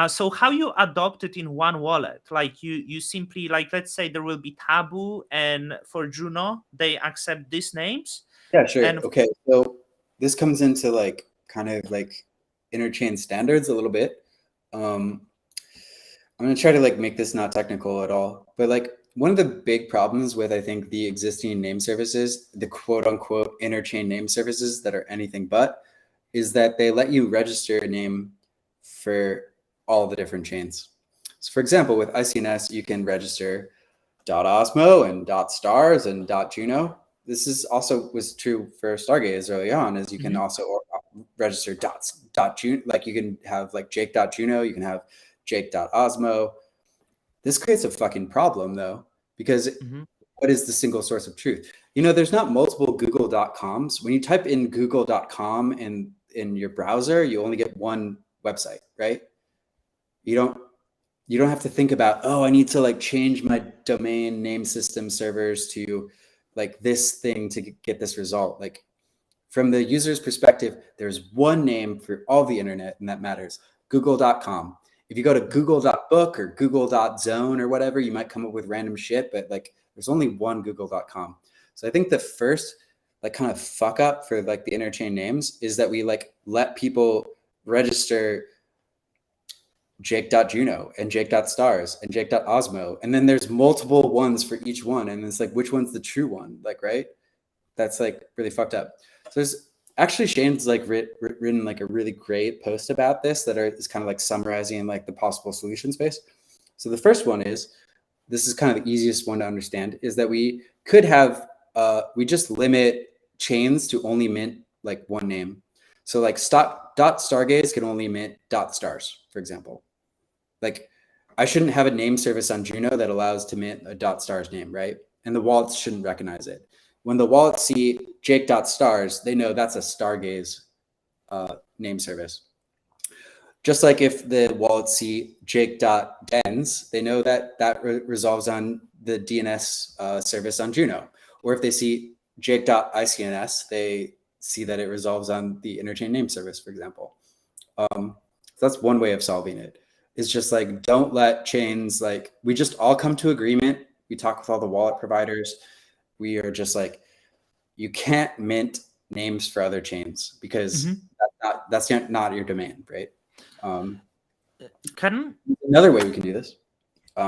So how you adopt it in one wallet? Like you simply, like, let's say there will be Taboo, and for Juno they accept these names. Yeah, sure. And Okay, so this comes into like kind of like interchain standards a little bit. I'm gonna try to like make this not technical at all, but like one of the big problems with I think the existing name services, the quote unquote interchain name services that are anything but, is that they let you register a name for all the different chains. So for example, with ICNS, you can register .osmo and .stars and .juno. This is also was true for Stargaze early on, as you can also register .juno, like you can have like Jake.juno, you can have Jake.osmo. This creates a fucking problem though, because what is the single source of truth? There's not multiple google.coms. When you type in google.com in your browser, you only get one website, right? You don't have to think about, oh, I need to like change my domain name system servers to like this thing to get this result. Like from the user's perspective, there's one name for all the internet, and that matters, google.com. If you go to google.book or google.zone or whatever, you might come up with random shit, but like there's only one google.com. So I think the first like kind of fuck up for like the interchain names is that we like let people register Jake.juno and Jake.stars and Jake.osmo. And then there's multiple ones for each one. And it's like, which one's the true one? Like, right? That's like really fucked up. So there's actually Shane's like written like a really great post about this that is kind of like summarizing like the possible solution space. So the first one is, this is kind of the easiest one to understand, is that we could have, we just limit chains to only mint like one name. So like .stargaze can only mint .stars, for example. Like I shouldn't have a name service on Juno that allows to mint a .stars name, right? And the wallets shouldn't recognize it. When the wallets see Jake.stars, they know that's a Stargaze name service. Just like if the wallets see Jake.dens, they know that that resolves on the DNS service on Juno. Or if they see Jake.icns, they see that it resolves on the Interchain name service, for example. So that's one way of solving it. It's just like, don't let chains, like, we just all come to agreement. We talk with all the wallet providers. We are just like, you can't mint names for other chains because that's not your domain, right? Another way we can do this,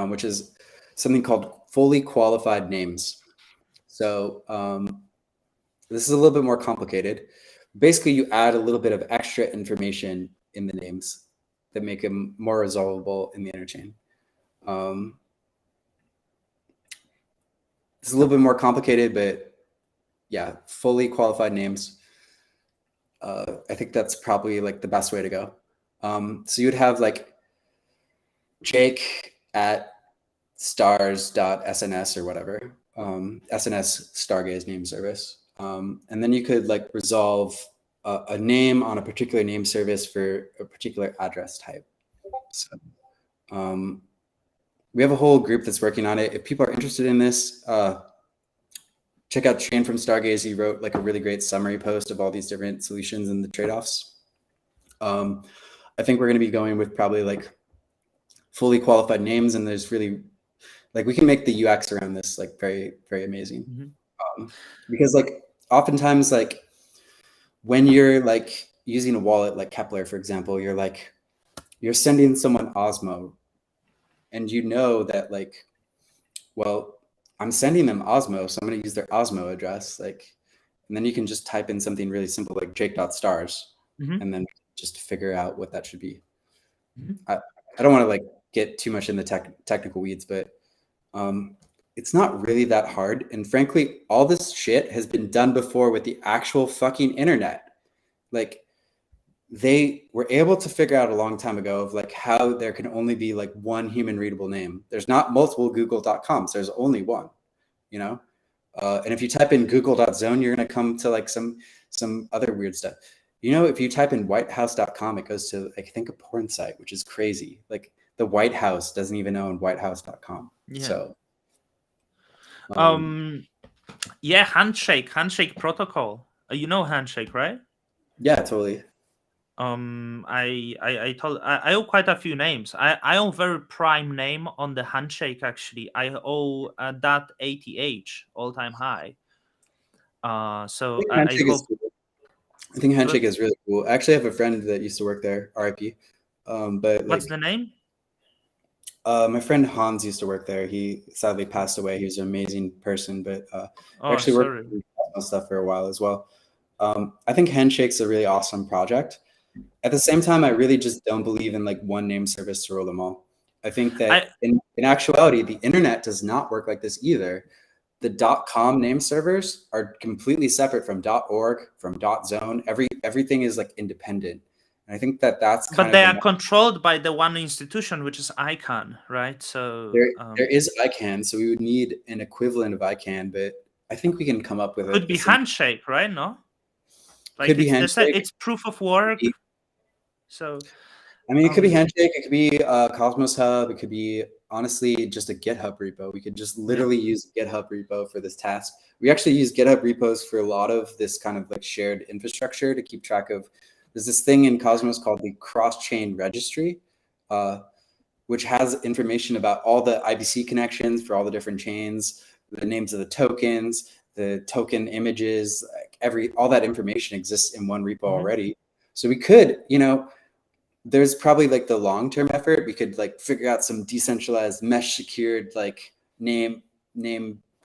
which is something called fully qualified names. So this is a little bit more complicated. Basically, you add a little bit of extra information in the names that make them more resolvable in the interchain. It's a little bit more complicated, but yeah, fully qualified names. I think that's probably like the best way to go. So you'd have like Jake at stars.sns or whatever, SNS Stargaze name service. And then you could like resolve a name on a particular name service for a particular address type. So we have a whole group that's working on it. If people are interested in this, check out Shane from Stargaze. He wrote like a really great summary post of all these different solutions and the trade-offs. I think we're going to be going with probably like fully qualified names, and there's really like we can make the UX around this like very, very amazing. Because like oftentimes like when you're like using a wallet like Kepler, for example, you're sending someone Osmo, and you know that like, well, I'm sending them Osmo, so I'm going to use their Osmo address, like, and then you can just type in something really simple like Jake.stars, and then just figure out what that should be. I don't want to like get too much in the technical weeds, but it's not really that hard. And frankly, all this shit has been done before with the actual fucking internet. Like they were able to figure out a long time ago of like how there can only be like one human readable name. There's not multiple google.coms. There's only one, you know? And if you type in google.zone, you're going to come to like some other weird stuff. You know, if you type in whitehouse.com, it goes to, I think, a porn site, which is crazy. Like the White House doesn't even own whitehouse.com. Yeah. So, yeah, Handshake protocol. You know Handshake, right? Yeah, totally. I owe quite a few names. I owe very prime name on the Handshake. Actually, I owe that ATH all time high. So I hope. I think Handshake is really cool. I actually have a friend that used to work there, RIP. But what's the name? My friend Hans used to work there. He sadly passed away. He was an amazing person, but actually worked on stuff for a while as well. I think Handshake's a really awesome project. At the same time, I really just don't believe in like one name service to rule them all. I think that in actuality, the internet does not work like this either. The .com name servers are completely separate from .org, from .zone. Everything is like independent. And I think that that's kind but they are controlled by the one institution, which is ICANN, right? So there is ICANN, so we would need an equivalent of ICANN, but I think we can come up with could be Handshake, right? No, like could be Handshake. It's proof of work. So I mean, it could be Handshake, it could be Cosmos Hub, it could be honestly just a GitHub repo. We could just literally use GitHub repo for this task. We actually use GitHub repos for a lot of this kind of like shared infrastructure to keep track of. There's this thing in Cosmos called the cross-chain registry, which has information about all the IBC connections for all the different chains, the names of the tokens, the token images, like all that information exists in one repo already. So we could, you know, there's probably like the long-term effort. We could like figure out some decentralized mesh secured like name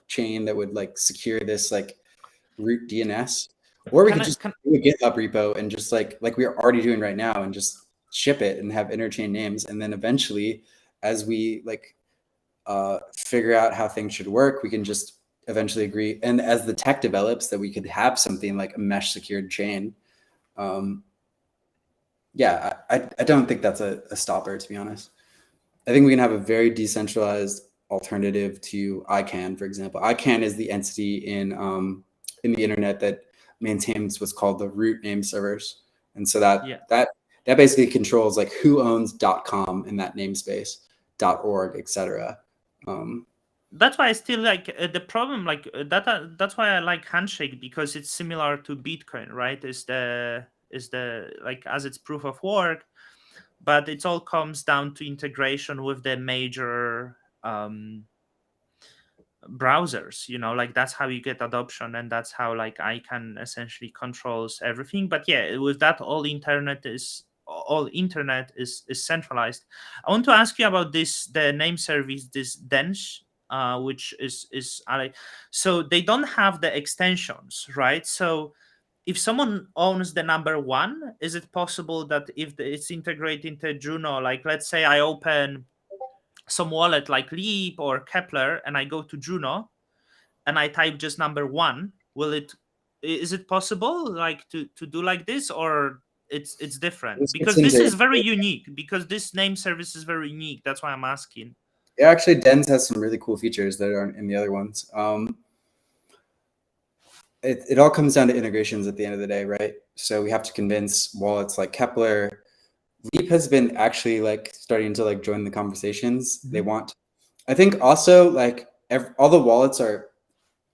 chain that would like secure this like root DNS, or we could just do a GitHub repo and just like we are already doing right now and just ship it and have interchain names. And then eventually, as we like figure out how things should work, we can just eventually agree. And as the tech develops, that we could have something like a mesh secured chain. Yeah, I don't think that's a stopper, to be honest. I think we can have a very decentralized alternative to ICANN, for example. ICANN is the entity in the internet that maintains what's called the root name servers, and so that basically controls like who owns .com in that namespace, .org, etc. That's why I still like the problem, like that's why I like Handshake, because it's similar to Bitcoin, right? Is the like, as it's proof of work, but it all comes down to integration with the major browsers, like that's how you get adoption, and that's how like ICANN essentially controls everything. But yeah, with that, all internet is centralized. I want to ask you about the name service, this Dench, which is so they don't have the extensions, right? So if someone owns the number one, is it possible that if it's integrated into Juno, like let's say I open some wallet like Leap or Kepler and I go to Juno and I type just number one, is it possible like to do like this, or it's different? It's Because this into is very unique, because this name service is very unique. That's why I'm asking. Yeah, actually, Dens has some really cool features that aren't in the other ones. It all comes down to integrations at the end of the day, right? So we have to convince wallets like Kepler. Leap has been actually like starting to like join the conversations. They want, I think also like all the wallets are,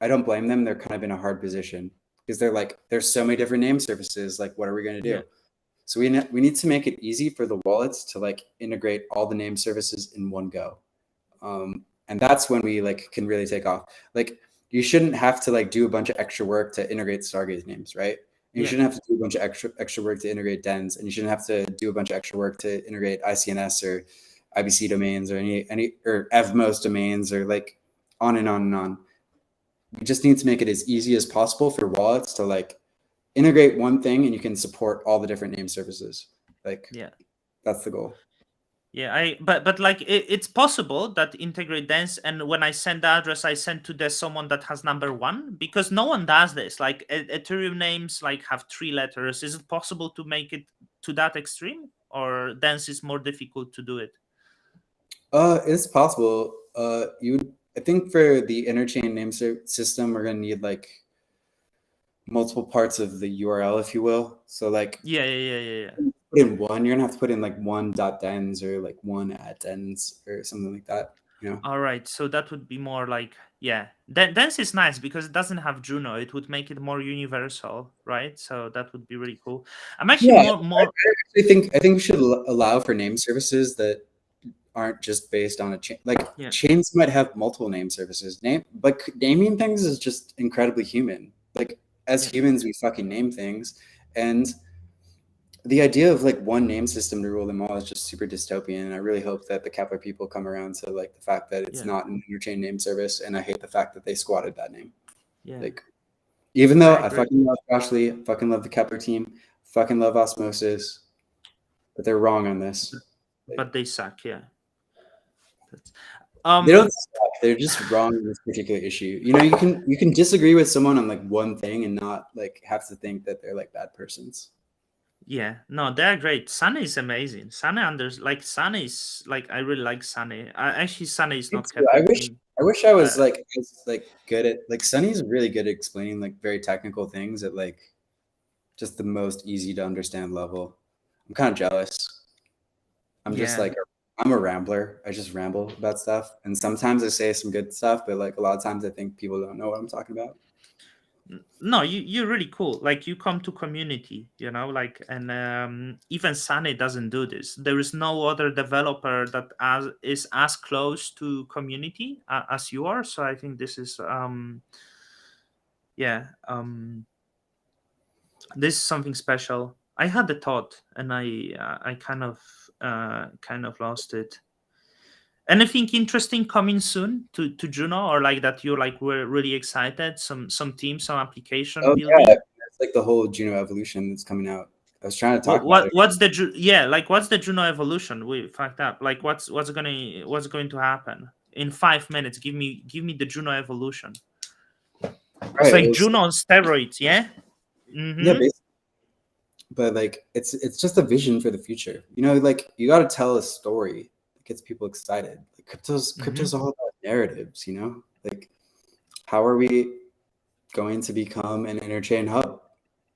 I don't blame them. They're kind of in a hard position because they're like, there's so many different name services. Like, what are we going to do? Yeah. So we need to make it easy for the wallets to like integrate all the name services in one go. And that's when we like can really take off. Like, you shouldn't have to like do a bunch of extra work to integrate Stargaze names, right? And you shouldn't have to do a bunch of extra work to integrate DENs, and you shouldn't have to do a bunch of extra work to integrate ICNS or IBC domains or any or Evmos domains, or like on and on and on. We just need to make it as easy as possible for wallets to like integrate one thing, and you can support all the different name services. Like, that's the goal. Yeah, but like it's possible that integrate dense, and when I send the address, I send to the someone that has number one, because no one does this. Like Ethereum names like have 3 letters. Is it possible to make it to that extreme, or dense is more difficult to do it? It's possible. I think for the Interchain name system, we're gonna need like multiple parts of the URL, if you will. So like, yeah. Put in one, you're gonna have to put in like one.dens or like one@dens or something like that. All right, so that would be more like, dense is nice because it doesn't have Juno. It would make it more universal, right? So that would be really cool. I'm actually more. I think we should allow for name services that aren't just based on a chain. Like, chains might have multiple name services. But naming things is just incredibly human. Like, as humans, we fucking name things, and the idea of like one name system to rule them all is just super dystopian. And I really hope that the Kepler people come around to like the fact that it's not an Interchain name service. And I hate the fact that they squatted that name. Like, even though I fucking love Josh Lee, fucking love the Kepler team, fucking love Osmosis, but they're wrong on this. But they suck, they don't suck. They're just wrong in this particular issue. You can disagree with someone on like one thing and not like have to think that they're like bad persons. Yeah, no, they're great. Sunny is amazing. Sunny Sunny is like, I really like Sunny. Actually, Sunny is not kept. I wish I was like good at like Sunny's really good at explaining like very technical things at like just the most easy to understand level. I'm kind of jealous. I'm just like, I'm a rambler. I just ramble about stuff, and sometimes I say some good stuff, but like a lot of times I think people don't know what I'm talking about. No, you're really cool. Like, you come to community, like, and even Sunny doesn't do this. There is no other developer that is as close to community as you are. So I think this is this is something special. I had the thought, and I kind of lost it. Anything interesting coming soon to Juno, or like that you're like we're really excited? Some team, some application building. Yeah, it's like the whole Juno Evolution that's coming out. I was trying to talk about it. What's the Juno Evolution? We fucked up. Like, what's going to happen in 5 minutes? Give me the Juno Evolution. It's like Juno on steroids, yeah. Yeah, basically. but like it's just a vision for the future. You know, like you got to tell a story that gets people excited. Like crypto's all about narratives. You know, like how are we going to become an interchain hub?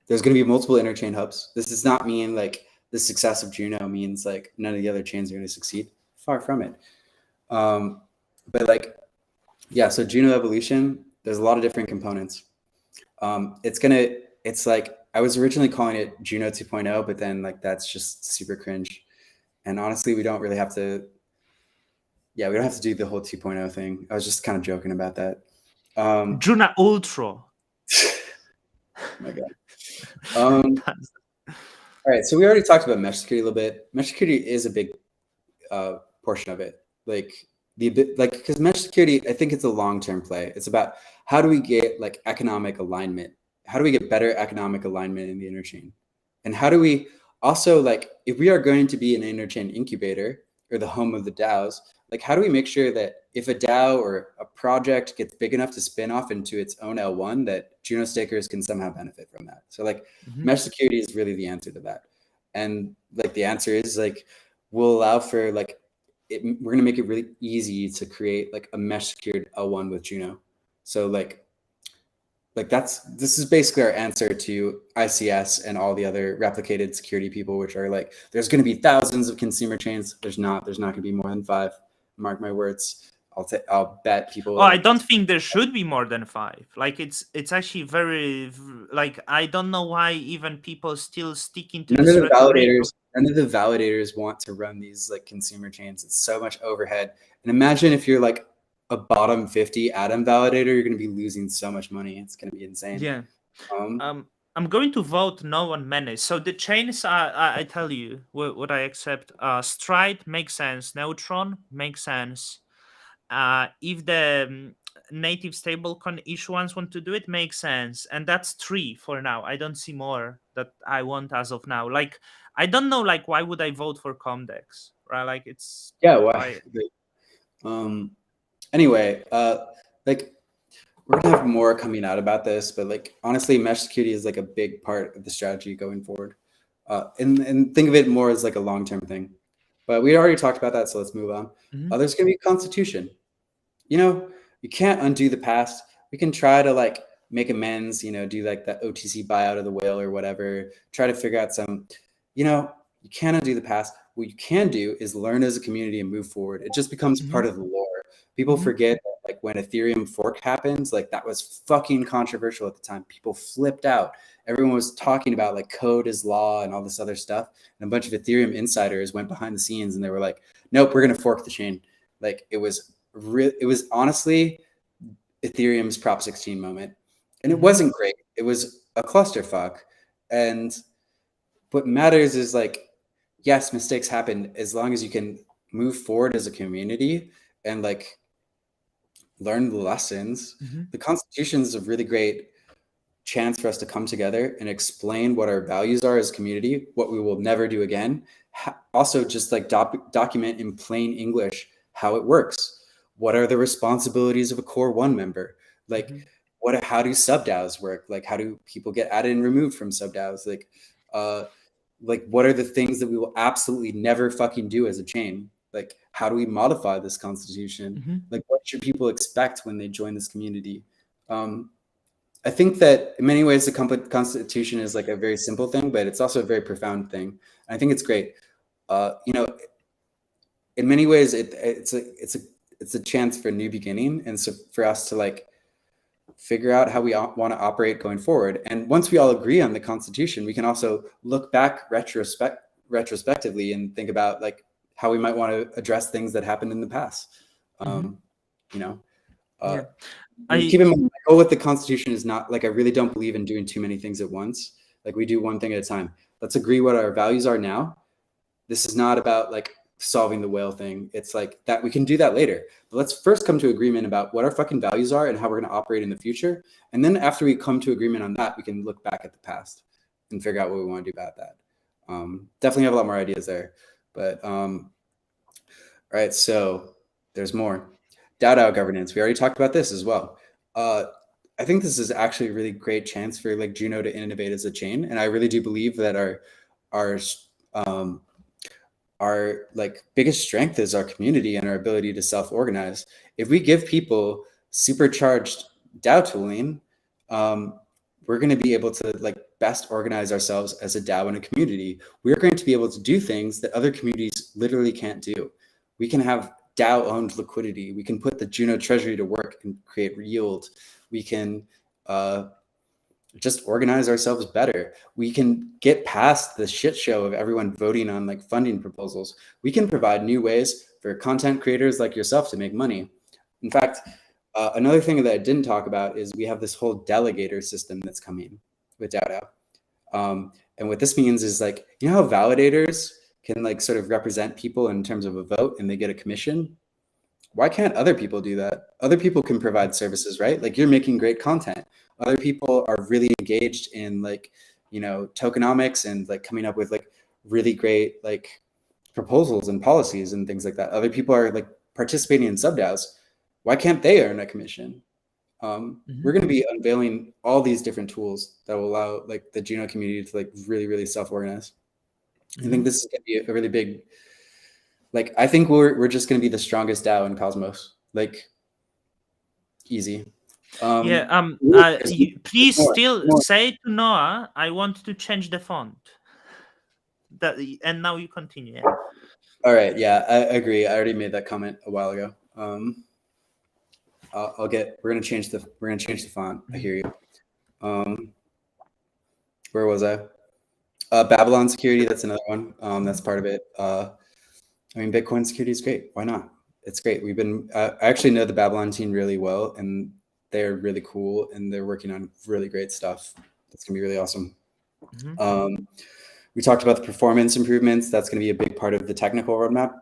There's going to be multiple interchain hubs. This does not mean like the success of Juno means like none of the other chains are going to succeed. Far from it. But like, yeah, so Juno Evolution, there's a lot of different components. It's like, I was originally calling it Juno 2.0, but then like, that's just super cringe. And honestly, we don't really have to, we don't have to do the whole 2.0 thing. I was just kind of joking about that. Juno Ultra. Oh my God. All right, so we already talked about mesh security a little bit. Mesh security is a big portion of it. Because mesh security, I think it's a long-term play. It's about how do we get like economic alignment? How do we get better economic alignment in the interchain? And how do we also, like, if we are going to be an interchain incubator or the home of the DAOs, like how do we make sure that if a DAO or a project gets big enough to spin off into its own L1, that Juno stakers can somehow benefit from that? So like mesh security is really the answer to that. And like the answer is like, we'll allow for like, we're going to make it really easy to create like a mesh secured L1 with Juno. So like this is basically our answer to ICS and all the other replicated security people, which are like, there's going to be thousands of consumer chains. There's not going to be more than 5. Mark my words. I'll bet people. Oh, I don't think there should be more than 5. Like it's actually very like, I don't know why even people still sticking to None this of the rhetoric. validators want to run these like consumer chains. It's so much overhead. And imagine if you're like a bottom 50 Atom validator, you're going to be losing so much money. It's going to be insane. Yeah. I'm going to vote no on Menace. So the chains, I tell you what I accept. Stride makes sense. Neutron makes sense. If the native stablecoin issuance want to do it, makes sense. And that's 3 for now. I don't see more that I want as of now. Like, I don't know, like, why would I vote for Comdex? Right? Like, it's... Yeah, why? Anyway, like we're gonna have more coming out about this, but like honestly, mesh security is like a big part of the strategy going forward. And think of it more as like a long-term thing. But we already talked about that, so let's move on. There's gonna be constitution. You know, you can't undo the past. We can try to like make amends, you know, do like the OTC buyout of the whale or whatever, try to figure out some, you know, you can't undo the past. What you can do is learn as a community and move forward. It just becomes part of the lore. People forget that, like, when Ethereum fork happens, like that was fucking controversial at the time. People flipped out. Everyone was talking about like code is law and all this other stuff. And a bunch of Ethereum insiders went behind the scenes and they were like, nope, we're going to fork the chain. Like it was honestly Ethereum's Prop 16 moment. And it wasn't great. It was a clusterfuck. And what matters is like, yes, mistakes happen as long as you can move forward as a community and like learn the lessons. The Constitution is a really great chance for us to come together and explain what our values are as a community, what we will never do again. Also, just like document in plain English how it works. What are the responsibilities of a Core 1 member? Like, how do sub-DAOs work? Like, how do people get added and removed from sub-DAOs? Like, what are the things that we will absolutely never fucking do as a chain? Like, how do we modify this constitution? Like, what should people expect when they join this community? I think that in many ways, the constitution is like a very simple thing, but it's also a very profound thing. And I think it's great. You know, in many ways, it's a chance for a new beginning. And so for us to like figure out how we want to operate going forward. And once we all agree on the constitution, we can also look back retrospectively and think about like how we might want to address things that happened in the past. You know, keep in mind, my goal with the constitution is not like, I really don't believe in doing too many things at once. Like we do one thing at a time. Let's agree what our values are now. This is not about like solving the whale thing. It's like that we can do that later. But let's first come to agreement about what our fucking values are and how we're going to operate in the future. And then after we come to agreement on that, we can look back at the past and figure out what we want to do about that. Definitely have a lot more ideas there. But all right, so there's more. Dao Dao governance. We already talked about this as well. I think this is actually a really great chance for like Juno to innovate as a chain, and I really do believe that our um, our like biggest strength is our community and our ability to self-organize. If we give people supercharged DAO tooling, we're going to be able to like best organize ourselves as a DAO in a community. We're going to be able to do things that other communities literally can't do. We can have DAO owned liquidity. We can put the Juno treasury to work and create yield. We can just organize ourselves better. We can get past the shit show of everyone voting on like funding proposals. We can provide new ways for content creators like yourself to make money. In fact, another thing that I didn't talk about is we have this whole delegator system that's coming with Dao Dao. And what this means is like, you know how validators can like sort of represent people in terms of a vote and they get a commission? Why can't other people do that? Other people can provide services, right? Like you're making great content. Other people are really engaged in like, you know, tokenomics and like coming up with like really great like proposals and policies and things like that. Other people are like participating in sub-DAOs. Why can't they earn a commission? We're going to be unveiling all these different tools that will allow like the Juno community to like really, really self-organize. I think this is going to be a really big, like, I think we're just going to be the strongest DAO in Cosmos. Like, easy. Please still say to Noah, I want to change the font. And now you continue. Yeah. All right. Yeah, I agree. I already made that comment a while ago. We're gonna change the font. I hear you. Where was I? Babylon security. That's another one. That's part of it. I mean, Bitcoin security is great. Why not? It's great. I actually know the Babylon team really well, and they're really cool, and they're working on really great stuff. That's gonna be really awesome. We talked about the performance improvements. That's gonna be a big part of the technical roadmap.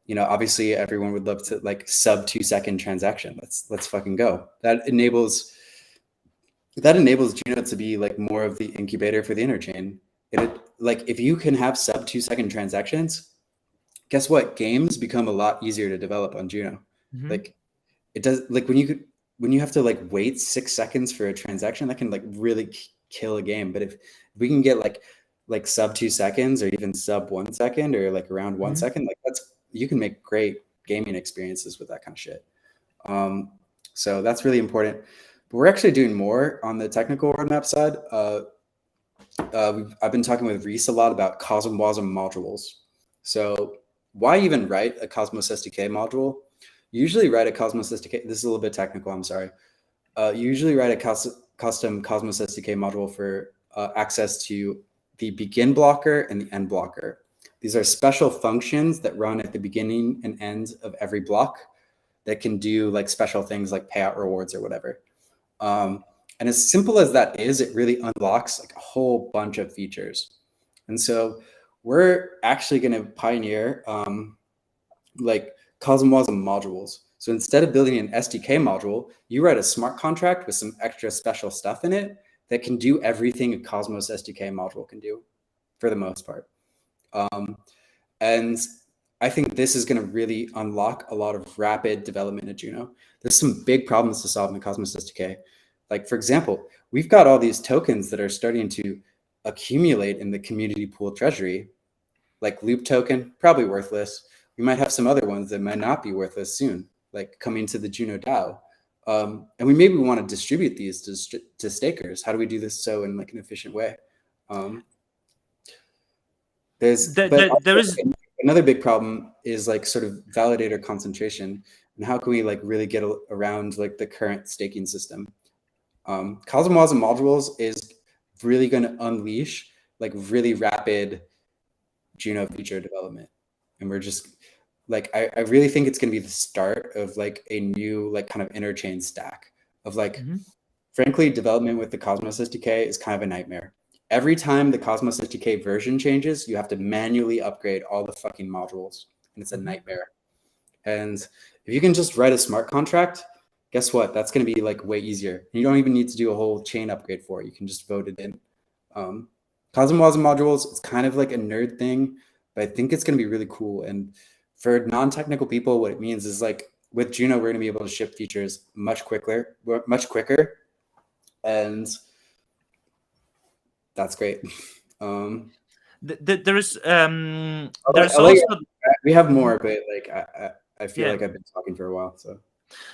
You know, obviously everyone would love to like sub 2-second transaction. Let's fucking go. That enables Juno to be like more of the incubator for the interchain. Like if you can have sub 2-second transactions, guess what? Games become a lot easier to develop on Juno. Like it does, like when you have to like wait 6 seconds for a transaction, that can like really kill a game. But if we can get like sub 2 seconds or even sub 1 second or like around 1 second, like you can make great gaming experiences with that kind of shit. So that's really important. But we're actually doing more on the technical roadmap side. I've been talking with Reese a lot about CosmWasm modules. So why even write a Cosmos SDK module? You usually write a Cosmos SDK. This is a little bit technical, I'm sorry. You usually write a custom Cosmos SDK module for access to the begin blocker and the end blocker. These are special functions that run at the beginning and end of every block that can do like special things like payout rewards or whatever. And as simple as that is, it really unlocks like a whole bunch of features. And so we're actually going to pioneer like CosmWasm modules. So instead of building an SDK module, you write a smart contract with some extra special stuff in it that can do everything a Cosmos SDK module can do for the most part. And I think this is going to really unlock a lot of rapid development at Juno. There's some big problems to solve in the Cosmos SDK. Like, for example, we've got all these tokens that are starting to accumulate in the community pool treasury, like Loop token, probably worthless. We might have some other ones that might not be worthless soon, like coming to the Juno DAO. And we maybe want to distribute these to stakers. How do we do this so in like an efficient way? There is another big problem is like sort of validator concentration, and how can we like really get around like the current staking system? CosmWasm modules is really going to unleash like really rapid Juno feature development, and we're just like I really think it's going to be the start of like a new like kind of interchain stack of like frankly development with the Cosmos SDK is kind of a nightmare. Every time the Cosmos SDK version changes, you have to manually upgrade all the fucking modules, and it's a nightmare. And if you can just write a smart contract, guess what? That's going to be like way easier. You don't even need to do a whole chain upgrade for it. You can just vote it in. CosmWasm modules, it's kind of like a nerd thing, but I think it's going to be really cool. And for non-technical people, what it means is like with Juno, we're going to be able to ship features much quicker, and that's great. There's I'll let also you, we have more, but like I feel yeah. like I've been talking for a while, so.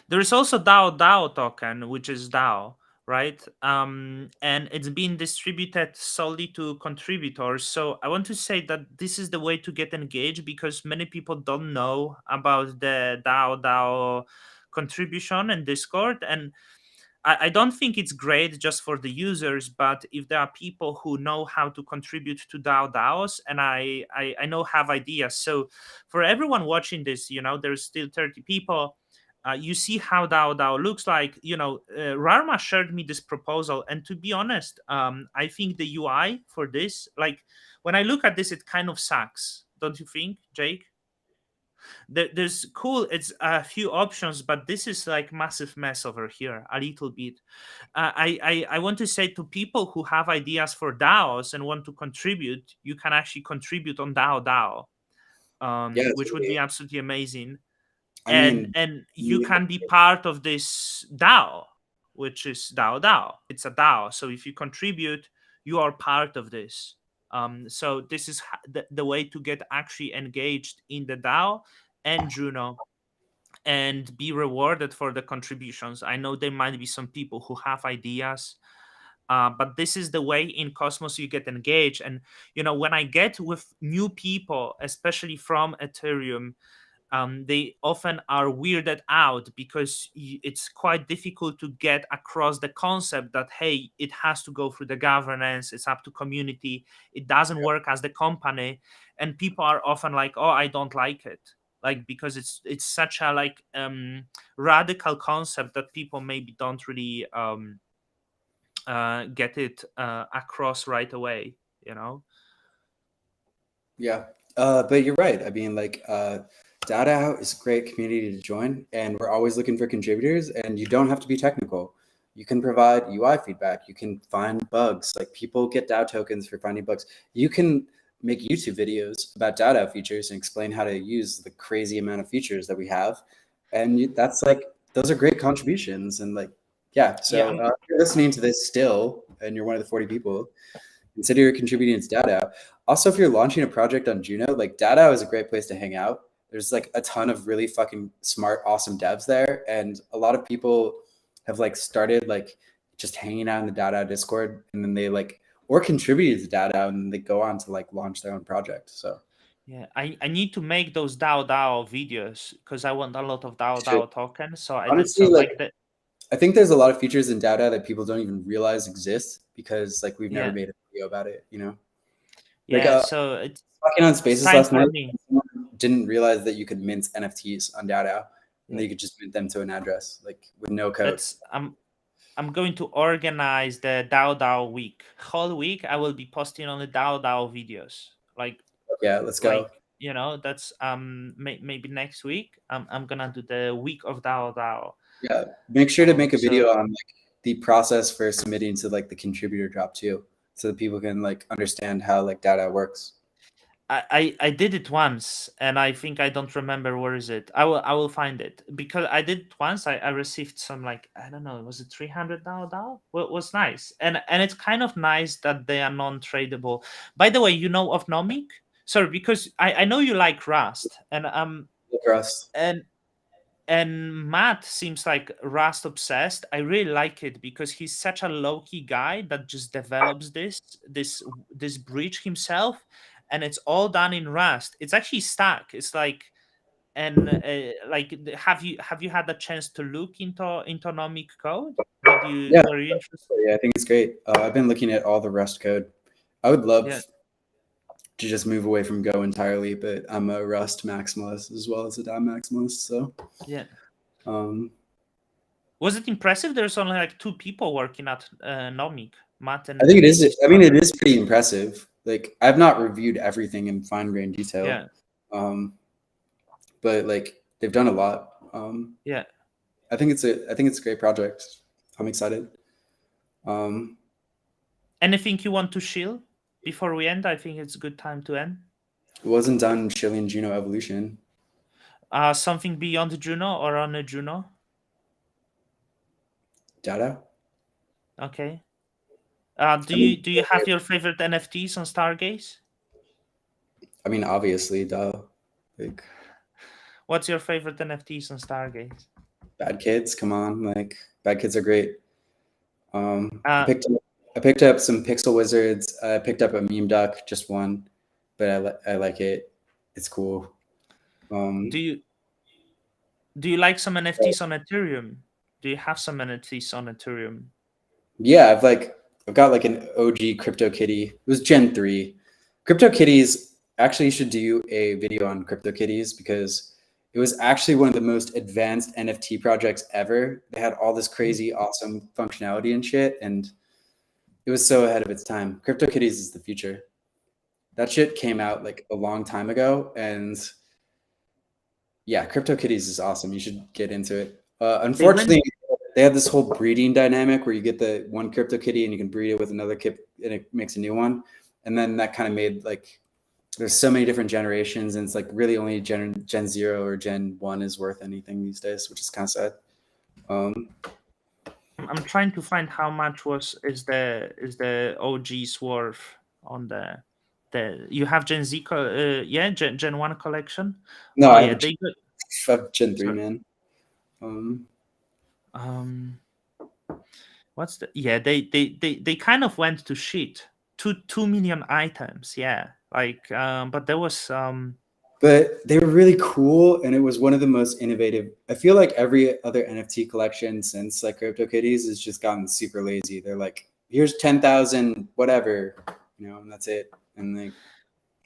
There is also Dao Dao token, which is Dao, right? And it's being distributed solely to contributors. So I want to say that this is the way to get engaged, because many people don't know about the Dao Dao contribution in Discord. And I don't think it's great just for the users, but if there are people who know how to contribute to DAO DAOs, and I know have ideas. So for everyone watching this, there's still 30 people. You see how DAO DAO looks like. Rarma shared me this proposal, and to be honest, I think the UI for this, like when I look at this, it kind of sucks. Don't you think, Jake? There's cool, it's a few options, but this is like massive mess over here a little bit. I want to say to people who have ideas for DAOs and want to contribute, you can actually contribute on DAO DAO, Yeah, which would totally. be absolutely amazing. I and mean, and you can be part of this DAO, which is DAO DAO. It's a DAO, so if you contribute, you are part of this. So this is the way to get actually engaged in the DAO and Juno, and be rewarded for the contributions. I know there might be some people who have ideas, but this is the way in Cosmos you get engaged. And when I get with new people, especially from Ethereum, they often are weirded out, because it's quite difficult to get across the concept that, hey, it has to go through the governance, it's up to community, it doesn't work as the company. And people are often like, oh, I don't like it, like, because it's such a like radical concept that people maybe don't really get it across right away, Yeah, but you're right. I mean, like, Dao Dao is a great community to join, and we're always looking for contributors. And you don't have to be technical. You can provide UI feedback. You can find bugs. Like, people get DAO tokens for finding bugs. You can make YouTube videos about DAO DAO features and explain how to use the crazy amount of features that we have. And that's like, those are great contributions. And like, yeah. So Yeah. if you're listening to this still, and you're one of the 40 people, consider you're contributing to Dao Dao. Also, if you're launching a project on Juno, like Dao Dao is a great place to hang out. There's like a ton of really fucking smart, awesome devs there. And a lot of people have like started like just hanging out in the Dao Dao Discord, and then they like, or contributed to Dao Dao, and they go on to like launch their own project. So yeah, I need to make those DAO DAO videos, because I want a lot of DAO shit. DAO tokens. So I did Honestly, some like, like the I think there's a lot of features in Dao Dao that people don't even realize exist because like we've never yeah. made a video about it, Like Yeah, so it's talking on Spaces time last for night, me. someone didn't realize that you could mint NFTs on Dao Dao, and Yeah. that you could just mint them to an address, like with no code. That's I'm going to organize the DAO DAO week. Whole week I will be posting on the DAO DAO videos. Like Yeah, let's go. that's maybe next week. I'm gonna do the week of DAO DAO. Yeah, make sure to make a So video on like the process for submitting to like the contributor drop too, so that people can like understand how like Dao Dao works. I did it once, and I think I don't remember where is it. I will find it, because I did it once. I received some, like, I don't know, was it 300 DAO DAO? Well, it was nice, and it's kind of nice that they are non-tradable. By the way, you know of Nomic? Sorry, because I know you like Rust, and Trust. and Matt seems like Rust obsessed. I really like it, because he's such a low-key guy that just develops this bridge himself, and it's all done in Rust. It's actually Stack. It's like, and like, have you had a chance to look into Nomic code? Yeah, Were you interested? yeah, I think it's great. I've been looking at all the Rust code. I would love Yeah, to just move away from Go entirely, but I'm a Rust maximalist as well as a DAO maximalist. So, yeah. um, Was it impressive? There's only like 2 people working at Nomic, Matt and I think it is. his I mean, it brother. is pretty impressive. Like, I've not reviewed everything in fine grained detail, Yeah, but like they've done a lot. yeah. I think it's a great project. I'm excited. Anything you want to shill before we end? I think it's a good time to end. It wasn't done shilling Juno Evolution. Something beyond Juno or on a Juno? Dao. Okay. Do I mean, you have your favorite NFTs on Stargaze? obviously, Dao. Like What's your favorite NFTs on Stargaze? bad kids, come on, like bad kids are great. Uh, I picked up some Pixel Wizards. I picked up a meme duck, just one, but I like it. It's cool. do Um, you do you like some NFTs on Ethereum? Do you have some NFTs on Ethereum? yeah, I've got like an OG CryptoKitty. It was Gen 3. CryptoKitties, actually you should do a video on CryptoKitties because it was actually one of the most advanced NFT projects ever. They had all this crazy awesome functionality and shit, and it was so ahead of its time. CryptoKitties is the future. That shit came out like a long time ago, and yeah, CryptoKitties is awesome. You should get into it. They went. Unfortunately, they have this whole breeding dynamic where you get the one CryptoKitty and you can breed it with another kip, and it makes a new one. And then that kind of made like there's so many different generations, and it's like really only Gen 0 or Gen 1 is worth anything these days, which is kind of sad. I'm trying to find how much is the OG's worth on the. You have Gen Z, yeah, Gen 1 collection. No, Oh I yeah, have they got. Gen 3, Sorry. man. Um, what's the? Yeah, they kind of went to shit. 2 million items. Yeah, like but there was But they were really cool, and it was one of the most innovative. I feel like every other NFT collection since like CryptoKitties has just gotten super lazy. They're like, here's 10,000 whatever, and that's it. And like,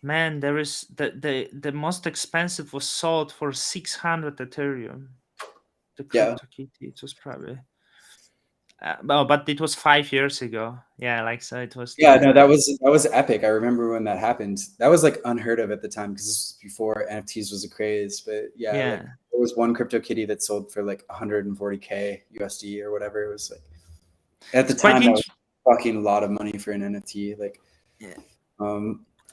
man, there is the most expensive was sold for 600 Ethereum. The yeah, CryptoKitty, it was probably. But it was 5 years ago. Yeah, like so, it was yeah, no, still. that was epic. I remember when that happened. That was like unheard of at the time because this was before NFTs was a craze. But yeah, like Yeah, there was one CryptoKitty that sold for like 140K USD or whatever. It was like at the it's quite time that was interesting. fucking a lot of money for an NFT. Like, Yeah.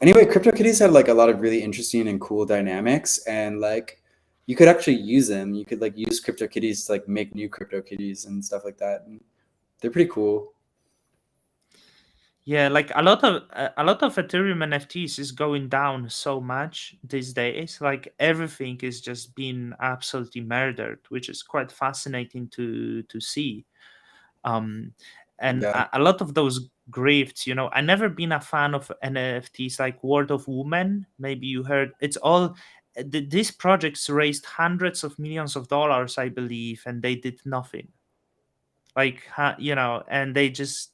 anyway, CryptoKitties had like a lot of really interesting and cool dynamics, and like you could actually use them. You could like use CryptoKitties to like make new CryptoKitties and stuff like that. And they're pretty cool. Yeah, like a lot of Ethereum NFTs is going down so much these days. Like everything is just being absolutely murdered, which is quite fascinating to see. Um, and Yeah. a lot of those grifts, I never been a fan of NFTs like World of Women. Maybe you heard. It's all these projects raised hundreds of millions of dollars, I believe, and they did nothing. Like and they just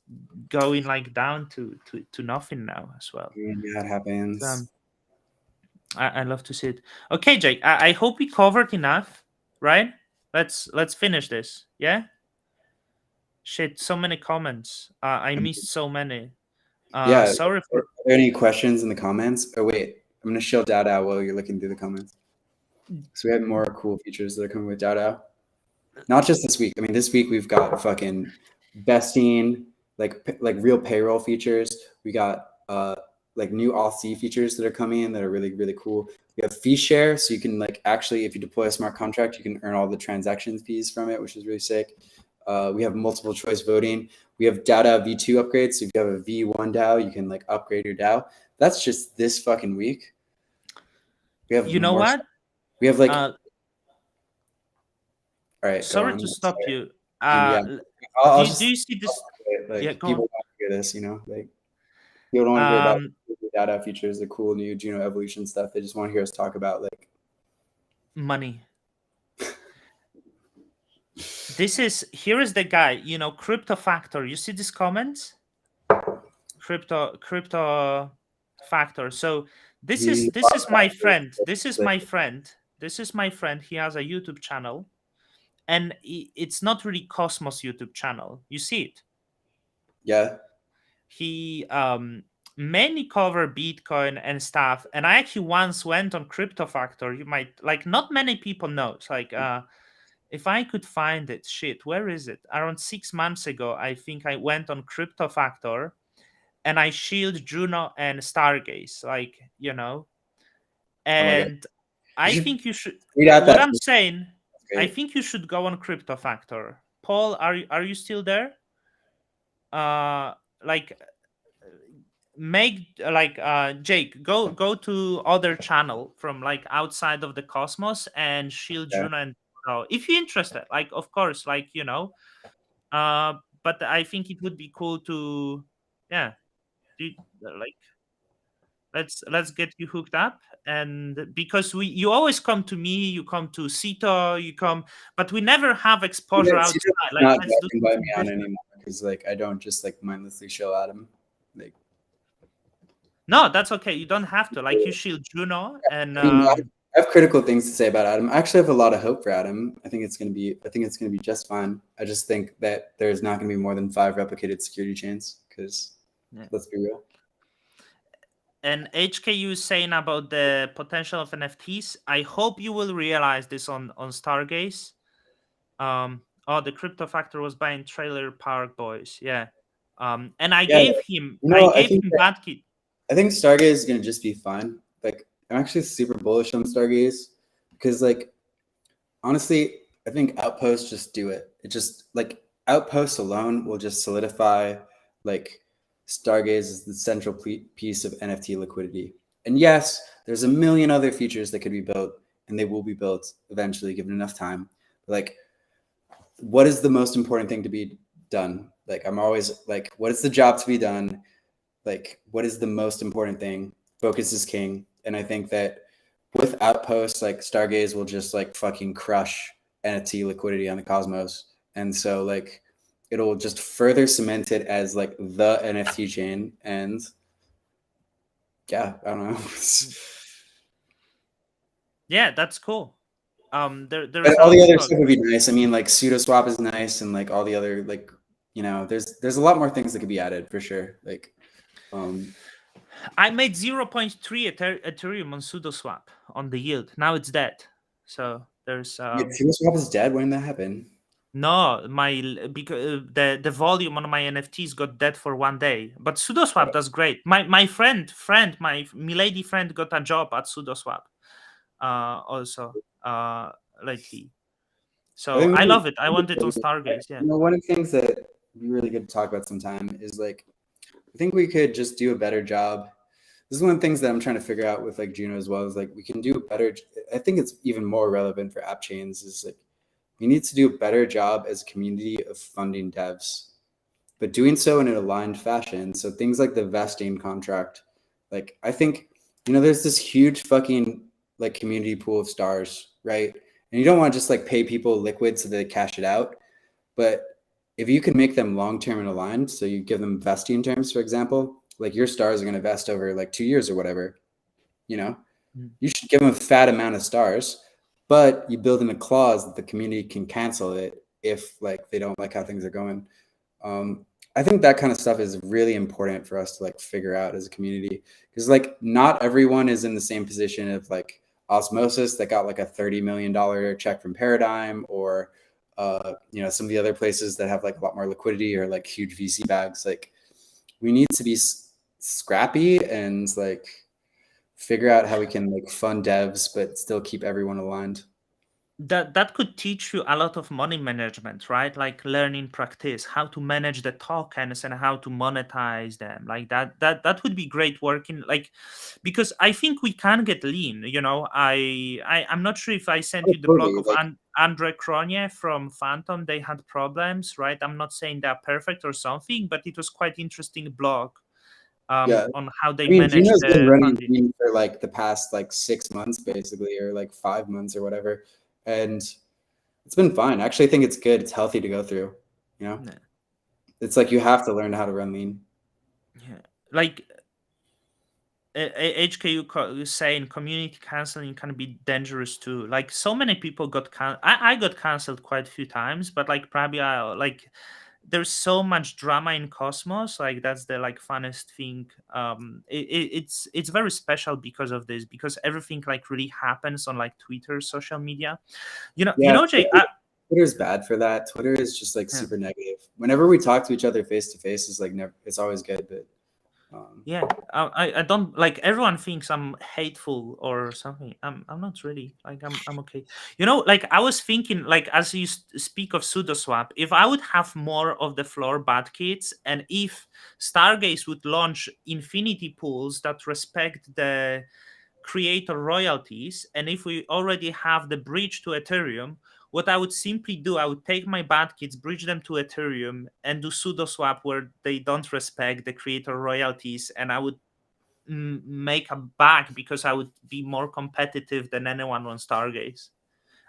going like down to nothing now as well. Yeah, it um happens. I love to see it. Okay, Jake, I hope we covered enough, right? Let's finish this. Yeah, shit, so many comments. I missed so many. Yeah. Sorry Are for. there any questions in the comments? Oh wait, I'm gonna show Dao Dao while you're looking through the comments. So we have more cool features that are coming with Dao Dao. Not just this week. I mean, this week we've got fucking vesting, like real payroll features. We got like new Auth features that are coming in that are really really cool. We have fee share, so you can like actually, if you deploy a smart contract, you can earn all the transaction fees from it, which is really sick. We have multiple choice voting. We have DAO V2 upgrades. So if you have a V1 DAO, you can like upgrade your DAO. That's just this fucking week. We have You know more. what? We have like, uh all right, go Sorry on. to stop you. Yeah, Do I'll you, do just you see this? Yeah, like go people on. want to hear this, like people don't want to hear about um the data features, the cool new Juno Evolution stuff. They just want to hear us talk about like Money. Here is the guy, Crypto Factor. You see this comment? Crypto Factor. So this is he this is my friend. This is my friend. He has a YouTube channel, and it's not really Cosmos YouTube channel. You see it? yeah. He mainly cover Bitcoin and stuff. And I actually once went on Crypto Factor. You might like, not many people know. It's like if I could find it, shit, where is it? Around 6 months ago, I think I went on Crypto Factor and I shield Juno and Stargaze, Oh my god. and I think you should. Read out What that. I'm saying, I Great. think you should go on Crypto Factor. Paul, are you still there? Like make like Jake, go to other channel from like outside of the cosmos and shield Yeah. Juno and Dao. If you're interested, like of course, like but I think it would be cool to yeah, do, like let's get you hooked up. And because you always come to me, you come to Sito, you come, but we never have exposure She outside. does Like not let's do invite something me on different. anymore because like I don't just like mindlessly show at him. Like, No, that's okay. You don't have to. Like you shield Juno and I mean, I have critical things to say about Adam. I actually have a lot of hope for Adam. I think it's gonna be just fine. I just think that there's not gonna be more than 5 replicated security chains because let's be real. And HKU is saying about the potential of NFTs. I hope you will realize this on Stargaze. The Crypto Factor was buying Trailer Park Boys. Yeah. And I Yeah, gave him I bad kit. I think Stargaze is gonna just be fine. Like I'm actually super bullish on Stargaze because like honestly, I think Outposts just do it. It just like Outposts alone will just solidify like Stargaze is the central piece of NFT liquidity. And yes, there's a million other features that could be built and they will be built eventually given enough time. But like what is the most important thing to be done? Like I'm always like what is the job to be done? Like what is the most important thing? Focus is king. And I think that with Outposts, like Stargaze will just like fucking crush NFT liquidity on the Cosmos. And so like it'll just further cement it as like the NFT chain. And yeah, I don't know. Yeah, that's cool. There's But all the other stuff would be nice. I mean, like SudoSwap is nice, and like all the other like there's a lot more things that could be added for sure. Like I made 0.3 Ethereum on SudoSwap on the yield. Now it's dead. So there's SudoSwap is dead. When did that happen? no, because the volume on my NFTs got dead for 1 day. But SudoSwap does great. My friend, my milady friend got a job at SudoSwap also lately. So I love it. I want it on Stargaze. Yeah. One of the things that would be really good to talk about sometime is like I think we could just do a better job. This is one of the things that I'm trying to figure out with like Juno as well is like we can do a better. I think it's even more relevant for app chains is like we need to do a better job as a community of funding devs, but doing so in an aligned fashion. So things like the vesting contract, like I think, there's this huge fucking like community pool of stars, right? And you don't want to just like pay people liquid so they cash it out. But if you can make them long-term and aligned, so you give them vesting terms, for example, like your stars are going to vest over like 2 years or whatever, you should give them a fat amount of stars, but you build in a clause that the community can cancel it if like they don't like how things are going. I think that kind of stuff is really important for us to like figure out as a community because like not everyone is in the same position of like Osmosis that got like a $30 million check from Paradigm or some of the other places that have like a lot more liquidity or like huge VC bags. Like we need to be scrappy and like figure out how we can like fund devs but still keep everyone aligned. That could teach you a lot of money management, right? Like learning practice, how to manage the tokens and how to monetize them. Like that would be great working, like because I think we can get lean. I'm not sure if I sent you the blog of Andre Cronje from Phantom. They had problems, right? I'm not saying they're perfect or something, but it was quite interesting blog on how they manage Juno's been the running funding for like the past like 6 months basically, or like 5 months or whatever. And it's been fine. I actually think it's good. It's healthy to go through, Yeah. It's like you have to learn how to run lean. Yeah. Like HKU is saying community canceling can be dangerous too. Like so many people got I got canceled quite a few times, but like probably there's so much drama in Cosmos. Like that's the like funnest thing. It's very special because of this, because everything like really happens on like Twitter, social media. Jay. Twitter's bad for that. Twitter is just like super negative. Whenever we talk to each other face to face, is like never. It's always good, but Yeah, I don't like, everyone thinks I'm hateful or something. I'm not really, like, I'm okay. Like, I was thinking, like, as you speak of SudoSwap, if I would have more of the floor bad kits, and if Stargaze would launch infinity pools that respect the creator royalties, and if we already have the bridge to Ethereum, what I would simply do, I would take my bad kits, bridge them to Ethereum, and do pseudo swap where they don't respect the creator royalties, and I would make a bag because I would be more competitive than anyone on Stargaze.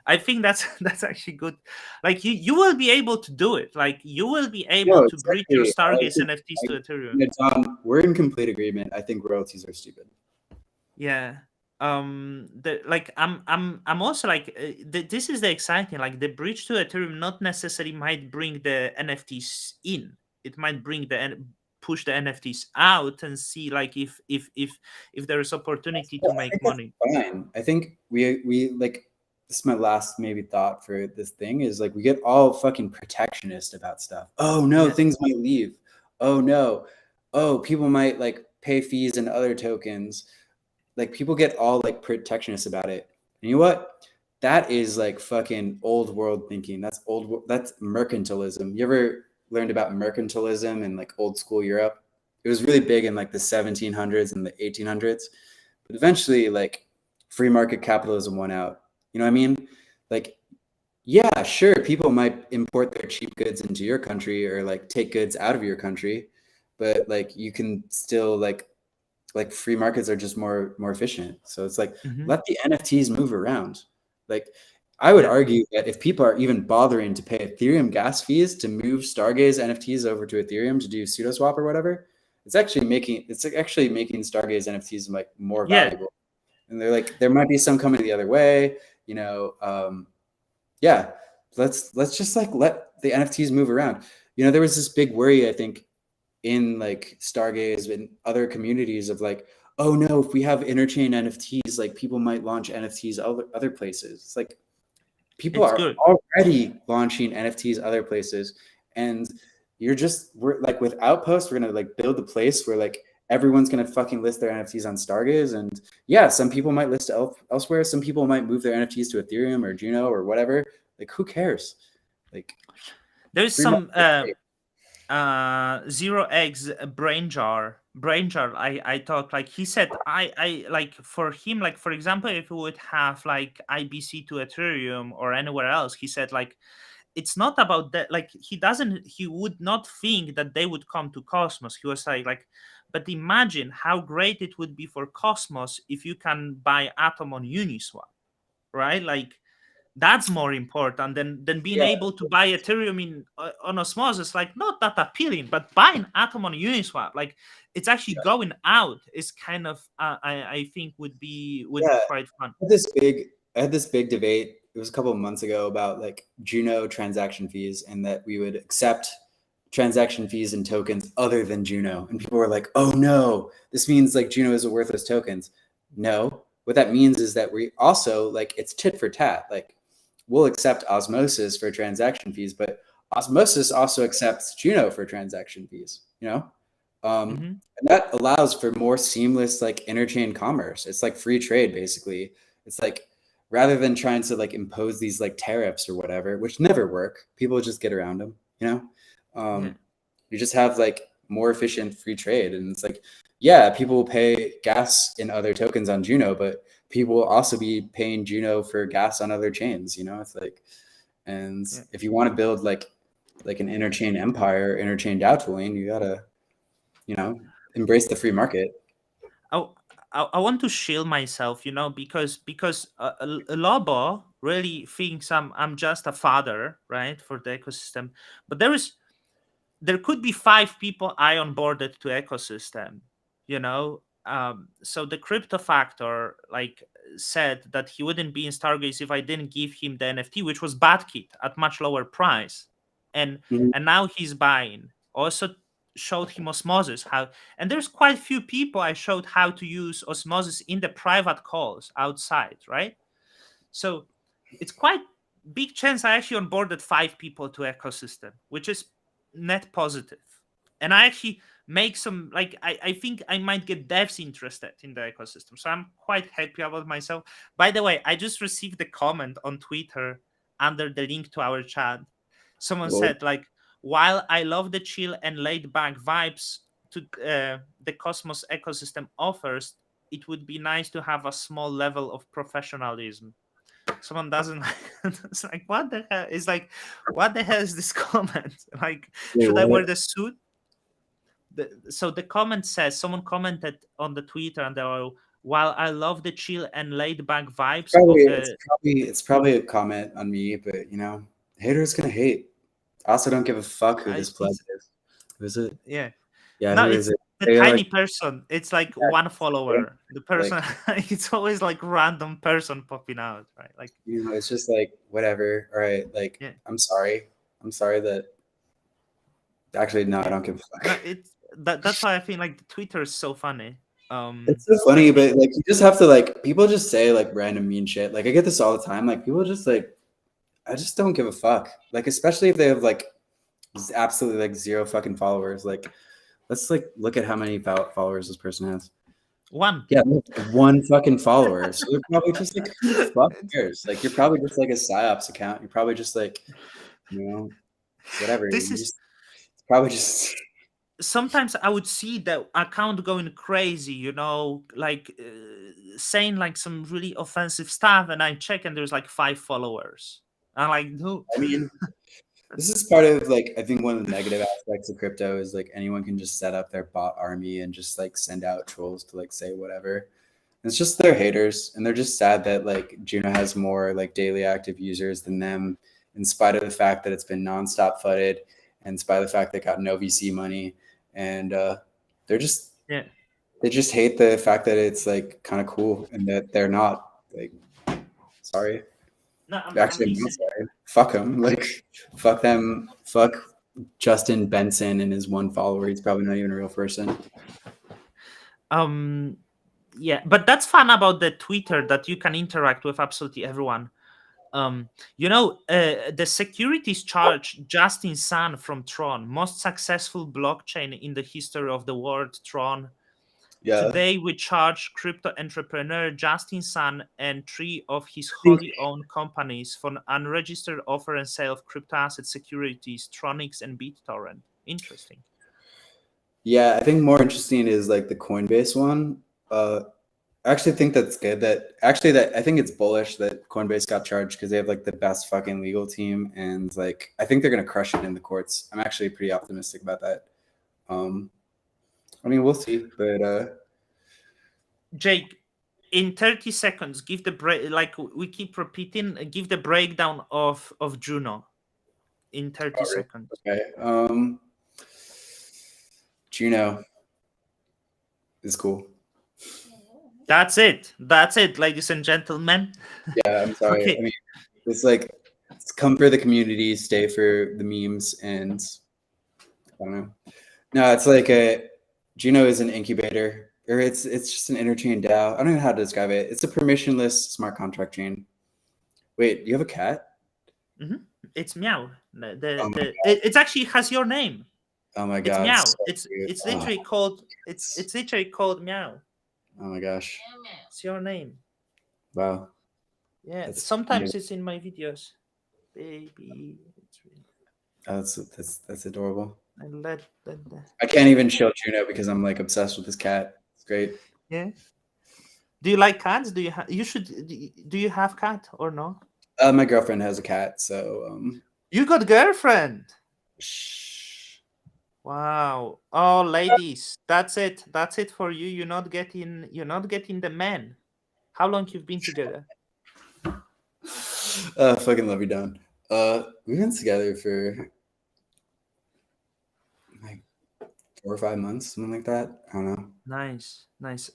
I think that's that's actually good. Like, you will be able to do it. Like, you will be able No, to bridge your exactly. Stargaze NFTs to Ethereum. We're in complete agreement. I think royalties are stupid. Yeah. Like, I'm also like, this is the exciting, like, the bridge to Ethereum not necessarily might bring the NFTs in. It might bring push the NFTs out and see, like, if there is opportunity to Yeah, I make think that's money. fine. I think we like, this is my last maybe thought for this thing, is like we get all fucking protectionist about stuff. Oh no, Yeah. things might leave. Oh no. Oh, people might like pay fees and other tokens. Like people get all like protectionist about it. And you know what? That is like fucking old world thinking. That's mercantilism. You ever learned about mercantilism in like old school Europe? It was really big in like the 1700s and the 1800s. But eventually, like free market capitalism won out. You know what I mean? Like, yeah, sure, people might import their cheap goods into your country or like take goods out of your country, but like you can still like free markets are just more efficient. So it's like Hmm. let the NFTs move around. Like I would Yeah. argue that if people are even bothering to pay Ethereum gas fees to move Stargaze NFTs over to Ethereum to do pseudo swap or whatever, it's actually making Stargaze NFTs like more Yeah. valuable. And they're like, there might be some coming the other way, yeah, let's just like let the NFTs move around. There was this big worry, I think, in like Stargaze and other communities of like, oh no, if we have interchain NFTs, like people might launch NFTs other places. It's like people It's are good. already launching NFTs other places, and we're like with Outpost, we're gonna like build a place where like everyone's gonna fucking list their NFTs on Stargaze, and yeah, some people might list elsewhere, some people might move their NFTs to Ethereum or Juno or whatever. Like who cares? Like There's free market some is great. zero eggs brain jar. I thought, like, he said, I like, for him, like, for example, if we would have like IBC to Ethereum or anywhere else, he said, like, it's not about that. Like, he would not think that they would come to Cosmos. He was like, but imagine how great it would be for Cosmos if you can buy Atom on Uniswap, right? Like, that's more important than being Yeah, able to buy Ethereum on Osmosis. Like, not that appealing, but buying Atom on Uniswap, like, it's actually going out, is kind of, I think would be yeah. quite fun. I had this big debate. It was a couple of months ago about like Juno transaction fees and that we would accept transaction fees and tokens other than Juno. And people were like, "Oh no, this means like Juno is a worthless tokens." No, what that means is that we also like it's tit for tat. Like we'll accept Osmosis for transaction fees, but Osmosis also accepts Juno for transaction fees. Hmm. And that allows for more seamless like interchain commerce. It's like free trade basically. It's like rather than trying to like impose these like tariffs or whatever, which never work, people just get around them. Yeah. You just have like more efficient free trade, and it's like, yeah, people will pay gas in other tokens on Juno, but people will also be paying Juno for gas on other chains. It's like, and Yeah. if you want to build like an interchain empire, interchain DAO tooling, you gotta embrace the free market. I, I want to shield myself, because Lobo really thinks I'm just a father, right, for the ecosystem. But there could be 5 people I onboarded to ecosystem, so the crypto factor, like, said that he wouldn't be in Stargaze if I didn't give him the NFT, which was Batkit at much lower price, and Mhm. and now he's buying. Also showed him Osmosis, how, and there's quite few people I showed how to use Osmosis in the private calls outside, right? So it's quite big chance I actually onboarded 5 people to ecosystem, which is net positive. And I actually make some, like, I think I might get devs interested in the ecosystem. So I'm quite happy about myself. By the way, I just received a comment on Twitter under the link to our chat. Someone Well, said, like, while I love the chill and laid back vibes to the Cosmos ecosystem offers, it would be nice to have a small level of professionalism. Someone doesn't like, it's like, what the hell? It's like, what the hell is this comment? Like, wait, should I wear what? the suit? So the comment says, someone commented on the Twitter, and they were, while I love the chill and laid back vibes Probably of it's the, probably a comment on me, but you know, haters gonna hate. I also don't give a fuck who this pleb it's, is. Who is it? yeah, Yeah, no, who is it's it? the They like tiny person. It's like yeah, one follower. The person, like it's always like random person popping out, right? Like, you know, it's just like whatever. All right, like yeah, I'm sorry. I'm sorry that actually no, I yeah. don't give a No, fuck. it's that's why I think like the Twitter is so funny. It's so funny, Especially, but like you just have to like people just say like random mean shit. Like I get this all the time. Like people just like I just don't give a fuck. Like especially if they have like absolutely like zero fucking followers. Like let's like look at how many followers this person has. one. Yeah, look, one fucking follower. So they're probably just like, who the fuck cares? Like you're probably just like a psyops account. You're probably just like, you know, whatever. This You is, just it's probably just sometimes I would see the account going crazy, like saying like some really offensive stuff, and I check and there's like 5 followers. I'm like, no. I mean, this is part of like I think one of the negative aspects of crypto is like anyone can just set up their bot army and just like send out trolls to like say whatever. It's just they're haters and they're just sad that like Juno has more like daily active users than them, in spite of the fact that it's been nonstop flooded, and in spite of the fact they got no VC money, and they're just Yeah. they just hate the fact that it's like kind of cool and that they're not like sorry. No, I'm Actually, I'm not listening. sorry. Fuck them. Like fuck them. Fuck Justin Benson and his one follower. He's probably not even a real person. Um, yeah, but that's fun about the Twitter, that you can interact with absolutely everyone. The securities charge Justin Sun from Tron, most successful blockchain in the history of the world, Tron. Yeah. Today, we charge crypto entrepreneur Justin Sun and 3 of his I think wholly owned companies for an unregistered offer and sale of crypto asset securities, Tronix and BitTorrent. Interesting. yeah, I think more interesting is like the Coinbase one. I actually think that's good. That I think it's bullish that Coinbase got charged because they have like the best fucking legal team and like I think they're gonna crush it in the courts. I'm actually pretty optimistic about that. Um, I mean, we'll see, but Jake, in 30 seconds, give the break. Like we keep repeating, give the breakdown of Juno in 30 seconds. okay. Juno is cool. That's it. That's it, ladies and gentlemen. Yeah, I'm sorry. Okay. I mean, it's like it's come for the community, stay for the memes, and I don't know. No, it's like a Juno is an incubator, or it's just an interchain DAO. I don't know how to describe it. It's a permissionless smart contract chain. Wait, you have a cat? It's Meow. Oh my, It's actually has your name. oh my It's god, Meow. so It's cute. it's Oh, literally called it's literally called Meow. oh my gosh, It's your name. wow, Yeah. that's Sometimes it's in my videos. Baby. It's really, that's adorable. I let I can't even show Juno because I'm like obsessed with this cat. It's great. yeah. Do you like cats? Do you have cat or no? My girlfriend has a cat, so You got girlfriend. shh. Wow. Oh, ladies, that's it. That's it for you. You're not getting the man. How long you've been together? Fucking love you, Don. We've been together for like 4 or 5 months, something like that. I don't know. Nice, nice.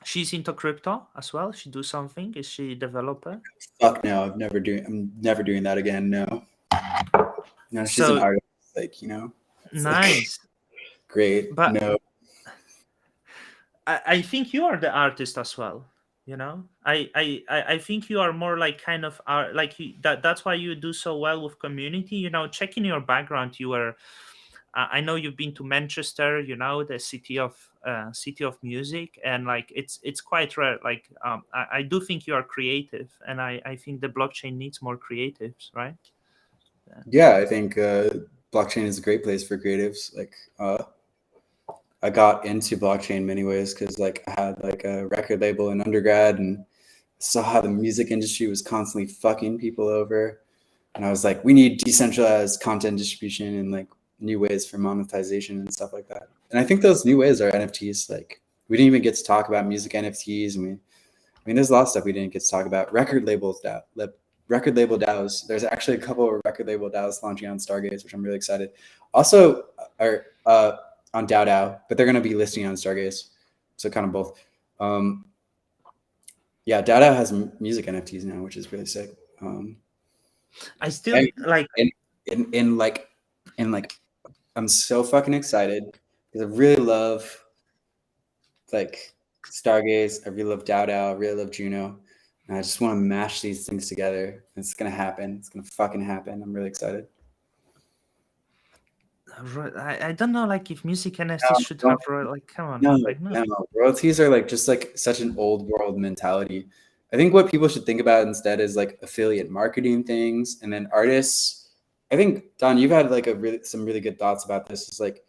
She's into crypto as well. She do something. Is she a developer? Fuck no, I'm never doing that again. No. No, she's an So artist, like, you know. It's like nice. great. But No. I think you are the artist as well. I think you are more like kind of like that's why you do so well with community. Checking your background, you were I know you've been to Manchester, you know, the city of music, and like it's quite rare. Like I do think you are creative, and I think the blockchain needs more creatives, right? Yeah, I think blockchain is a great place for creatives. Like I got into blockchain in many ways because like I had like a record label in undergrad and saw how the music industry was constantly fucking people over. And I was like, we need decentralized content distribution and like new ways for monetization and stuff like that. And I think those new ways are NFTs. Like we didn't even get to talk about music NFTs. I mean, there's a lot of stuff we didn't get to talk about. Record label DAOs. There's actually a couple of record label DAOs launching on Stargaze, which I'm really excited. Also, are on Dao Dao, but they're going to be listing on Stargaze. So kind of both. Yeah, Dao Dao has music NFTs now, which is really sick. I still like in like I'm so fucking excited because I really love like Stargaze. I really love Dao Dao. I really love Juno. And I just want to mash these things together. It's gonna happen. It's gonna fucking happen. I'm really excited. I don't know, like if music NFTs should have like, come on, No, like no. royalties are like just like such an old world mentality. I think what people should think about instead is like affiliate marketing things, and then artists. I think Don, you've had like some really good thoughts about this. It's like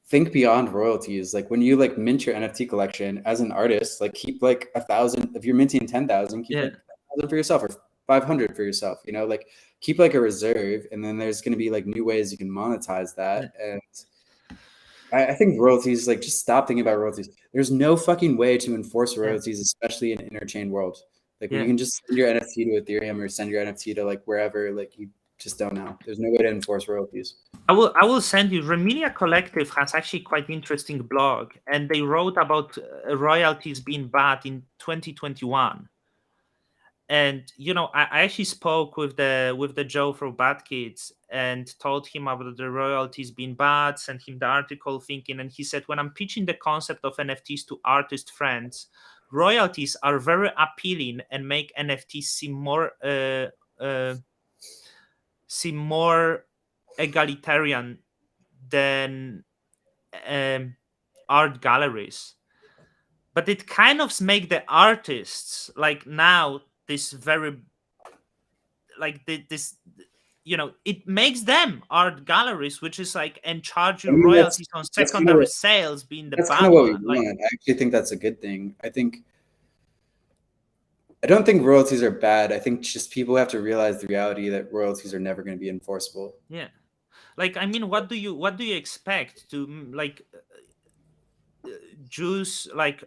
think beyond royalties. Like when you like mint your NFT collection as an artist, like keep like 1,000. If you're minting 10,000, keep like 1,000 for yourself or 500 for yourself. You know, like keep like a reserve, and then there's going to be like new ways you can monetize that. And I think royalties, like just stop thinking about royalties. There's no fucking way to enforce royalties, especially in Interchain world. Like you can just send your NFT to Ethereum or send your NFT to like wherever, like you just don't know. There's no way to enforce royalties. I will send you. Reminia Collective has actually quite interesting blog, and they wrote about royalties being bad in 2021. And you know, I actually spoke with the Joe from Bad Kids and told him about the royalties being bad, sent him the article thinking, and he said, when I'm pitching the concept of NFTs to artist friends, royalties are very appealing and make NFTs seem more egalitarian than art galleries. But it kind of make the artists like now this very like this, you know, it makes them art galleries, which is like, and charge you royalties on secondary sales being the bad one. Like, I actually think that's a good thing. I don't think royalties are bad. I think just people have to realize the reality that royalties are never going to be enforceable. Yeah, like I mean, what do you expect to like juice like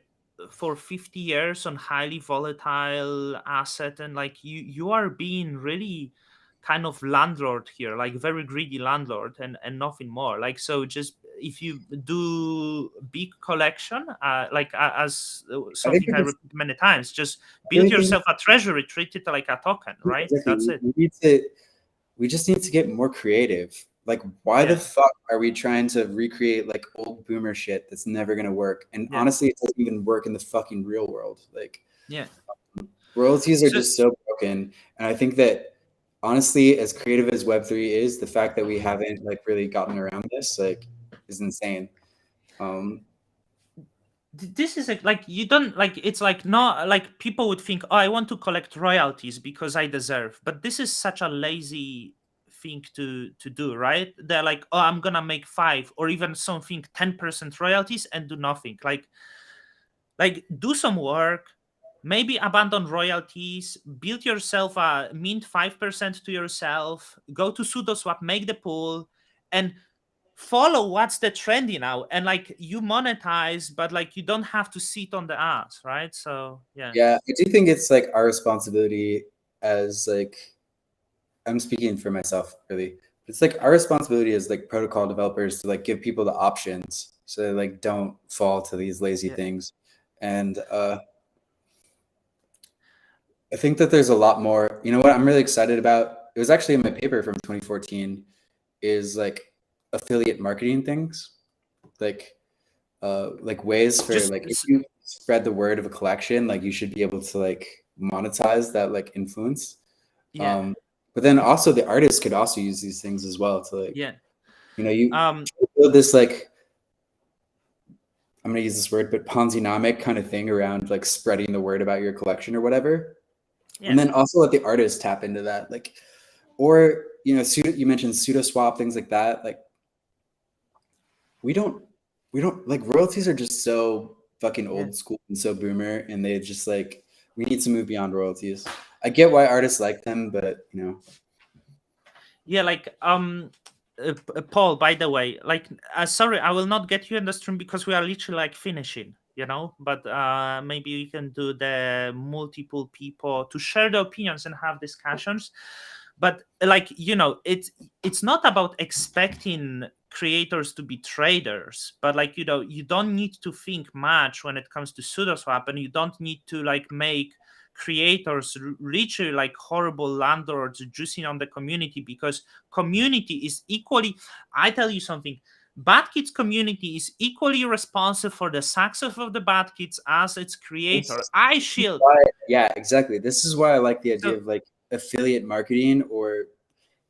for 50 years on highly volatile asset, and like you are being really kind of landlord here, like very greedy landlord, and nothing more. Like, so just if you do big collection, as something I repeat many times, just build yourself a treasury, treat it like a token, right? Exactly. That's it. We just need to get more creative. Like, why the fuck are we trying to recreate like old boomer shit that's never gonna work? And honestly, it doesn't even work in the fucking real world. Like, royalties are just so broken. And I think that honestly, as creative as Web3 is, the fact that we haven't like really gotten around this like is insane. This is like you don't like, it's like not like people would think, oh, I want to collect royalties because I deserve, but this is such a lazy thing to do, right? They're like, oh, I'm gonna make 5 or even something 10% royalties and do nothing. Like do some work, maybe abandon royalties, build yourself a mint 5% to yourself, go to SudoSwap, make the pool, and follow what's the trendy now, and like you monetize, but like you don't have to sit on the ass, right? So yeah, I do think it's like our responsibility as like, I'm speaking for myself really, it's like our responsibility as like protocol developers to like give people the options so they like don't fall to these lazy things. And I think that there's a lot more. You know what I'm really excited about? It was actually in my paper from 2014, is like affiliate marketing things, like ways for like if you spread the word of a collection, like you should be able to like monetize that like influence. But then also the artists could also use these things as well to like, you know, build this like, I'm gonna use this word, but Ponzi-nomic kind of thing around like spreading the word about your collection or whatever. Yeah. And then also let the artists tap into that, like, or you know, you mentioned pseudo swap, things like that. Like, we don't like, royalties are just so fucking old school and so boomer, and they just like, we need to move beyond royalties. I get why artists like them, but you know. Yeah, like Paul, by the way, like sorry, I will not get you in the stream because we are literally like finishing, you know, but maybe we can do the multiple people to share the opinions and have discussions. But like, you know, it's not about expecting creators to be traders, but like, you know, you don't need to think much when it comes to pseudoswap, and you don't need to like make creators literally like horrible landlords juicing on the community, because community is equally, I tell you something, Bad Kids community is equally responsible for the success of the Bad Kids as its creator. I shield. Yeah, exactly. This is why I like the idea So, of like affiliate marketing, or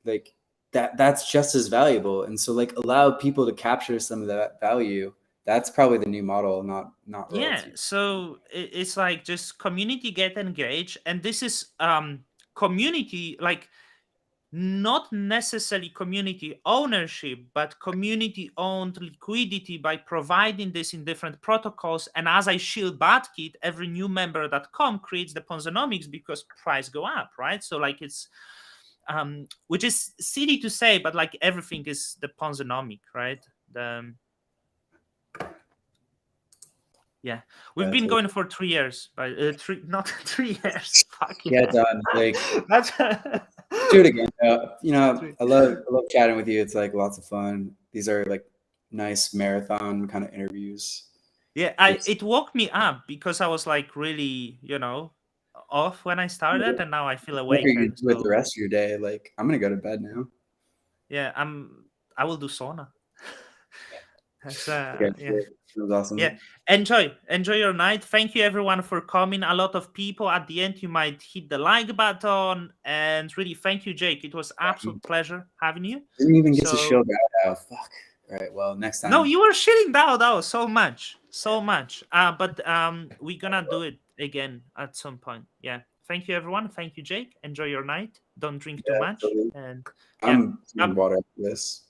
like that's just as valuable. And so like allow people to capture some of that value. That's probably the new model, not yeah, royalties. so it's like just community get engaged, and this is community, like not necessarily community ownership, but community owned liquidity by providing this in different protocols. And as I shield BadKit, every new member that come creates the Ponzonomics because price go up, right? So like it's which is silly to say, but like everything is the Ponzonomic, right? Yeah, we've been going for 3 years, but three, not 3 years. Fucking Yeah, hell. done. Like, That's do it again. You know, Three. I love chatting with you. It's like lots of fun. These are like nice marathon kind of interviews. Yeah, it woke me up because I was like really, you know, off when I started, and now I feel Whatever you awakened. do with the So rest of your day, like I'm gonna go to bed now. yeah, I will do sauna. That's Okay, yeah. cool. That was awesome. Yeah, enjoy your night. Thank you everyone for coming. A lot of people at the end, you might hit the like button, and really thank you, Jake. It was absolute pleasure having you. Didn't even get to So show that out. Fuck. All right. Well, next no, time. you were shitting Dao Dao so much, so much. But we're gonna do it again at some point. Yeah. Thank you everyone. Thank you, Jake. Enjoy your night. Don't drink too Yeah, much. totally. And yeah, I'm drinking water after this.